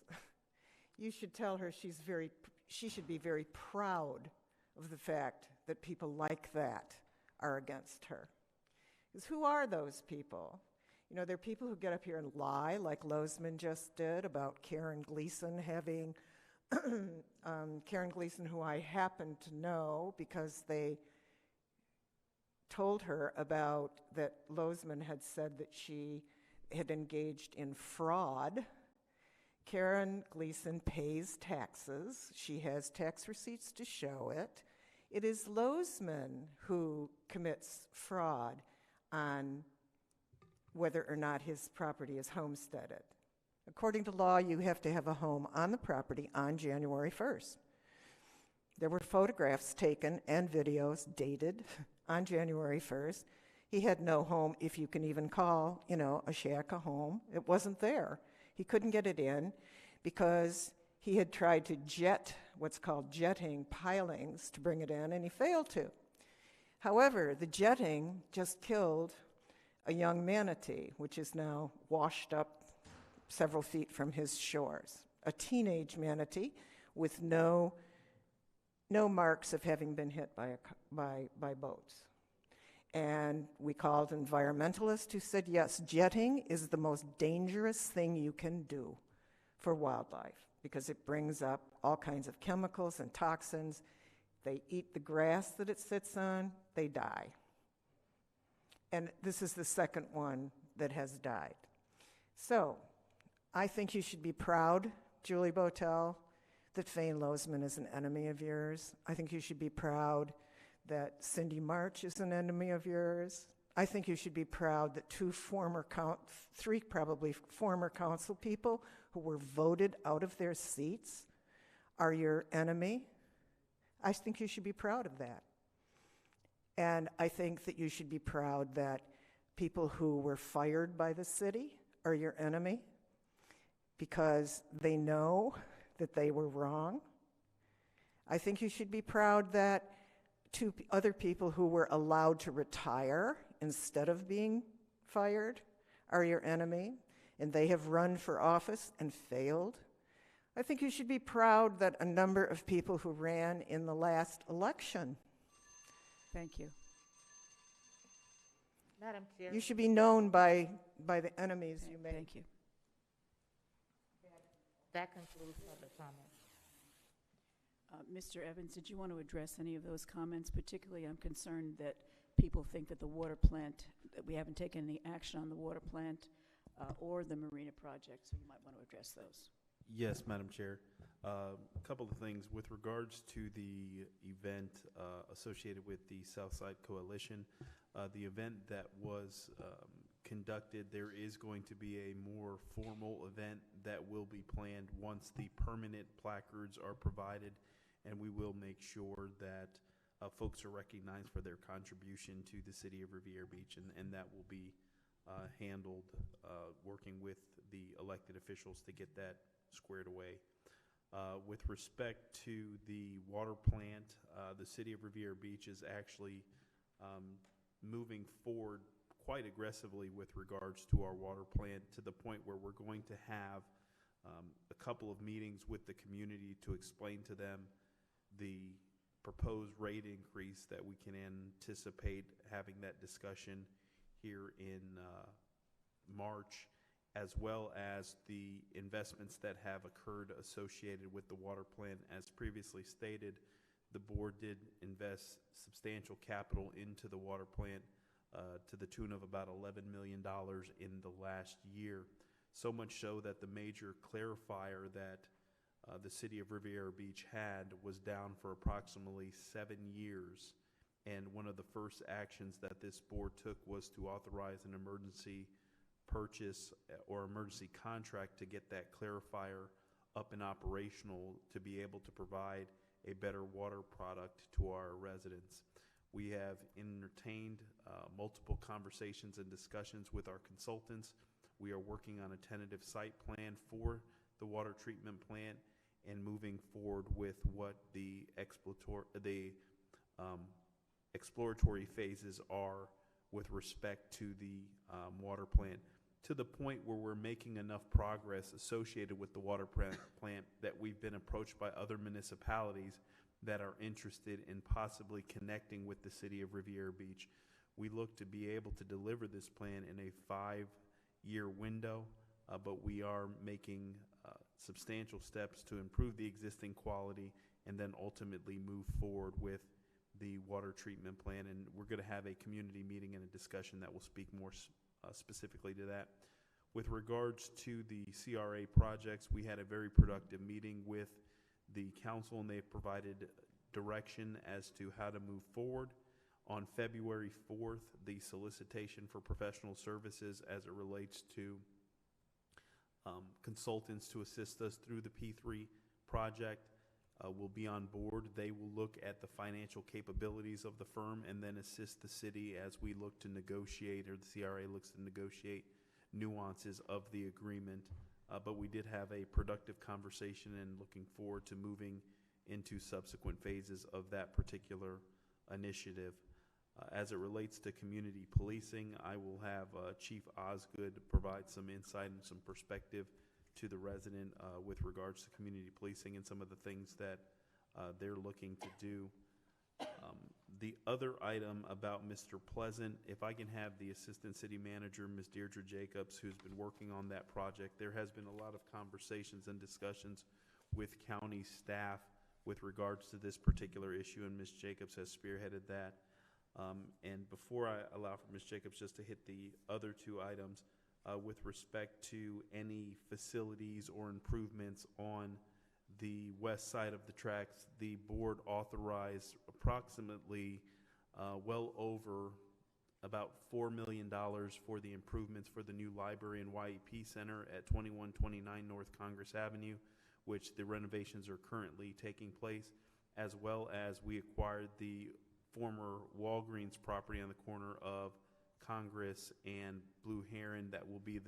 you should tell her she should be very proud of the fact that people like that are against her. Because who are those people? You know, they're people who get up here and lie, like Lozman just did about Karen Gleason having, Karen Gleason, who I happen to know because they told her about that Lozman had said that she had engaged in fraud. Karen Gleason pays taxes. She has tax receipts to show it. It is Lozman who commits fraud on whether or not his property is homesteaded. According to law, you have to have a home on the property on January 1st. There were photographs taken and videos dated on January 1st. He had no home, if you can even call, a shack a home. It wasn't there. He couldn't get it in because he had tried to jet, what's called jetting pilings, to bring it in, and he failed to. However, the jetting just killed a young manatee, which is now washed up several feet from his shores. A teenage manatee with no marks of having been hit by boats. And we called environmentalists who said, yes, jetting is the most dangerous thing you can do for wildlife because it brings up all kinds of chemicals and toxins. They eat the grass that it sits on, they die. And this is the second one that has died. So I think you should be proud, Julie Botel, that Fane Lozman is an enemy of yours. I think you should be proud that Cindy March is an enemy of yours. I think you should be proud that three probably former council people who were voted out of their seats are your enemy. I think you should be proud of that. And I think that you should be proud that people who were fired by the city are your enemy because they know that they were wrong. I think you should be proud that two other people who were allowed to retire instead of being fired are your enemy, and they have run for office and failed. I think you should be proud that a number of people who ran in the last election.
Thank you.
Madam Chair.
You should be known by the enemies you make.
Thank you.
That concludes public comment.
Mr. Evans, did you want to address any of those comments? Particularly, I'm concerned that people think that the water plant, that we haven't taken any action on the water plant or the marina project, so you might want to address those.
Yes, Madam Chair. A couple of things with regards to the event associated with the Southside Coalition. The event that was conducted. There is going to be a more formal event that will be planned once the permanent placards are provided, and we will make sure that folks are recognized for their contribution to the city of Riviera Beach, and that will be handled working with the elected officials to get that squared away. With respect to the water plant, the city of Riviera Beach is actually moving forward quite aggressively with regards to our water plant, to the point where we're going to have a couple of meetings with the community to explain to them the proposed rate increase that we can anticipate having that discussion here in March, as well as the investments that have occurred associated with the water plant. As previously stated, the board did invest substantial capital into the water plant to the tune of about $11 million in the last year. So much so that the major clarifier that the city of Riviera Beach had was down for approximately 7 years. And one of the first actions that this board took was to authorize an emergency purchase or emergency contract to get that clarifier up and operational to be able to provide a better water product to our residents. We have entertained multiple conversations and discussions with our consultants. We are working on a tentative site plan for the water treatment plant and moving forward with what the exploratory phases are with respect to the water plant, to the point where we're making enough progress associated with the water plant that we've been approached by other municipalities that are interested in possibly connecting with the city of Riviera Beach. We look to be able to deliver this plan in a 5-year window, but we are making substantial steps to improve the existing quality and then ultimately move forward with the water treatment plan. And we're going to have a community meeting and a discussion that will speak more specifically to that. With regards to the CRA projects, we had a very productive meeting with the council, and they've provided direction as to how to move forward. On February 4th, the solicitation for professional services as it relates to consultants to assist us through the P3 project will be on board. They will look at the financial capabilities of the firm and then assist the city as we look to negotiate, or the CRA looks to negotiate nuances of the agreement. But we did have a productive conversation and looking forward to moving into subsequent phases of that particular initiative. As it relates to community policing, I will have Chief Osgood provide some insight and some perspective to the resident with regards to community policing and some of the things that they're looking to do. The other item about Mr. Pleasant, if I can have the Assistant City Manager, Ms. Deirdre Jacobs, who's been working on that project. There has been a lot of conversations and discussions with county staff with regards to this particular issue, and Ms. Jacobs has spearheaded that. And before I allow for Ms. Jacobs just to hit the other two items, with respect to any facilities or improvements on the west side of the tracks, the board authorized approximately well over about $4 million for the improvements for the new library and YEP Center at 2129 North Congress Avenue, which the renovations are currently taking place, as well as we acquired the former Walgreens property on the corner of Congress and Blue Heron. That will be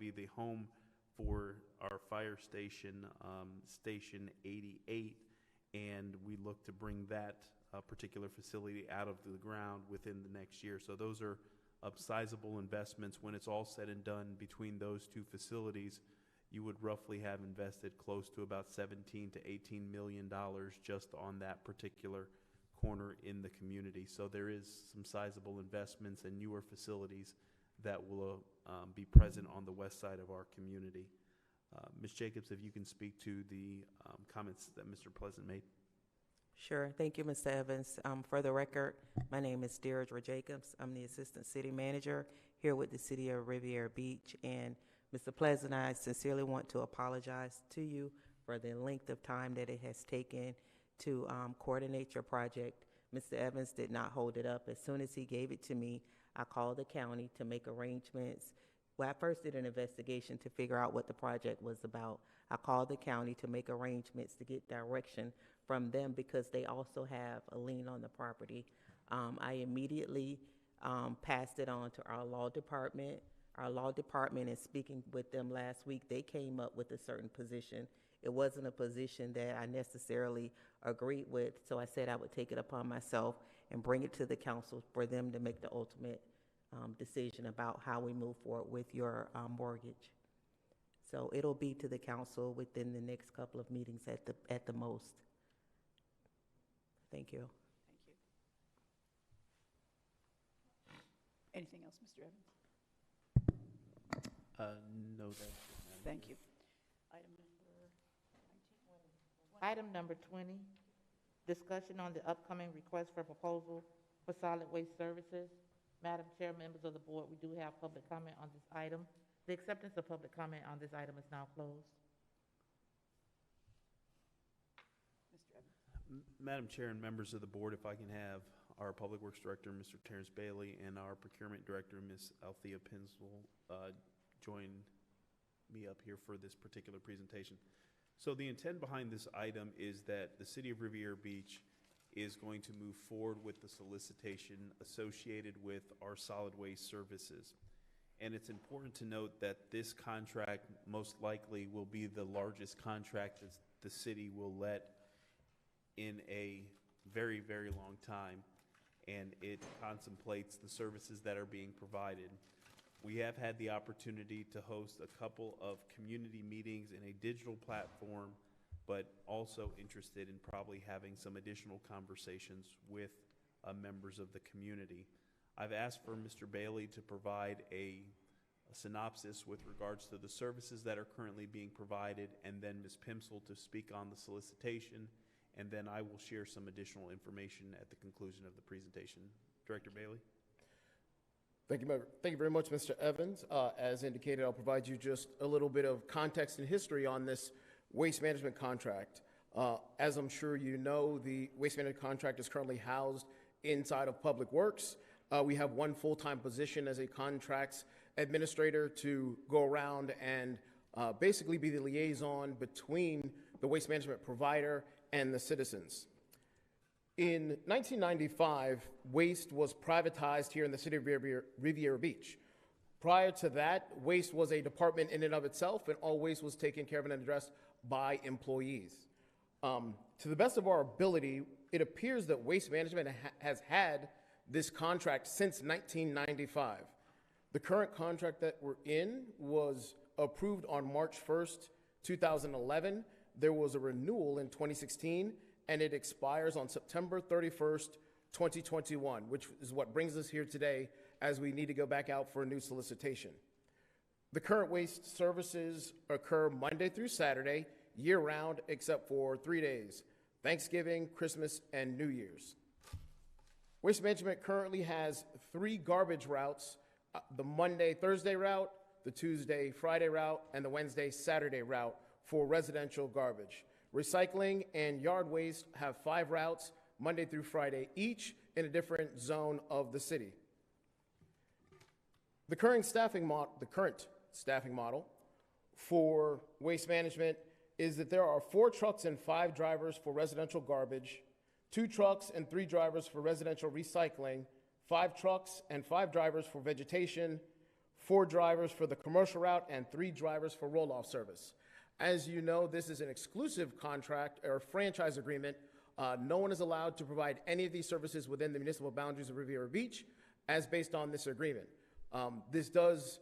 the home for our fire station, Station 88, and we look to bring that particular facility out of the ground within the next year. So those are sizable investments. When it's all said and done between those two facilities, you would roughly have invested close to about $17 to $18 million just on that particular corner in the community. So there is some sizable investments and newer facilities that will be present on the west side of our community. Ms. Jacobs, if you can speak to the comments that Mr. Pleasant made.
Sure. Thank you, Mr. Evans. For the record, my name is Deirdre Jacobs. I'm the Assistant City Manager here with the City of Riviera Beach. And Mr. Pleasant, I sincerely want to apologize to you for the length of time that it has taken to coordinate your project. Mr. Evans did not hold it up. As soon as he gave it to me, I called the county to make arrangements. Well, I first did an investigation to figure out what the project was about. I called the county to make arrangements to get direction from them because they also have a lien on the property. I immediately passed it on to our law department. Our law department, in speaking with them last week, they came up with a certain position. It wasn't a position that I necessarily agreed with, so I said I would take it upon myself and bring it to the council for them to make the ultimate decision about how we move forward with your mortgage. So it'll be to the council within the next couple of meetings at the most. Thank you.
Thank you. Anything else, Mr. Evans?
No, that's it, Madam
Thank
Chair.
you.
Item number 20, discussion on the upcoming request for proposal for solid waste services. Madam Chair, members of the board, we do have public comment on this item. The acceptance of public comment on this item is now closed.
Mr. Evans.
Madam Chair and members of the board, if I can have our Public Works Director, Mr. Terrence Bailey, and our Procurement Director, Ms. Althea Pinsel, join me up here for this particular presentation. So the intent behind this item is that the City of Riviera Beach is going to move forward with the solicitation associated with our solid waste services. And it's important to note that this contract most likely will be the largest contract that the city will let in a very, very long time, and it contemplates the services that are being provided. We have had the opportunity to host a couple of community meetings in a digital platform, but also interested in probably having some additional conversations with members of the community. I've asked for Mr. Bailey to provide a synopsis with regards to the services that are currently being provided, and then Ms. Pimsel to speak on the solicitation, and then I will share some additional information at the conclusion of the presentation. Director Bailey?
Thank you very much, Mr. Evans. As indicated, I'll provide you just a little bit of context and history on this waste management contract. As I'm sure you know, the waste management contract is currently housed inside of Public Works. We have one full-time position as a contracts administrator to go around and basically be the liaison between the waste management provider and the citizens. In 1995, waste was privatized here in the city of Riviera Beach. Prior to that, waste was a department in and of itself, and all waste was taken care of and addressed by employees. To the best of our ability, it appears that Waste Management has had this contract since 1995. The current contract that we're in was approved on March 1st, 2011. There was a renewal in 2016, and it expires on September 31st, 2021, which is what brings us here today as we need to go back out for a new solicitation. The current waste services occur Monday through Saturday, year-round, except for 3 days: Thanksgiving, Christmas, and New Year's. Waste Management currently has 3 garbage routes: the Monday-Thursday route, the Tuesday-Friday route, and the Wednesday-Saturday route for residential garbage. Recycling and yard waste have 5 routes, Monday through Friday, each in a different zone of the city. The current staffing model for Waste Management is that there are 4 trucks and 5 drivers for residential garbage, 2 trucks and 3 drivers for residential recycling, 5 trucks and 5 drivers for vegetation, 4 drivers for the commercial route, and 3 drivers for roll-off service. As you know, this is an exclusive contract or franchise agreement. No one is allowed to provide any of these services within the municipal boundaries of Riviera Beach as based on this agreement. This does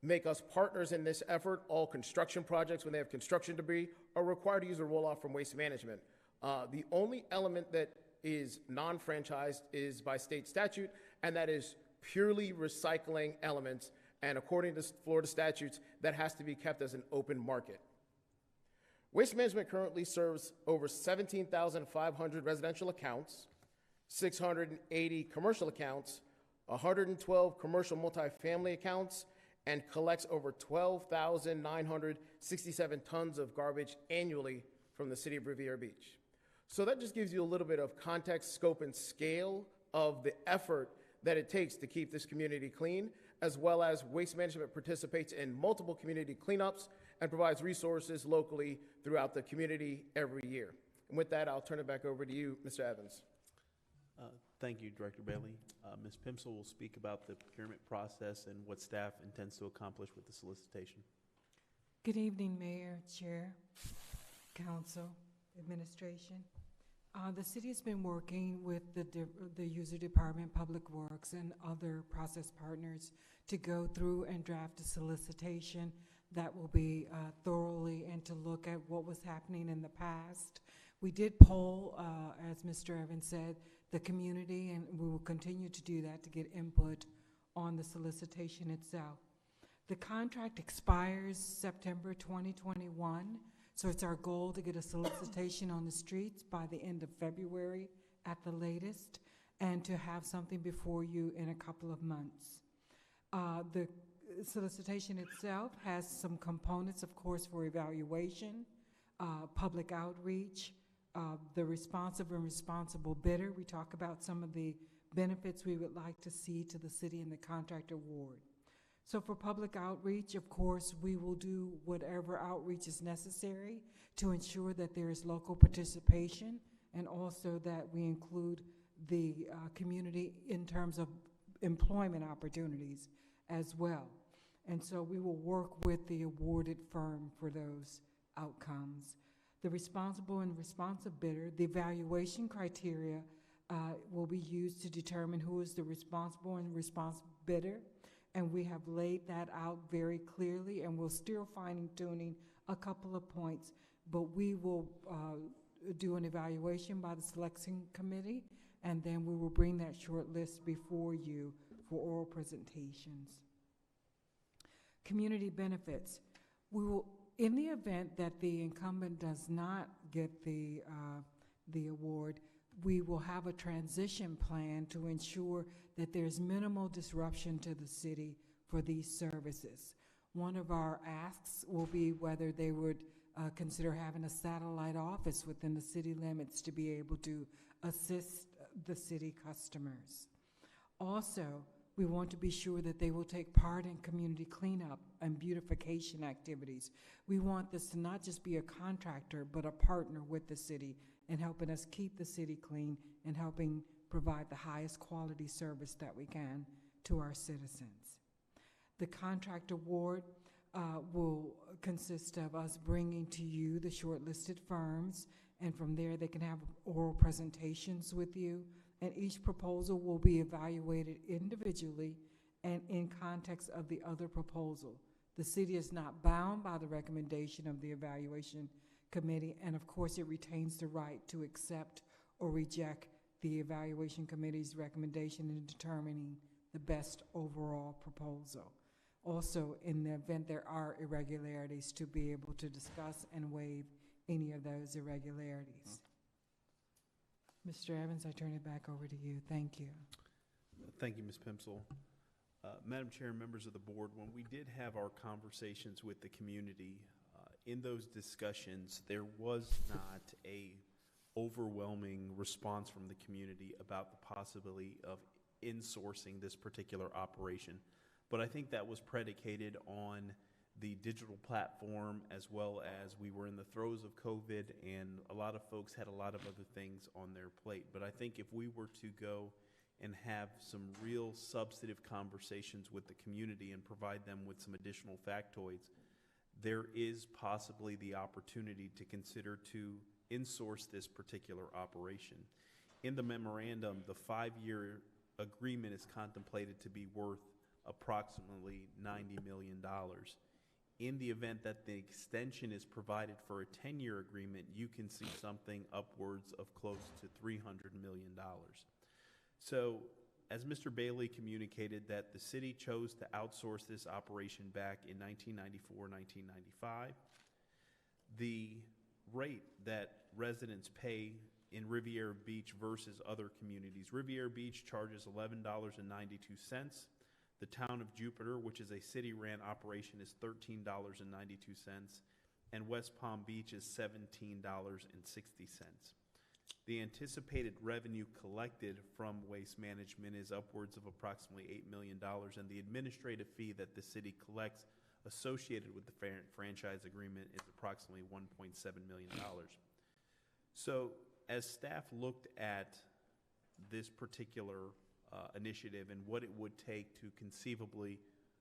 make us partners in this effort. All construction projects, when they have construction debris, are required to use a roll-off from Waste Management. The only element that is non-franchised is by state statute, and that is purely recycling elements. And according to Florida statutes, that has to be kept as an open market. Waste Management currently serves over 17,500 residential accounts, 680 commercial accounts, 112 commercial multifamily accounts, and collects over 12,967 tons of garbage annually from the city of Riviera Beach. So that just gives you a little bit of context, scope, and scale of the effort that it takes to keep this community clean, as well as Waste Management participates in multiple community cleanups and provides resources locally throughout the community every year. And with that, I'll turn it back over to you, Mr. Evans.
Thank you, Director Bailey. Ms. Pimsel will speak about the procurement process and what staff intends to accomplish with the solicitation.
Good evening, Mayor, Chair, Council, Administration. The city has been working with the User Department, Public Works, and other process partners to go through and draft a solicitation that will be thoroughly and to look at what was happening in the past. We did poll, as Mr. Evans said, the community, and we will continue to do that to get input on the solicitation itself. The contract expires September 2021, so it's our goal to get a solicitation on the streets by the end of February at the latest, and to have something before you in a couple of months. The solicitation itself has some components, of course, for evaluation, public outreach, the responsive and responsible bidder. We talk about some of the benefits we would like to see to the city in the contract award. So for public outreach, of course, we will do whatever outreach is necessary to ensure that there is local participation, and also that we include the community in terms of employment opportunities as well. And so we will work with the awarded firm for those outcomes. The responsible and responsive bidder, the evaluation criteria will be used to determine who is the responsible and responsive bidder. And we have laid that out very clearly, and we're still fine-tuning a couple of points, but we will do an evaluation by the selection committee, and then we will bring that short list before you for oral presentations. Community benefits. We will, in the event that the incumbent does not get the award, we will have a transition plan to ensure that there's minimal disruption to the city for these services. One of our asks will be whether they would consider having a satellite office within the city limits to be able to assist the city customers. Also, we want to be sure that they will take part in community cleanup and beautification activities. We want this to not just be a contractor, but a partner with the city in helping us keep the city clean and helping provide the highest quality service that we can to our citizens. The contract award will consist of us bringing to you the shortlisted firms, and from there they can have oral presentations with you, and each proposal will be evaluated individually and in context of the other proposal. The city is not bound by the recommendation of the evaluation committee, and of course it retains the right to accept or reject the evaluation committee's recommendation in determining the best overall proposal. Also, in the event there are irregularities, to be able to discuss and waive any of those irregularities. Mr. Evans, I turn it back over to you. Thank you.
Thank you, Ms. Pimsel. Madam Chair, members of the board, when we did have our conversations with the community, in those discussions, there was not a overwhelming response from the community about the possibility of insourcing this particular operation. But I think that was predicated on the digital platform, as well as we were in the throes of COVID, and a lot of folks had a lot of other things on their plate. But I think if we were to go and have some real substantive conversations with the community and provide them with some additional factoids, there is possibly the opportunity to consider to insource this particular operation. In the memorandum, the 5-year agreement is contemplated to be worth approximately $90 million. In the event that the extension is provided for a 10-year agreement, you can see something upwards of close to $300 million. So, as Mr. Bailey communicated, that the city chose to outsource this operation back in 1994, 1995. The rate that residents pay in Riviera Beach versus other communities. Riviera Beach charges $11.92. The town of Jupiter, which is a city-ran operation, is $13.92, and West Palm Beach is $17.60. The anticipated revenue collected from waste management is upwards of approximately $8 million, and the administrative fee that the city collects associated with the franchise agreement is approximately $1.7 million. So as staff looked at this particular initiative and what it would take to conceivably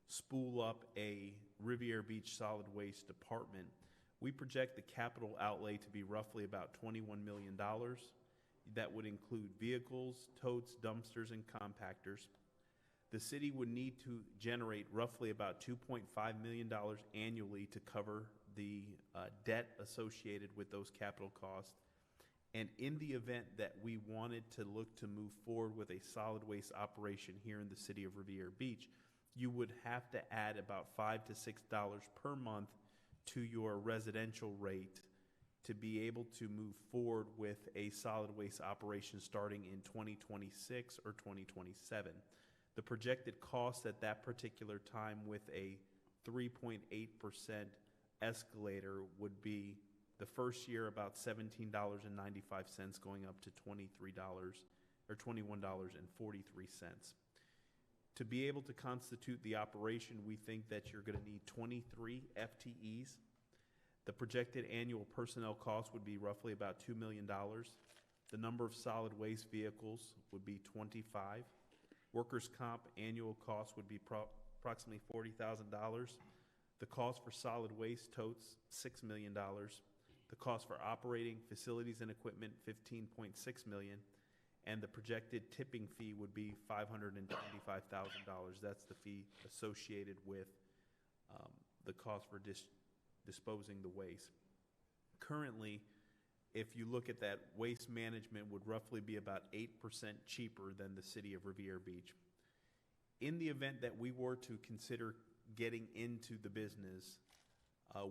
spool up a Riviera Beach solid waste department, we project the capital outlay to be roughly about $21 million. That would include vehicles, totes, dumpsters, and compactors. The city would need to generate roughly about $2.5 million annually to cover the debt associated with those capital costs. And in the event that we wanted to look to move forward with a solid waste operation here in the city of Riviera Beach, you would have to add about $5 to $6 per month to your residential rate to be able to move forward with a solid waste operation starting in 2026 or 2027. The projected cost at that particular time with a 3.8% escalator would be the first year about $17.95 going up to $23 or $21.43. To be able to constitute the operation, we think that you're going to need 23 FTEs. The projected annual personnel cost would be roughly about $2 million. The number of solid waste vehicles would be 25. Workers' comp annual cost would be approximately $40,000. The cost for solid waste totes, $6 million. The cost for operating facilities and equipment, $15.6 million. And the projected tipping fee would be $525,000. That's the fee associated with the cost for disposing the waste. Currently, if you look at that, waste management would roughly be about 8% cheaper than the city of Riviera Beach. In the event that we were to consider getting into the business,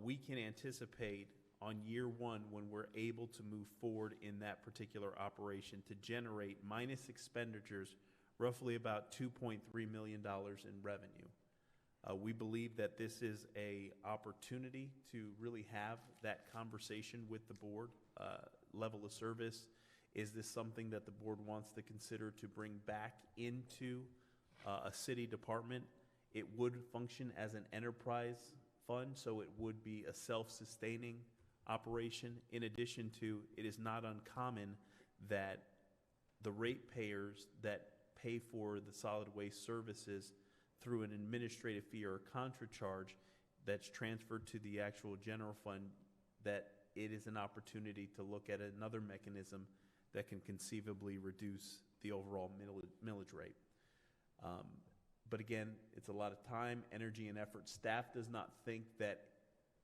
we can anticipate on year one, when we're able to move forward in that particular operation, to generate minus expenditures roughly about $2.3 million in revenue. We believe that this is an opportunity to really have that conversation with the board. Level of service, is this something that the board wants to consider to bring back into a city department? It would function as an enterprise fund, so it would be a self-sustaining operation. In addition to, it is not uncommon that the ratepayers that pay for the solid waste services through an administrative fee or a contra charge that's transferred to the actual general fund, that it is an opportunity to look at another mechanism that can conceivably reduce the overall millage rate. But again, it's a lot of time, energy, and effort. Staff does not think that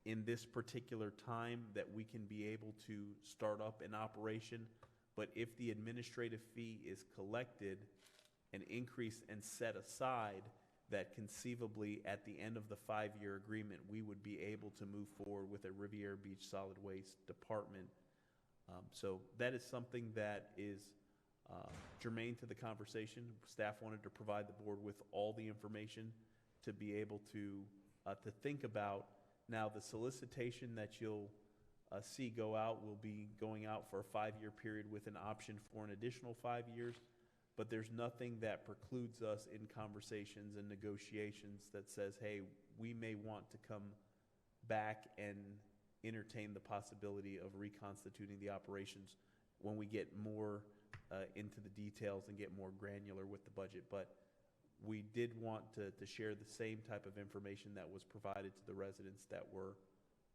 in this particular time that we can be able to start up an operation, but if the administrative fee is collected and increased and set aside, that conceivably at the end of the 5-year agreement, we would be able to move forward with a Riviera Beach solid waste department. So that is something that is germane to the conversation. Staff wanted to provide the board with all the information to be able to think about. Now, the solicitation that you'll see go out will be going out for a 5-year period with an option for an additional 5 years. But there's nothing that precludes us in conversations and negotiations that says, hey, we may want to come back and entertain the possibility of reconstituting the operations when we get more into the details and get more granular with the budget. But we did want to share the same type of information that was provided to the residents that were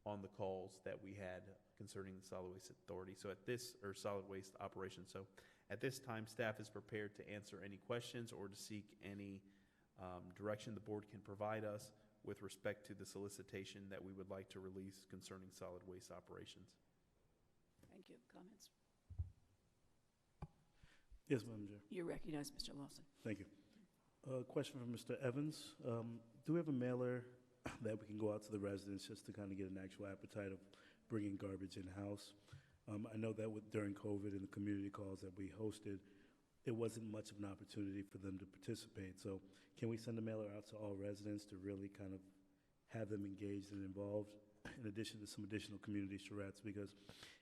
on the calls that we had concerning the solid waste authority. So at this, or solid waste operation. So at this time, staff is prepared to answer any questions or to seek any direction the board can provide us with respect to the solicitation that we would like to release concerning solid waste operations.
Thank you. Comments?
Yes, Madam Chair.
You recognize Mr. Lawson.
Thank you. Question for Mr. Evans. Do we have a mailer that we can go out to the residents just to kind of get an actual appetite of bringing garbage in-house? I know that during COVID and the community calls that we hosted, it wasn't much of an opportunity for them to participate. So can we send a mailer out to all residents to really kind of have them engaged and involved, in addition to some additional community charrettes? Because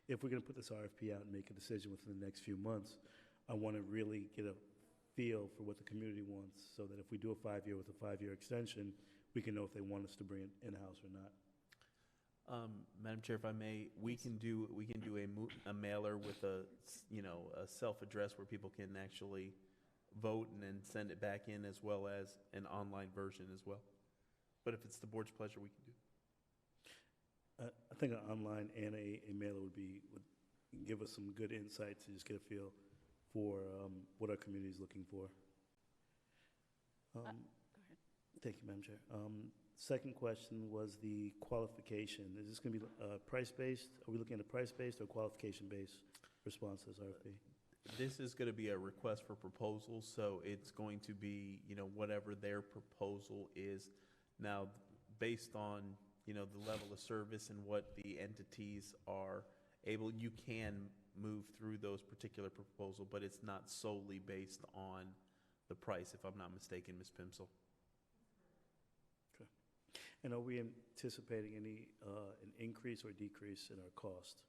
if we're going to put this RFP out and make a decision within the next few months, I want to really get a feel for what the community wants, so that if we do a 5-year with a 5-year extension, we can know if they want us to bring it in-house or not.
Madam Chair, if I may, we can do a mailer with a self-address where people can actually vote and then send it back in, as well as an online version as well. But if it's the board's pleasure, we can do.
I think an online and a mailer would give us some good insights to just get a feel for what our community is looking for.
Go ahead.
Thank you, Madam Chair. Second question was the qualification. Is this going to be price-based? Are we looking at a price-based or qualification-based responses, RFP?
This is going to be a request for proposals, so it's going to be, whatever their proposal is. Now, based on, the level of service and what the entities are able, you can move through those particular proposals, but it's not solely based on the price, if I'm not mistaken, Ms. Pimsel.
Okay. And are we anticipating any an increase or decrease in our cost?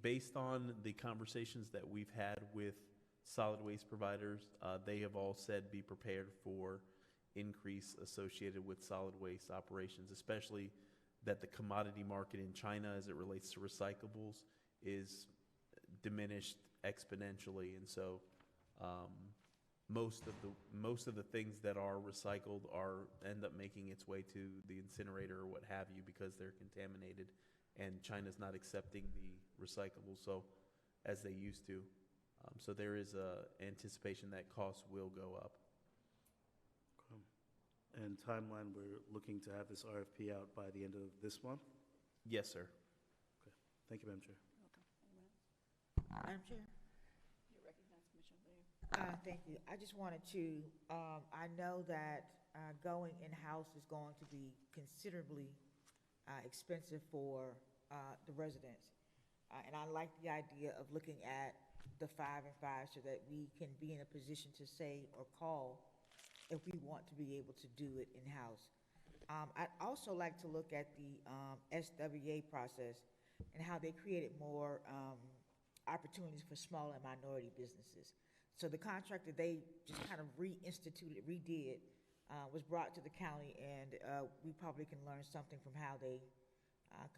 Based on the conversations that we've had with solid waste providers, they have all said be prepared for increase associated with solid waste operations, especially that the commodity market in China as it relates to recyclables is diminished exponentially. And so most of the things that are recycled end up making its way to the incinerator or what have you, because they're contaminated, and China's not accepting the recyclables so as they used to. So there is a anticipation that costs will go up.
And timeline, we're looking to have this RFP out by the end of this month?
Yes, sir.
Okay. Thank you, Madam Chair.
Madam Chair?
You're recognized, Commissioner Blair.
Thank you. I just wanted to, I know that going in-house is going to be considerably expensive for the residents. And I like the idea of looking at the 5 and 5 so that we can be in a position to say or call if we want to be able to do it in-house. I'd also like to look at the SWA process and how they created more opportunities for small and minority businesses. So the contract that they just kind of redid, was brought to the county, and we probably can learn something from how they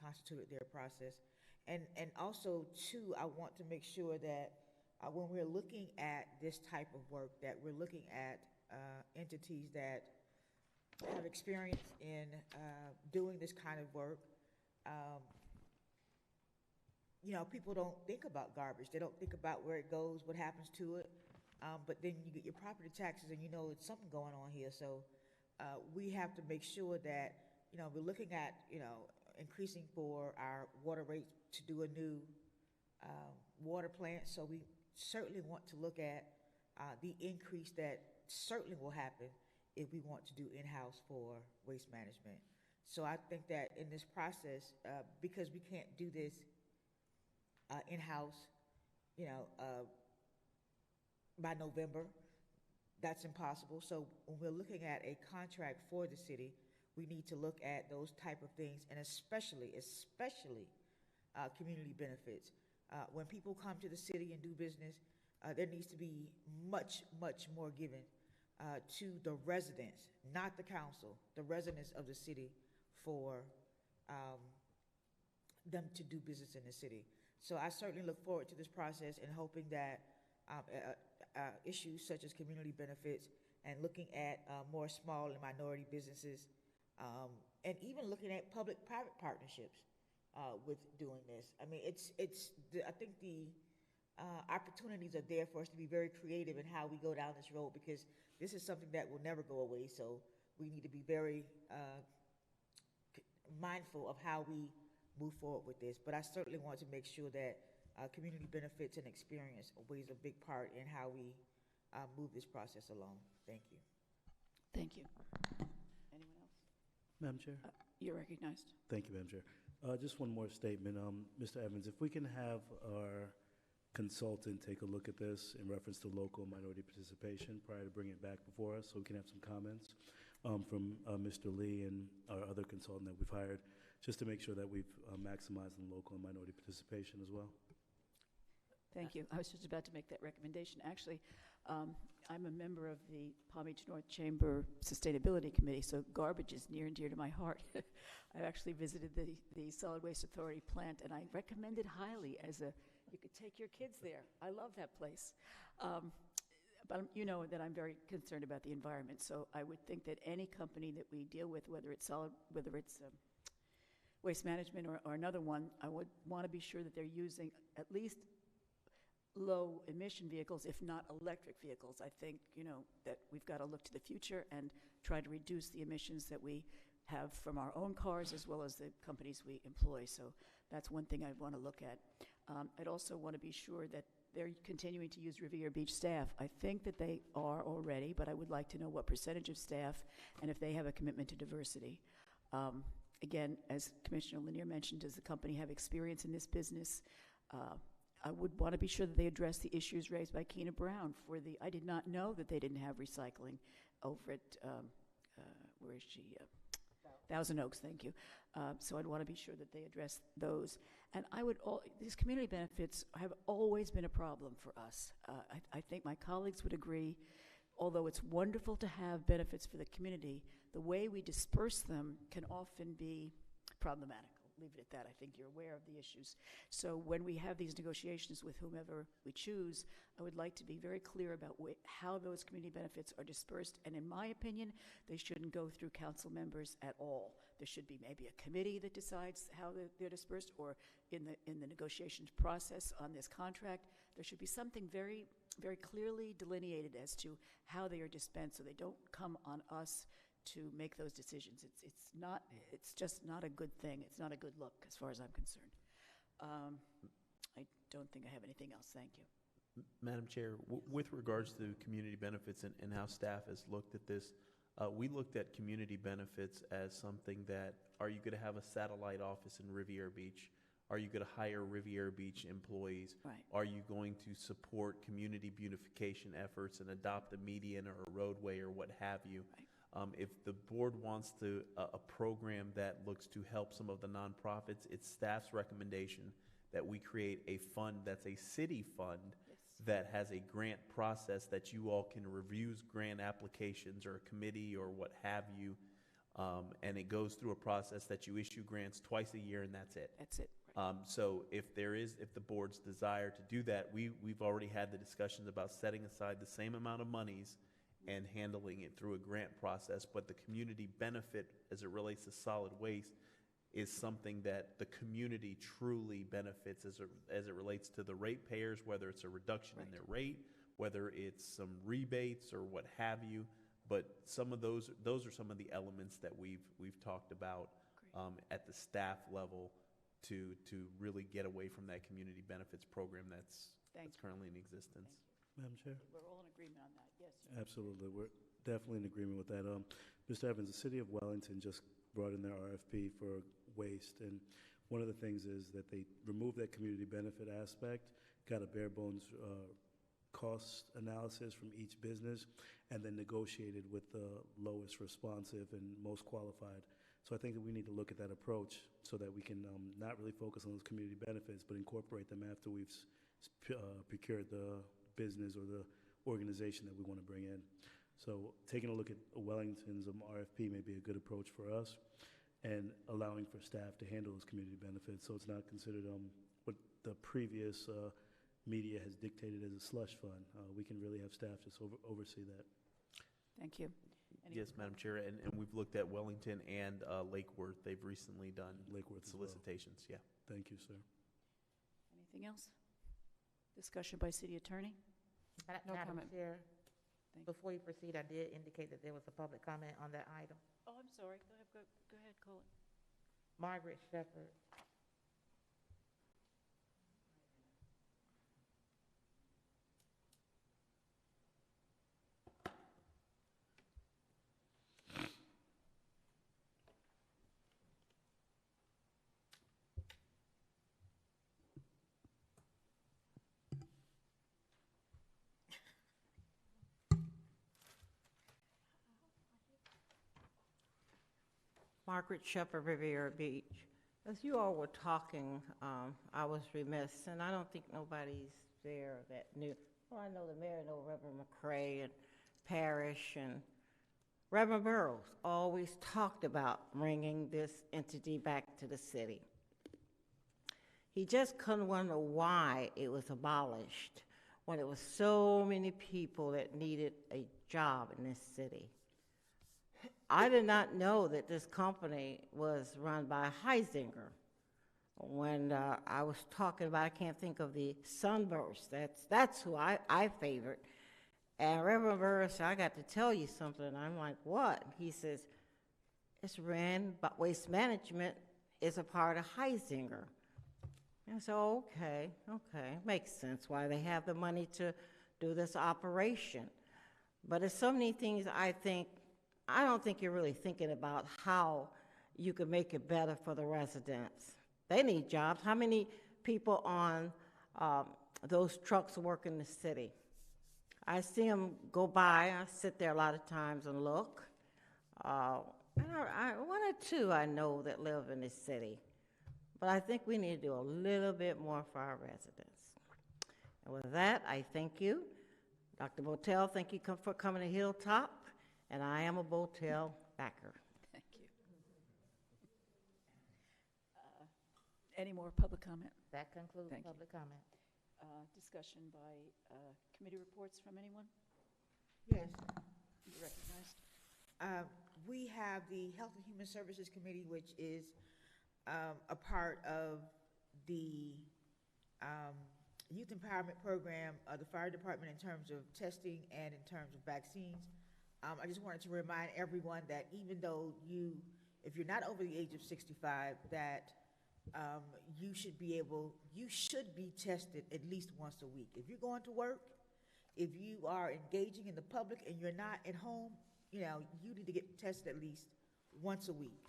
constituted their process. And also, too, I want to make sure that when we're looking at this type of work, that we're looking at entities that have experience in doing this kind of work. People don't think about garbage. They don't think about where it goes, what happens to it. But then you get your property taxes and it's something going on here. So we have to make sure that, we're looking at, increasing for our water rates to do a new water plant. So we certainly want to look at the increase that certainly will happen if we want to do in-house for waste management. So I think that in this process, because we can't do this in-house, by November, that's impossible. So when we're looking at a contract for the city, we need to look at those type of things, and especially community benefits. When people come to the city and do business, there needs to be much, much more given to the residents, not the council, the residents of the city, for them to do business in the city. So I certainly look forward to this process and hoping that issues such as community benefits and looking at more small and minority businesses, and even looking at public-private partnerships with doing this. I mean, I think the opportunities are there for us to be very creative in how we go down this road, because this is something that will never go away. So we need to be very mindful of how we move forward with this. But I certainly want to make sure that community benefits and experience plays a big part in how we move this process along. Thank you.
Thank you. Anyone else?
Madam Chair?
You're recognized.
Thank you, Madam Chair. Just one more statement. Mr. Evans, if we can have our consultant take a look at this in reference to local minority participation prior to bringing it back before us, so we can have some comments from Mr. Lee and our other consultant that we've hired, just to make sure that we've maximized the local and minority participation as well.
Thank you. I was just about to make that recommendation. Actually, I'm a member of the Palm Beach North Chamber Sustainability Committee, so garbage is near and dear to my heart. I've actually visited the Solid Waste Authority plant, and I recommend it highly as you could take your kids there. I love that place. But you know that I'm very concerned about the environment, so I would think that any company that we deal with, whether it's waste management or another one, I would want to be sure that they're using at least low emission vehicles, if not electric vehicles. I think, that we've got to look to the future and try to reduce the emissions that we have from our own cars as well as the companies we employ. So that's one thing I'd want to look at. I'd also want to be sure that they're continuing to use Riviera Beach staff. I think that they are already, but I would like to know what percentage of staff and if they have a commitment to diversity. Again, as Commissioner Lanier mentioned, does the company have experience in this business? I would want to be sure that they address the issues raised by Keena Brown I did not know that they didn't have recycling over at, where is she? Thousand Oaks, thank you. So I'd want to be sure that they address those. And these community benefits have always been a problem for us. I think my colleagues would agree, although it's wonderful to have benefits for the community, the way we disperse them can often be problematic. Leave it at that. I think you're aware of the issues. So when we have these negotiations with whomever we choose, I would like to be very clear about how those community benefits are dispersed. And in my opinion, they shouldn't go through council members at all. There should be maybe a committee that decides how they're dispersed, or in the negotiations process on this contract, there should be something very, very clearly delineated as to how they are dispensed, so they don't come on us to make those decisions. It's just not a good thing. It's not a good look as far as I'm concerned. I don't think I have anything else. Thank you.
Madam Chair, with regards to community benefits and how staff has looked at this, we looked at community benefits as something that, are you going to have a satellite office in Riviera Beach? Are you going to hire Riviera Beach employees?
Right.
Are you going to support community beautification efforts and adopt a median or a roadway or what have you?
Right.
If the board wants a program that looks to help some of the nonprofits, it's staff's recommendation that we create a fund that's a city fund that has a grant process that you all can review grant applications, or a committee or what have you, and it goes through a process that you issue grants twice a year, and that's it.
That's it. Right.
So if the board's desire to do that, we've already had the discussions about setting aside the same amount of monies and handling it through a grant process. But the community benefit as it relates to solid waste is something that the community truly benefits as it relates to the ratepayers, whether it's a reduction in their rate, whether it's some rebates or what have you. But some of those are some of the elements that we've talked about at the staff level to really get away from that community benefits program that's currently in existence.
Madam Chair?
We're all in agreement on that. Yes.
Absolutely. We're definitely in agreement with that. Mr. Evans, the City of Wellington just brought in their RFP for waste, and one of the things is that they removed that community benefit aspect, got a bare bones cost analysis from each business, and then negotiated with the lowest responsive and most qualified. So I think that we need to look at that approach so that we can not really focus on those community benefits, but incorporate them after we've procured the business or the organization that we want to bring in. So taking a look at Wellington's RFP may be a good approach for us, and allowing for staff to handle those community benefits, so it's not considered what the previous media has dictated as a slush fund. We can really have staff just oversee that.
Thank you.
Yes, Madam Chair, and we've looked at Wellington and Lake Worth. They've recently done
Lake Worth
solicitations. Yeah.
Thank you, sir.
Anything else? Discussion by City Attorney?
No Madam Chair, before you proceed, I did indicate that there was a public comment on that item.
Oh, I'm sorry. Go ahead, call it.
Margaret Shepherd.
Margaret Shepherd, Riviera Beach. As you all were talking, I was remiss, and I don't think nobody's there that knew. Well, I know the mayor, I know Reverend McCray and Parrish, and Reverend Burrows always talked about bringing this entity back to the city. He just couldn't wonder why it was abolished when it was so many people that needed a job in this city. I did not know that this company was run by Heisinger. When I was talking about, I can't think of the Sunburst, that's who I favored. And Reverend Burris said, I got to tell you something. I'm like, what? He says, it's ran, but Waste Management is a part of Heisinger. And so, okay, makes sense why they have the money to do this operation. But there's so many things I don't think you're really thinking about how you can make it better for the residents. They need jobs. How many people on those trucks work in the city? I see them go by. I sit there a lot of times and look. And one or two I know that live in this city. But I think we need to do a little bit more for our residents. And with that, I thank you. Dr. Botel, thank you for coming to Hilltop. And I am a Botel backer.
Thank you. Any more public comment?
That concludes
Thank you.
public comment.
Discussion by committee reports from anyone?
Yes.
You're recognized.
We have the Health and Human Services Committee, which is a part of the Youth Empowerment Program of the Fire Department in terms of testing and in terms of vaccines. I just wanted to remind everyone that even though if you're not over the age of 65, that you should be tested at least once a week. If you're going to work, if you are engaging in the public and you're not at home, you need to get tested at least once a week.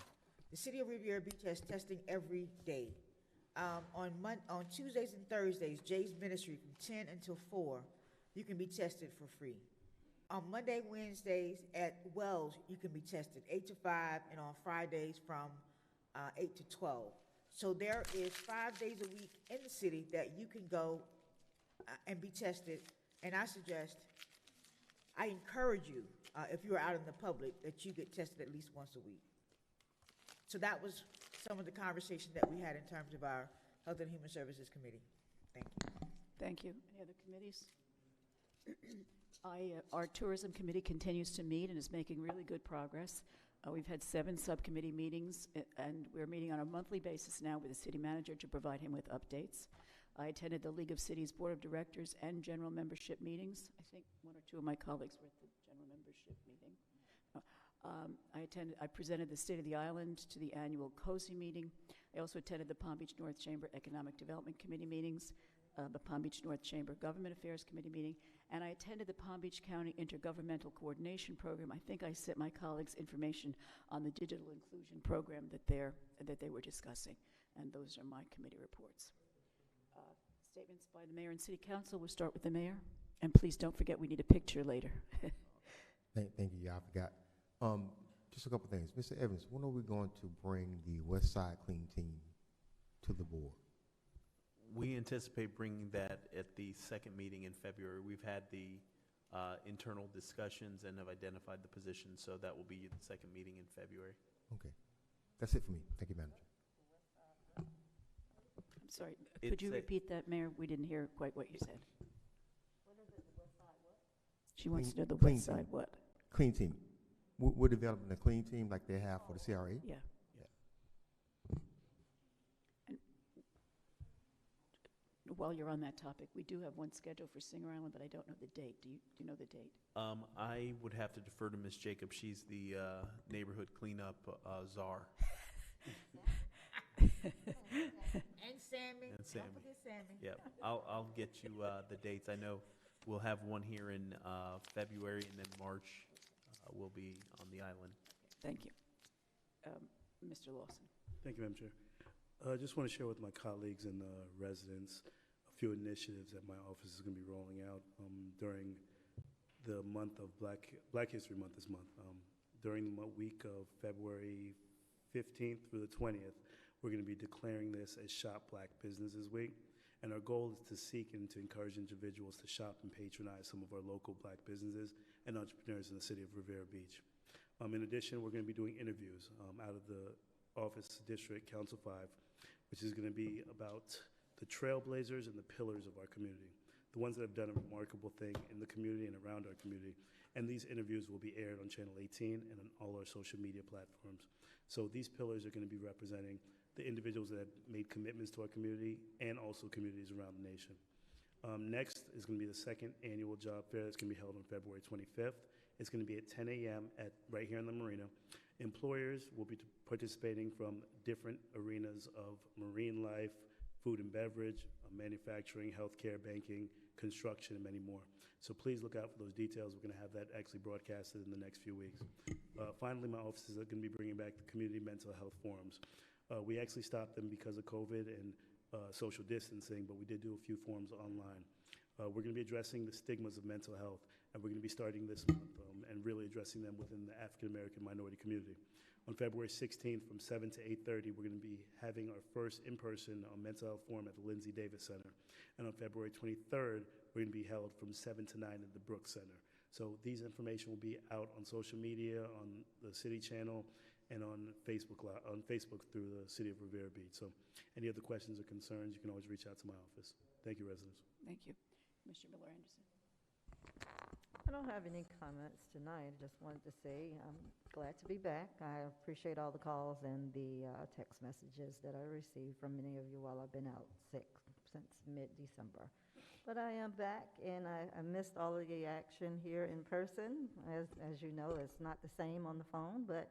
The City of Riviera Beach has testing every day. On Tuesdays and Thursdays, Jay's Ministry from 10 until 4, you can be tested for free. On Monday, Wednesdays at Wells, you can be tested 8 to 5, and on Fridays from 8 to 12. So there is 5 days a week in the city that you can go and be tested. And I encourage you, if you're out in the public, that you get tested at least once a week. So that was some of the conversation that we had in terms of our Health and Human Services Committee. Thank you.
Thank you. Any other committees? Our Tourism Committee continues to meet and is making really good progress. We've had 7 subcommittee meetings, and we're meeting on a monthly basis now with the city manager to provide him with updates. I attended the League of Cities Board of Directors and general membership meetings. I think 1 or 2 of my colleagues were at the general membership meeting. I presented the State of the Island to the annual COSI meeting. I also attended the Palm Beach North Chamber Economic Development Committee meetings, the Palm Beach North Chamber Government Affairs Committee meeting, and I attended the Palm Beach County Intergovernmental Coordination Program. I think I sent my colleagues information on the digital inclusion program that they were discussing, and those are my committee reports. Statements by the mayor and city council. We'll start with the mayor, and please don't forget we need a picture later.
Thank you. I forgot. Just a couple things. Mr. Evans, when are we going to bring the West Side Clean Team to the board?
We anticipate bringing that at the second meeting in February. We've had the internal discussions and have identified the position, so that will be the second meeting in February.
Okay. That's it for me. Thank you, Manager.
I'm sorry. Could you repeat that, Mayor? We didn't hear quite what you said. What is it, the West Side what? She wants to know the West Side what?
Clean Team. We're developing a clean team like they have for the CRA.
Yeah. And while you're on that topic, we do have one scheduled for Singer Island, but I don't know the date. Do you know the date?
I would have to defer to Ms. Jacobs. She's the neighborhood cleanup czar.
And Sammy.
And Sammy.
Don't forget Sammy.
Yep. I'll get you the dates. I know we'll have one here in February, and then March will be on the island.
Thank you. Mr. Lawson.
Thank you, Madam Chair. I just want to share with my colleagues and residents a few initiatives that my office is going to be rolling out during the month of Black History Month this month. During the week of February 15th through the 20th, we're going to be declaring this as Shop Black Businesses Week. And our goal is to seek and to encourage individuals to shop and patronize some of our local Black businesses and entrepreneurs in the city of Riviera Beach. In addition, we're going to be doing interviews out of the Office District Council 5, which is going to be about the trailblazers and the pillars of our community, the ones that have done a remarkable thing in the community and around our community. And these interviews will be aired on Channel 18 and on all our social media platforms. So these pillars are going to be representing the individuals that have made commitments to our community and also communities around the nation. Next is going to be the second annual job fair that's going to be held on February 25th. It's going to be at 10 a.m. right here in the marina. Employers will be participating from different arenas of marine life, food and beverage, manufacturing, healthcare, banking, construction, and many more. So please look out for those details. We're going to have that actually broadcasted in the next few weeks. Finally, my offices are going to be bringing back the community mental health forums. We actually stopped them because of COVID and social distancing, but we did do a few forums online. We're going to be addressing the stigmas of mental health, and we're going to be starting this month and really addressing them within the African-American minority community. On February 16th from 7 to 8:30, we're going to be having our first in-person mental health forum at the Lindsay Davis Center. And on February 23rd, we're going to be held from 7 to 9 at the Brooks Center. So these information will be out on social media, on the city channel, and on Facebook through the City of Riviera Beach. So any other questions or concerns, you can always reach out to my office. Thank you, residents.
Thank you. Mr. Miller-Anderson.
I don't have any comments tonight. I just wanted to say I'm glad to be back. I appreciate all the calls and the text messages that I received from many of you while I've been out sick since mid-December. But I am back, and I missed all of the action here in person. As you know, it's not the same on the phone, but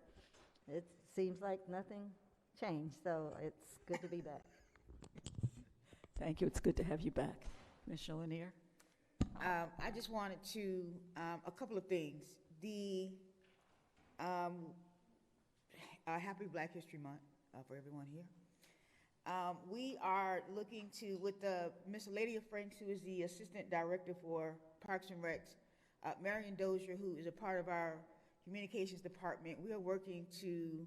it seems like nothing changed, so it's good to be back.
Thank you. It's good to have you back. Ms. Lanier?
I just wanted to, a couple of things. The Happy Black History Month for everyone here. We are looking to, with Ms. Ladia Franks, who is the Assistant Director for Parks and Recs, Marion Dozier, who is a part of our Communications Department, we are working to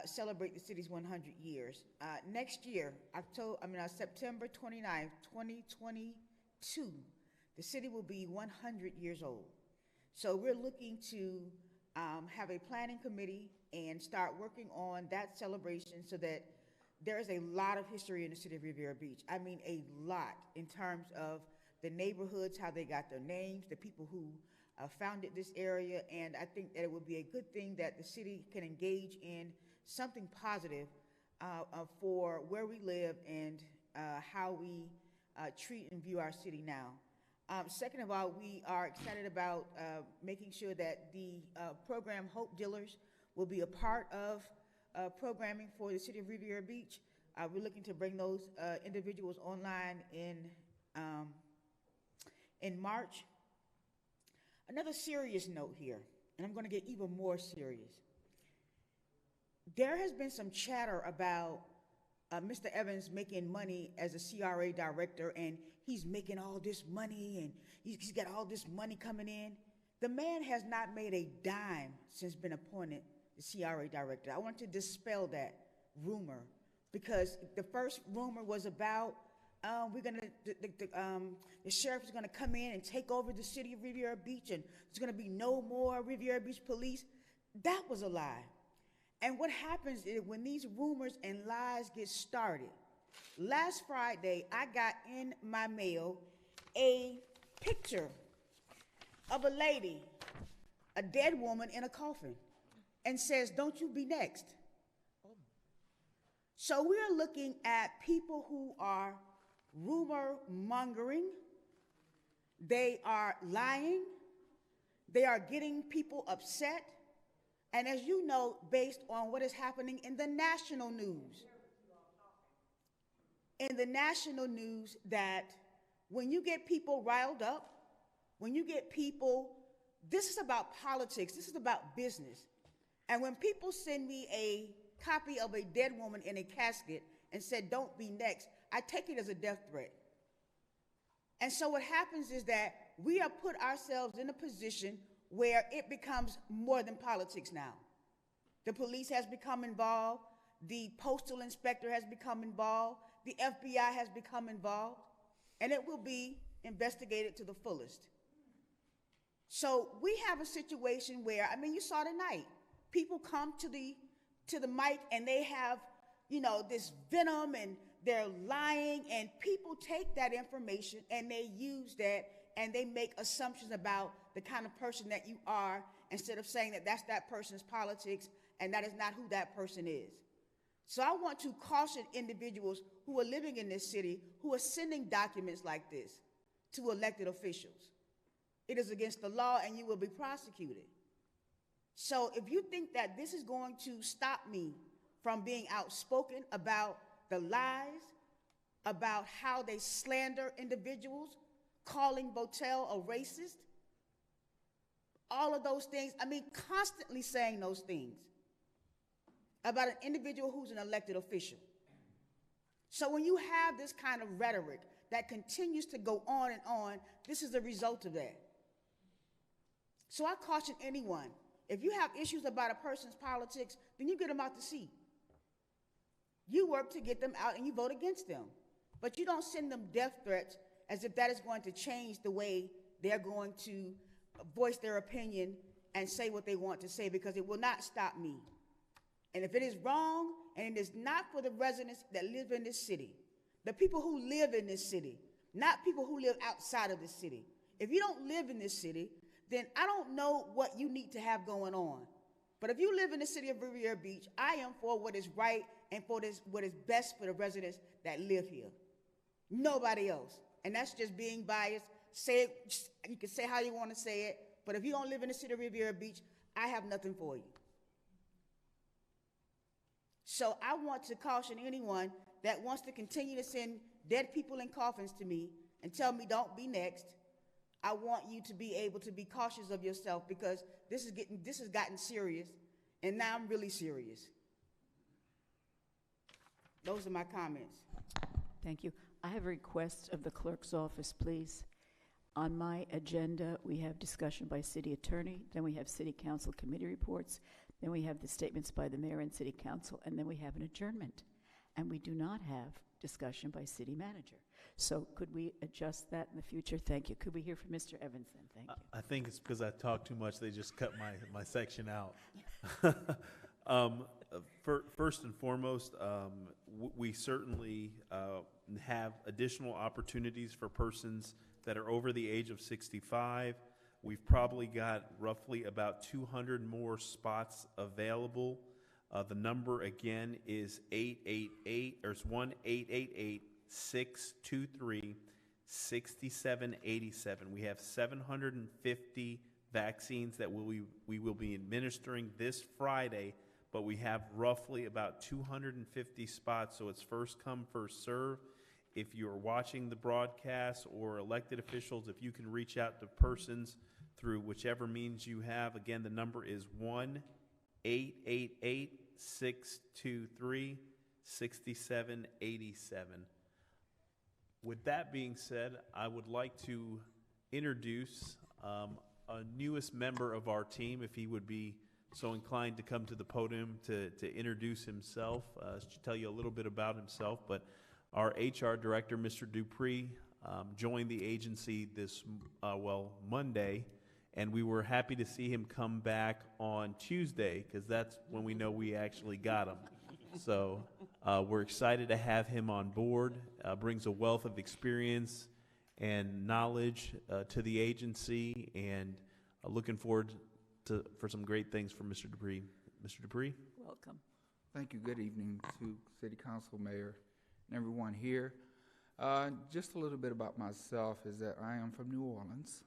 celebrate the city's 100 years. Next year, September 29th, 2022, the city will be 100 years old. So we're looking to have a planning committee and start working on that celebration so that there is a lot of history in the city of Riviera Beach. I mean, a lot in terms of the neighborhoods, how they got their names, the people who founded this area, and I think that it would be a good thing that the city can engage in something positive for where we live and how we treat and view our city now. Second of all, we are excited about making sure that the program Hope Dealers will be a part of programming for the city of Riviera Beach. We're looking to bring those individuals online in March. Another serious note here, and I'm going to get even more serious. There has been some chatter about Mr. Evans making money as a CRA director, and he's making all this money, and he's got all this money coming in. The man has not made a dime since been appointed the CRA director. I want to dispel that rumor, because the first rumor was about the sheriff is gonna come in and take over the city of Riviera Beach, and there's gonna be no more Riviera Beach police. That was a lie. And what happens is when these rumors and lies get started, last Friday, I got in my mail a picture of a lady, a dead woman in a coffin, and says, "Don't you be next." So we are looking at people who are rumor mongering. They are lying. They are getting people upset. And as you know, based on what is happening in the national news, that when you get people riled up, when you get people, this is about politics, this is about business. And when people send me a copy of a dead woman in a casket and said, "Don't be next," I take it as a death threat. And so what happens is that we have put ourselves in a position where it becomes more than politics now. The police has become involved.
The postal inspector has become involved. The FBI has become involved, and it will be investigated to the fullest. So we have a situation where, I mean, you saw tonight, people come to the mic and they have, you know, this venom and they're lying, and people take that information and they use that and they make assumptions about the kind of person that you are instead of saying that that's that person's politics and that is not who that person is. So I want to caution individuals who are living in this city who are sending documents like this to elected officials. It is against the law and you will be prosecuted. So if you think that this is going to stop me from being outspoken about the lies, about how they slander individuals, calling Botel a racist, all of those things, I mean, constantly saying those things about an individual who's an elected official. So when you have this kind of rhetoric that continues to go on and on, this is the result of that. So I caution anyone, if you have issues about a person's politics, then you get them out the seat. You work to get them out and you vote against them. But you don't send them death threats as if that is going to change the way they're going to voice their opinion and say what they want to say, because it will not stop me. And if it is wrong, and it is not for the residents that live in this city, the people who live in this city, not people who live outside of the city. If you don't live in this city, then I don't know what you need to have going on. But if you live in the city of Riviera Beach, I am for what is right and for what is best for the residents that live here. Nobody else. And that's just being biased. Say it, you can say how you want to say it, but if you don't live in the city of Riviera Beach, I have nothing for you. So I want to caution anyone that wants to continue to send dead people in coffins to me and tell me don't be next. I want you to be able to be cautious of yourself, because this has gotten serious, and now I'm really serious. Those are my comments.
Thank you. I have a request of the clerk's office, please. On my agenda, we have discussion by city attorney, then we have city council committee reports, then we have the statements by the mayor and city council, and then we have an adjournment. And we do not have discussion by city manager. So could we adjust that in the future? Thank you. Could we hear from Mr. Evanson? Thank you.
I think it's because I talk too much, they just cut my section out. First and foremost, we certainly have additional opportunities for persons that are over the age of 65. We've probably got roughly about 200 more spots available. The number again is 1-888-623-6787. We have 750 vaccines that we will be administering this Friday, but we have roughly about 250 spots, so it's first come, first serve. If you're watching the broadcast or elected officials, if you can reach out to persons through whichever means you have, again, the number is 1-888-623-6787. With that being said, I would like to introduce a newest member of our team, if he would be so inclined to come to the podium to introduce himself, to tell you a little bit about himself. But our HR director, Mr. Dupree, joined the agency this, Monday, and we were happy to see him come back on Tuesday, because that's when we know we actually got him. So we're excited to have him on board. Brings a wealth of experience and knowledge to the agency, and looking forward for some great things from Mr. Dupree. Mr. Dupree?
Welcome.
Thank you. Good evening to City Council, Mayor, and everyone here. Just a little bit about myself is that I am from New Orleans,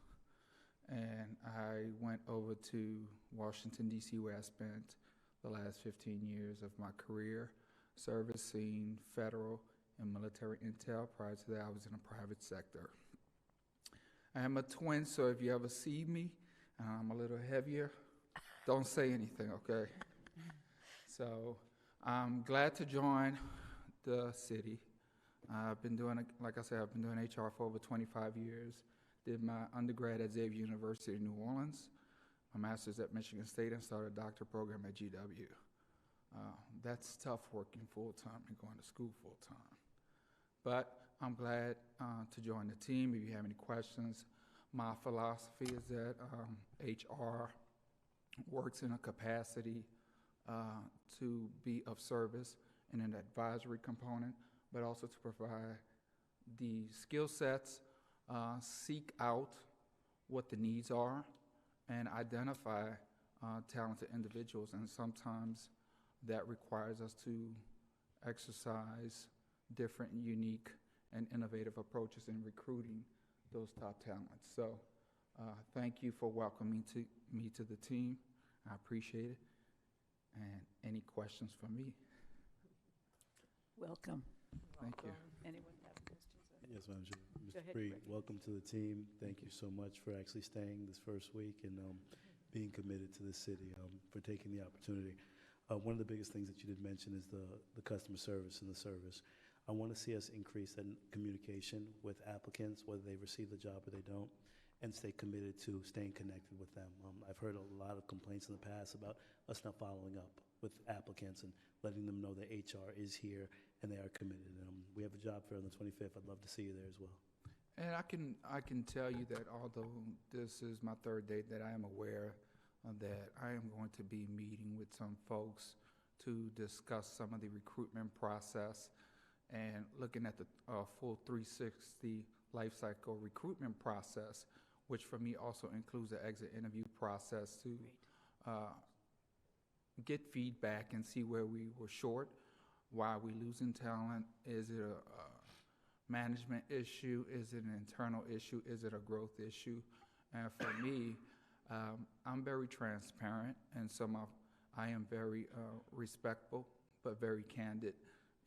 and I went over to Washington, D.C., where I spent the last 15 years of my career servicing federal and military intel. Prior to that, I was in the private sector. I am a twin, so if you ever see me and I'm a little heavier, don't say anything, okay? So I'm glad to join the city. I've been doing, like I said, I've been doing HR for over 25 years. Did my undergrad at Xavier University in New Orleans, my master's at Michigan State, and started a doctorate program at GW. That's tough working full-time and going to school full-time. But I'm glad to join the team. If you have any questions, my philosophy is that HR works in a capacity to be of service in an advisory component, but also to provide the skill sets, seek out what the needs are, and identify talented individuals. And sometimes that requires us to exercise different, unique, and innovative approaches in recruiting those top talents. So thank you for welcoming me to the team. I appreciate it. And any questions for me?
Welcome.
Thank you.
Anyone have questions?
Yes, Madam Chair.
Go
Mr.
ahead,
Free,
Rick.
welcome to the team. Thank you so much for actually staying this first week and being committed to the city, for taking the opportunity. One of the biggest things that you did mention is the customer service and the service. I want to see us increase that communication with applicants, whether they receive the job or they don't, and stay committed to staying connected with them. I've heard a lot of complaints in the past about us not following up with applicants and letting them know that HR is here and they are committed. We have a job fair on the 25th. I'd love to see you there as well.
And I can tell you that although this is my third day, that I am aware that I am going to be meeting with some folks to discuss some of the recruitment process and looking at the full 360 life cycle recruitment process, which for me also includes the exit interview process to get feedback and see where we were short, why are we losing talent, is it a management issue, is it an internal issue, is it a growth issue? And for me, I'm very transparent, and I am very respectful, but very candid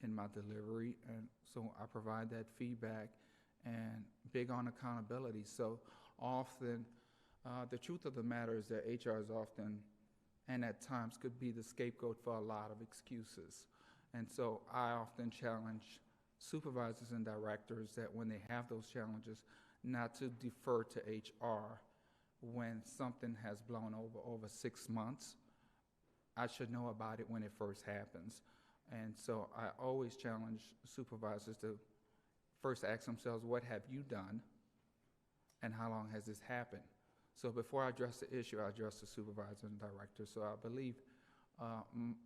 in my delivery, and so I provide that feedback and big on accountability. So often, the truth of the matter is that HR is often, and at times could be the scapegoat for a lot of excuses. And so I often challenge supervisors and directors that when they have those challenges, not to defer to HR when something has blown over 6 months. I should know about it when it first happens. And so I always challenge supervisors to first ask themselves, what have you done and how long has this happened? So before I address the issue, I address the supervisor and director. So I believe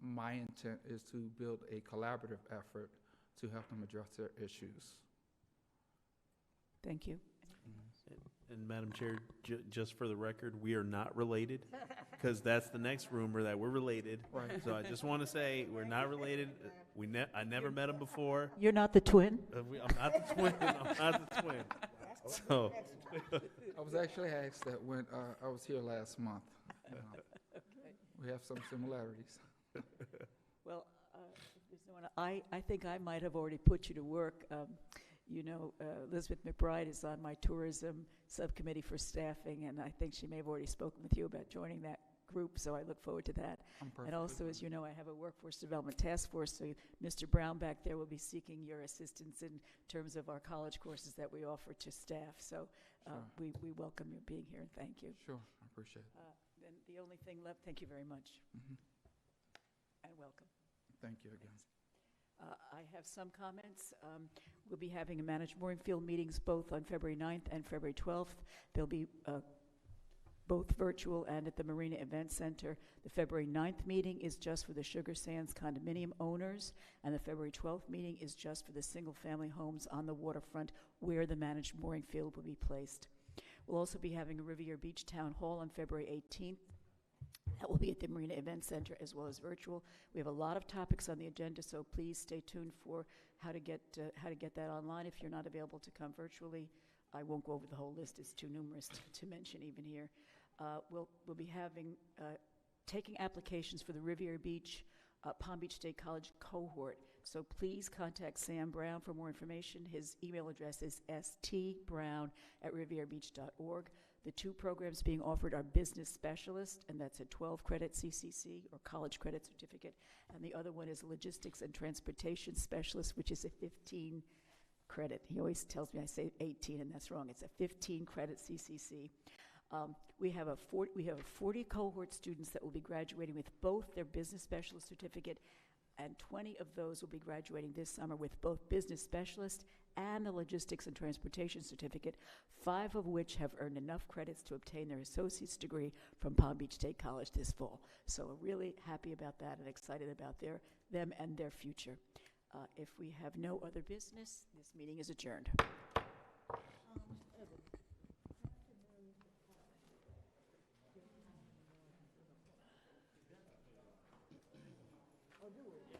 my intent is to build a collaborative effort to help them address their issues.
Thank you.
And Madam Chair, just for the record, we are not related, because that's the next rumor that we're related.
Right.
So I just want to say we're not related. I never met him before.
You're not the twin?
I'm not the twin. I'm not the twin. So
I was actually asked that when I was here last month.
Okay.
We have some similarities.
Well, I think I might have already put you to work. Elizabeth McBride is on my tourism subcommittee for staffing, and I think she may have already spoken with you about joining that group, so I look forward to that. And also, as you know, I have a workforce development task force, so Mr. Brown back there will be seeking your assistance in terms of our college courses that we offer to staff. So we welcome you being here, and thank you.
Sure, I appreciate it.
Then the only thing left, thank you very much, and welcome.
Thank you again.
I have some comments. We'll be having a managed mooring field meetings both on February 9th and February 12th. They'll be both virtual and at the Marina Event Center. The February 9th meeting is just for the Sugar Sands condominium owners, and the February 12th meeting is just for the single-family homes on the waterfront where the managed mooring field will be placed. We'll also be having a Riviera Beach Town Hall on February 18th. That will be at the Marina Event Center as well as virtual. We have a lot of topics on the agenda, so please stay tuned for how to get that online if you're not available to come virtually. I won't go over the whole list; it's too numerous to mention even here. We'll be taking applications for the Riviera Beach, Palm Beach State College cohort. So please contact Sam Brown for more information. His email address is stbrown@rivierabeach.org. The two programs being offered are Business Specialist, and that's a 12-credit CCC or college credit certificate, and the other one is Logistics and Transportation Specialist, which is a 15-credit. He always tells me I say 18, and that's wrong. It's a 15-credit CCC. We have 40 cohort students that will be graduating with both their business specialist certificate, and 20 of those will be graduating this summer with both business specialist and the logistics and transportation certificate, 5 of which have earned enough credits to obtain their associate's degree from Palm Beach State College this fall. So we're really happy about that and excited about them and their future. If we have no other business, this meeting is adjourned.
Oh, do we?